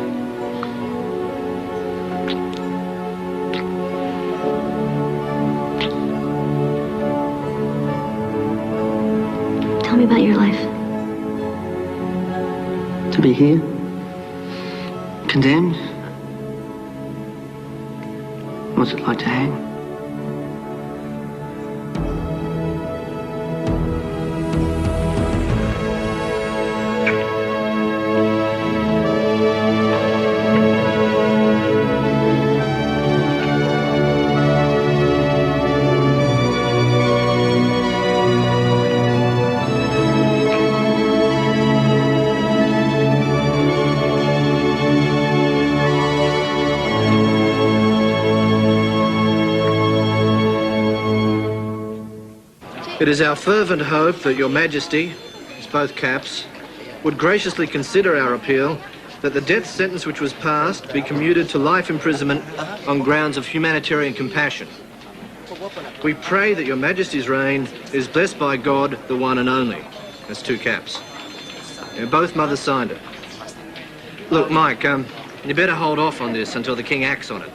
Tell me about your life. To be here, condemned. What's it like to hang? It is our fervent hope that Your Majesty, it's both caps, would graciously consider our appeal that the death sentence which was passed be commuted to life imprisonment on grounds of humanitarian compassion. We pray that Your Majesty's reign is blessed by God, the one and only. That's two caps. Both mothers signed it. Look, Mike, you better hold off on this until the King acts on it.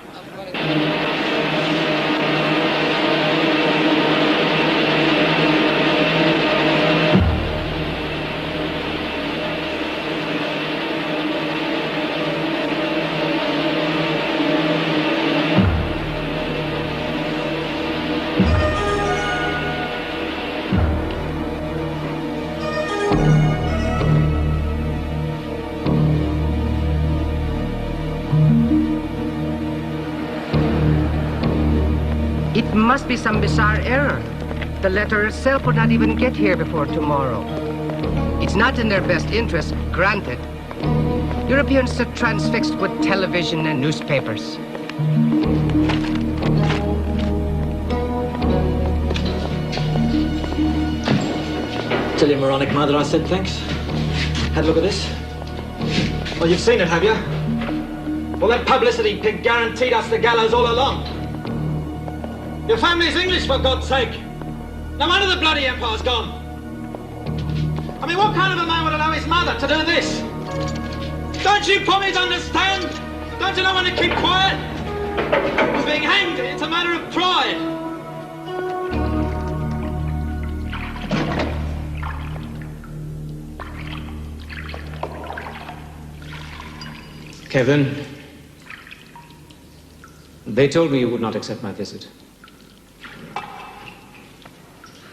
It must be some bizarre error. The letter itself would not even get here before tomorrow. It's not in their best interest, granted. Europeans are transfixed with television and newspapers. Tell your moronic mother I said thanks. Had a look at this. Well, you've seen it, have you? Well, that publicity pig guaranteed us the gallows all along. Your family's English, for God's sake. No wonder the bloody empire's gone. I mean, what kind of a man would allow his mother to do this? Don't you promise to understand? Don't you know when to keep quiet? We're being hanged. It's a matter of pride. Kevin, they told me you would not accept my visit.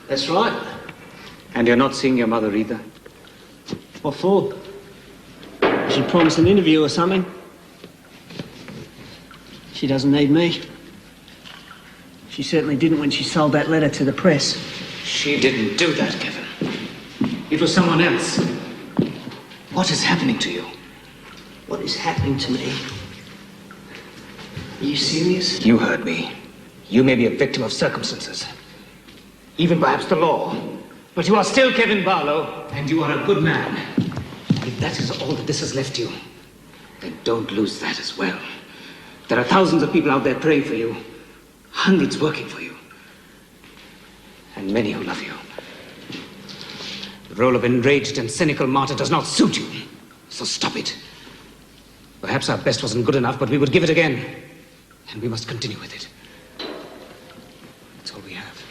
That's right. And you're not seeing your mother either? What for? She promised an interview or something. She doesn't need me. She certainly didn't when she sold that letter to the press. She didn't do that, Kevin. It was someone else. What is happening to you? What is happening to me? Are you serious? You heard me. You may be a victim of circumstances. Even perhaps the law. But you are still Kevin Barlow, and you are a good man. If that is all that this has left you, then don't lose that as well. There are thousands of people out there praying for you, hundreds working for you, and many who love you. The role of enraged and cynical martyr does not suit you, so stop it. Perhaps our best wasn't good enough, but we would give it again, and we must continue with it. That's all we have.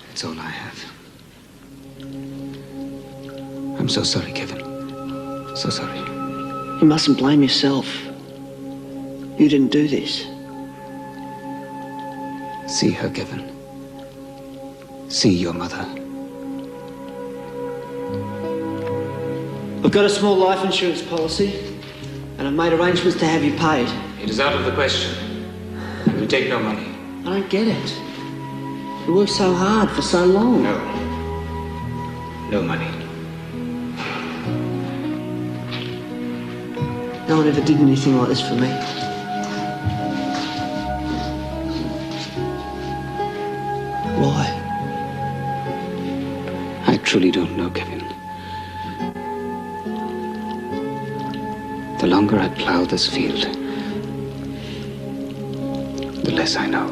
That's all I have. I'm so sorry, Kevin. So sorry. You mustn't blame yourself. You didn't do this. See her, Kevin. See your mother. I've got a small life insurance policy, and I've made arrangements to have you paid. It is out of the question. And we take no money. I don't get it. You worked so hard for so long. No. No money. No one ever did anything like this for me. truly don't know, Kevin. The longer I plow this field, the less I know.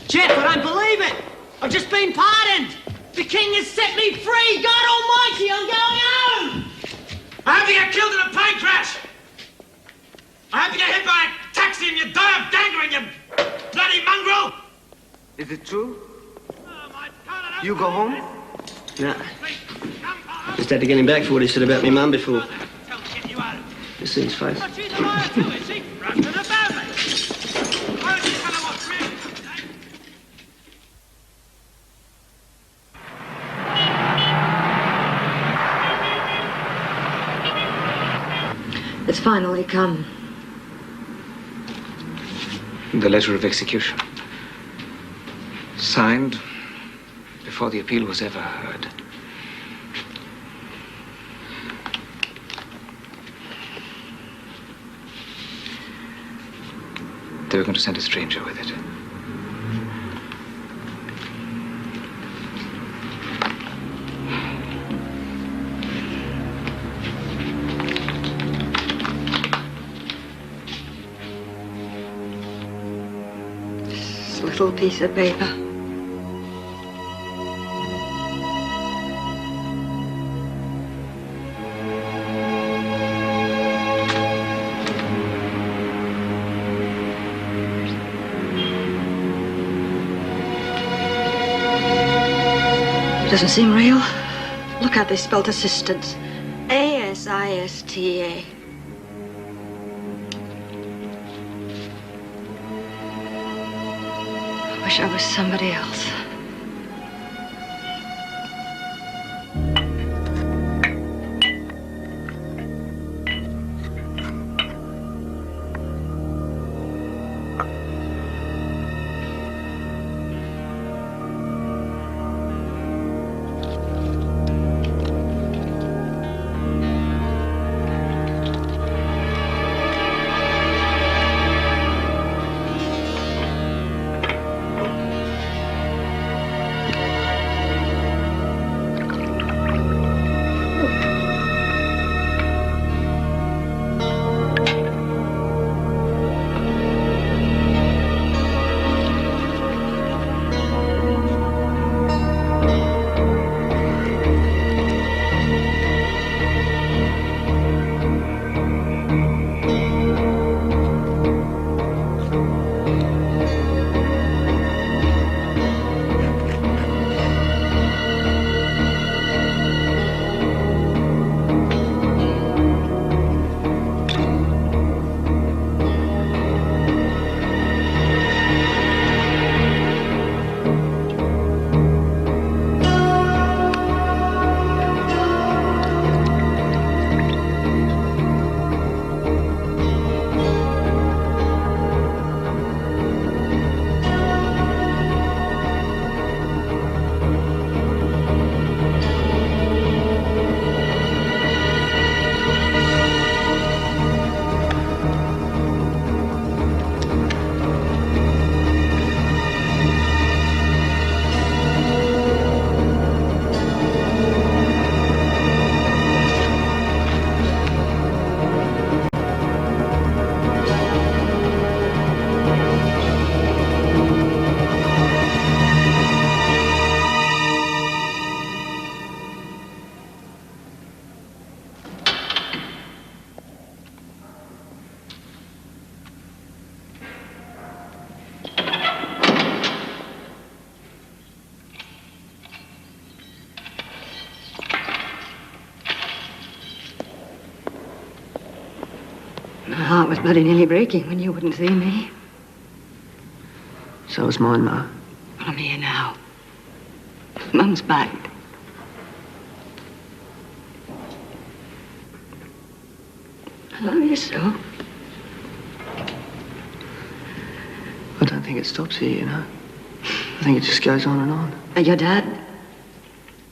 Jeff, I don't believe it! I've just been pardoned! The king has set me free! God almighty, I'm going home! I hope you get killed in a plane crash! I hope you get hit by a taxi and you die of gangrene, you bloody mongrel! Is it true? You go home? Nah. Just had to get him back for what he said about me mum before. Just see his face. It's finally come. The letter of execution. Signed before the appeal was ever heard. They were going to send a stranger with it. This little piece of paper. Doesn't seem real. Look how they spelled assistance. A-S-I-S-T-A. I wish I was somebody else. My heart was bloody nearly breaking when you wouldn't see me. So was mine, Ma. But I'm here now. Mum's back. I love you so. don't think it stops here, you know. I think it just goes on and on. Your dad,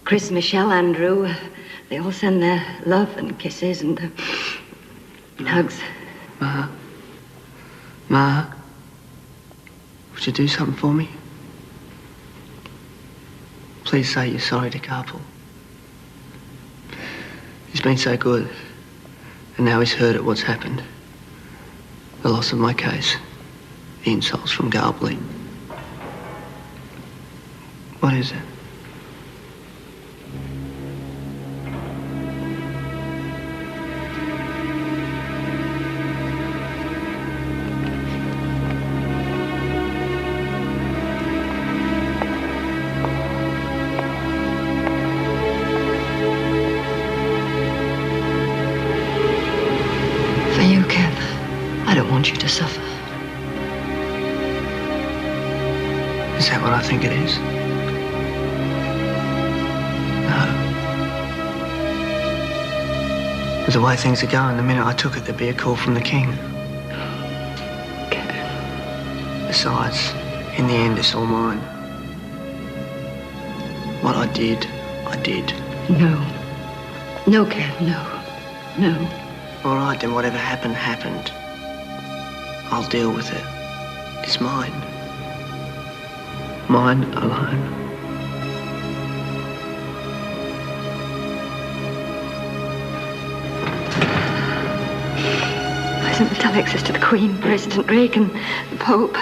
Chris, Michelle, Andrew, they all send their love and kisses and hugs. Ma, would you do something for me? Please say you're sorry to Carpal. He's been so good, and now he's heard at what's happened. The loss of my case, the insults from Garbley. What is it? For you, Kev, I don't want you to suffer. Is that what I think it is? With the way things are going, the minute I took it, there'd be a call from the King. Besides, in the end, it's all mine. What I did, I did. No. No, Kev, no. No. All right, then whatever happened, happened. I'll deal with it. It's mine. Mine alone. I sent the telexes to the Queen, President Reagan, the Pope.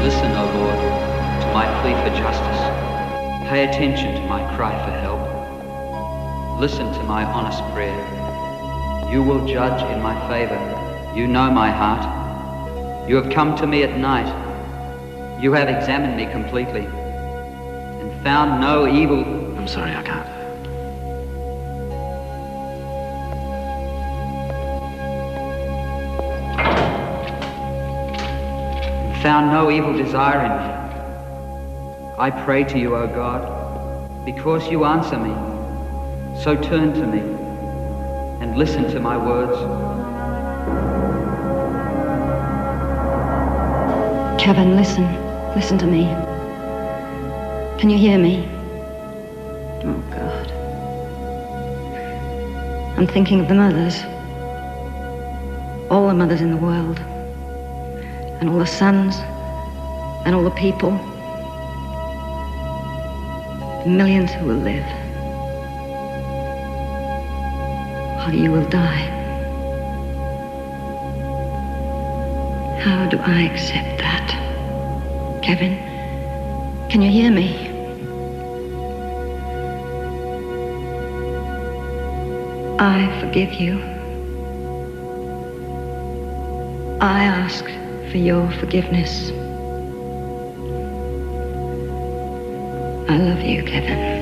Listen, O Lord, to my plea for justice. Pay attention to my cry for help. Listen to my honest prayer. You will judge in my favor. You know my heart. You have come to me at night. You have examined me completely and found no evil. I'm sorry, I can't. Found no evil desire in me. I pray to you, O God, because you answer me. So turn to me and listen to my words. Kevin, listen. Listen to me. Can you hear me? Oh, God. I'm thinking of the mothers. All the mothers in the world. And all the sons. And all the people. The millions who will live. How you will die. How do I accept that? Kevin, can you hear me? I forgive you. I ask for your forgiveness. I love you, Kevin.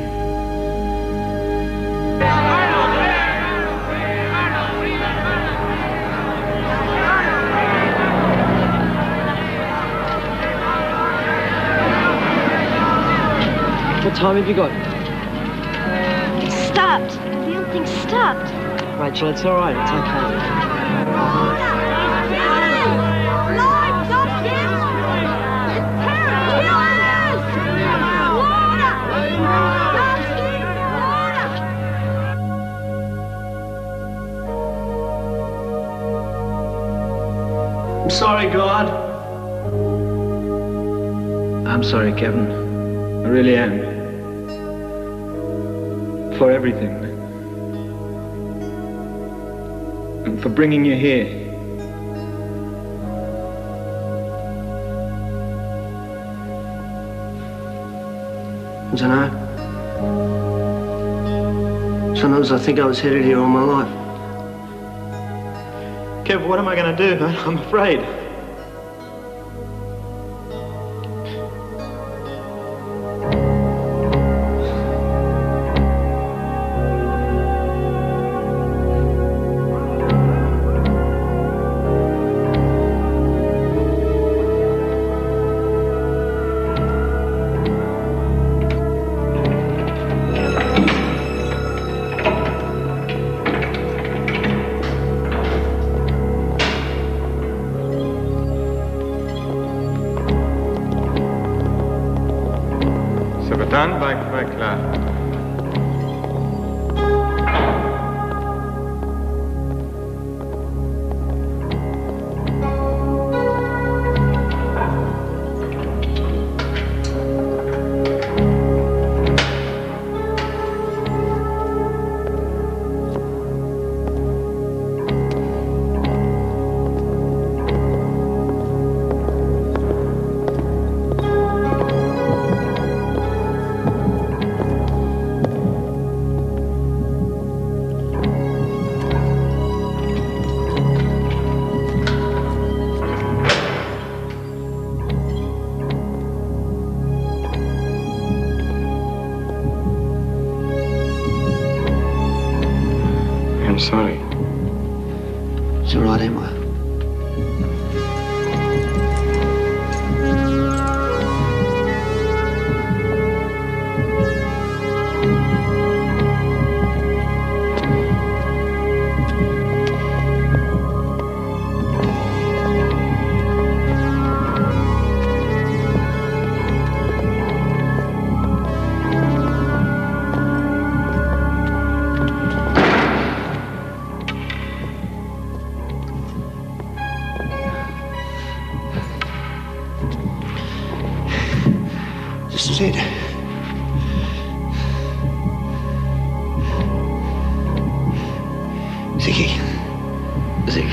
What time have you got? It stopped. The damn thing stopped. Rachel, it's all right. It's okay. I'm sorry, God. I'm sorry, Kevin. I really am. For everything. And for bringing you here. I don't know. Sometimes I think I was headed here all my life. Kev, what am I going to do? I'm afraid. Stand by my class. I'm sorry. It's all right, Emma. This is it. Ziggy. Zig.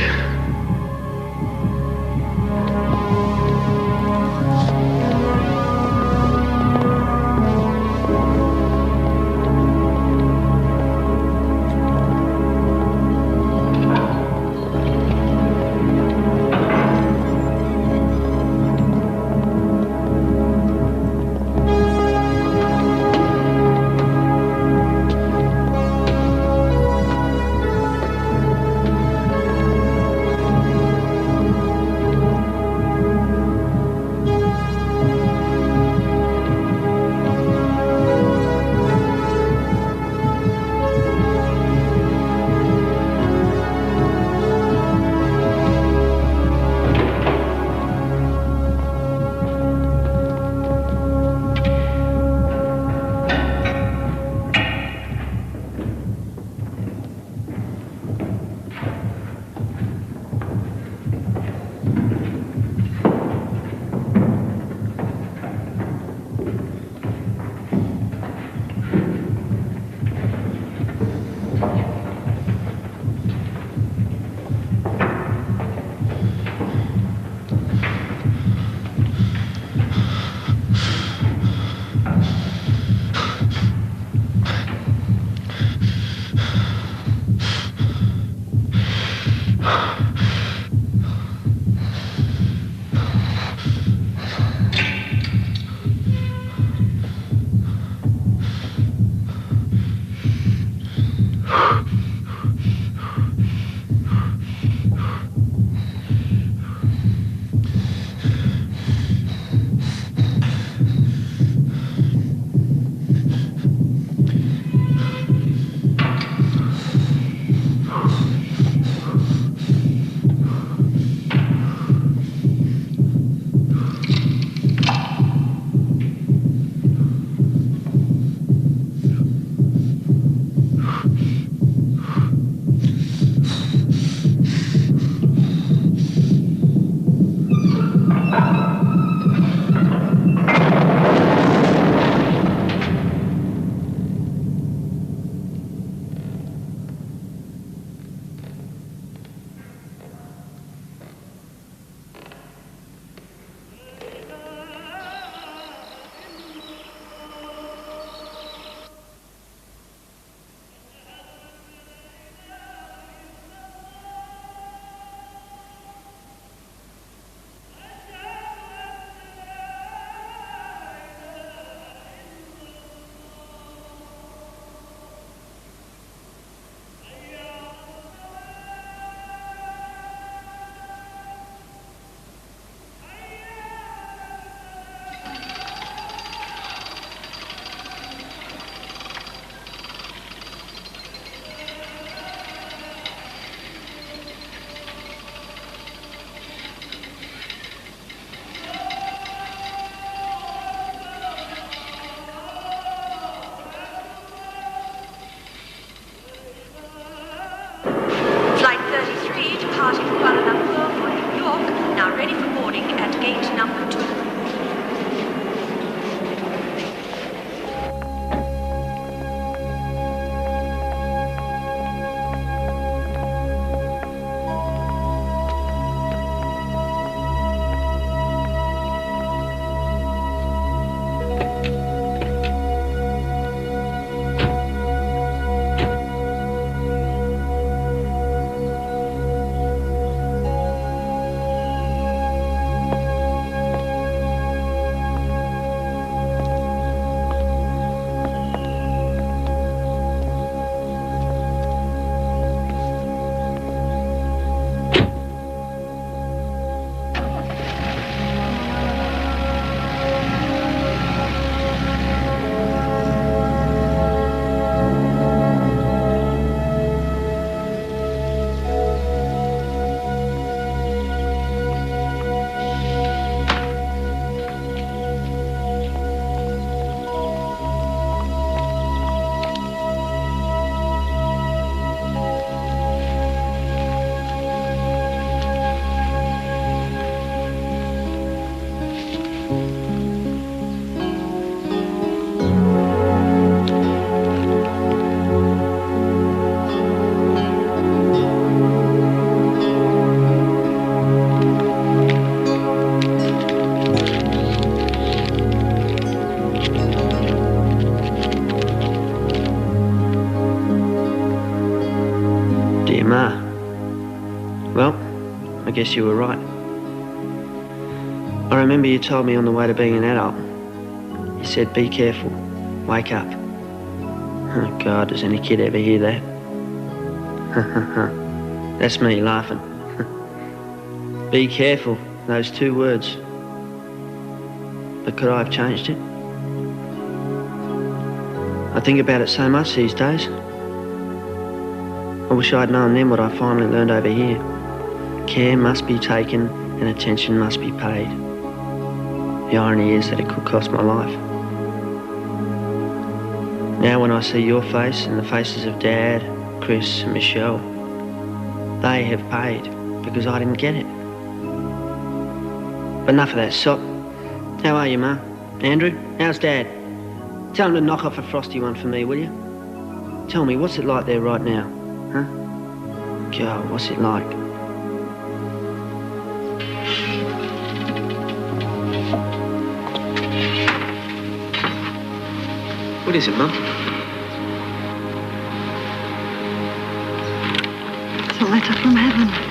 I guess you were right. I remember you told me on the way to being an adult. You said, be careful, wake up. Oh God, does any kid ever hear that? That's me laughing. Be careful, those 2 words. But could I have changed it? I think about it so much these days. I wish I'd known then what I finally learned over here. Care must be taken and attention must be paid. The irony is that it could cost my life. Now when I see your face and the faces of Dad, Chris and Michelle, they have paid because I didn't get it. But enough of that sop. How are you, Ma? Andrew, how's Dad? Tell him to knock off a frosty one for me, will you? Tell me, what's it like there right now? Huh? God, what's it like? What is it, Mum? It's a letter from heaven.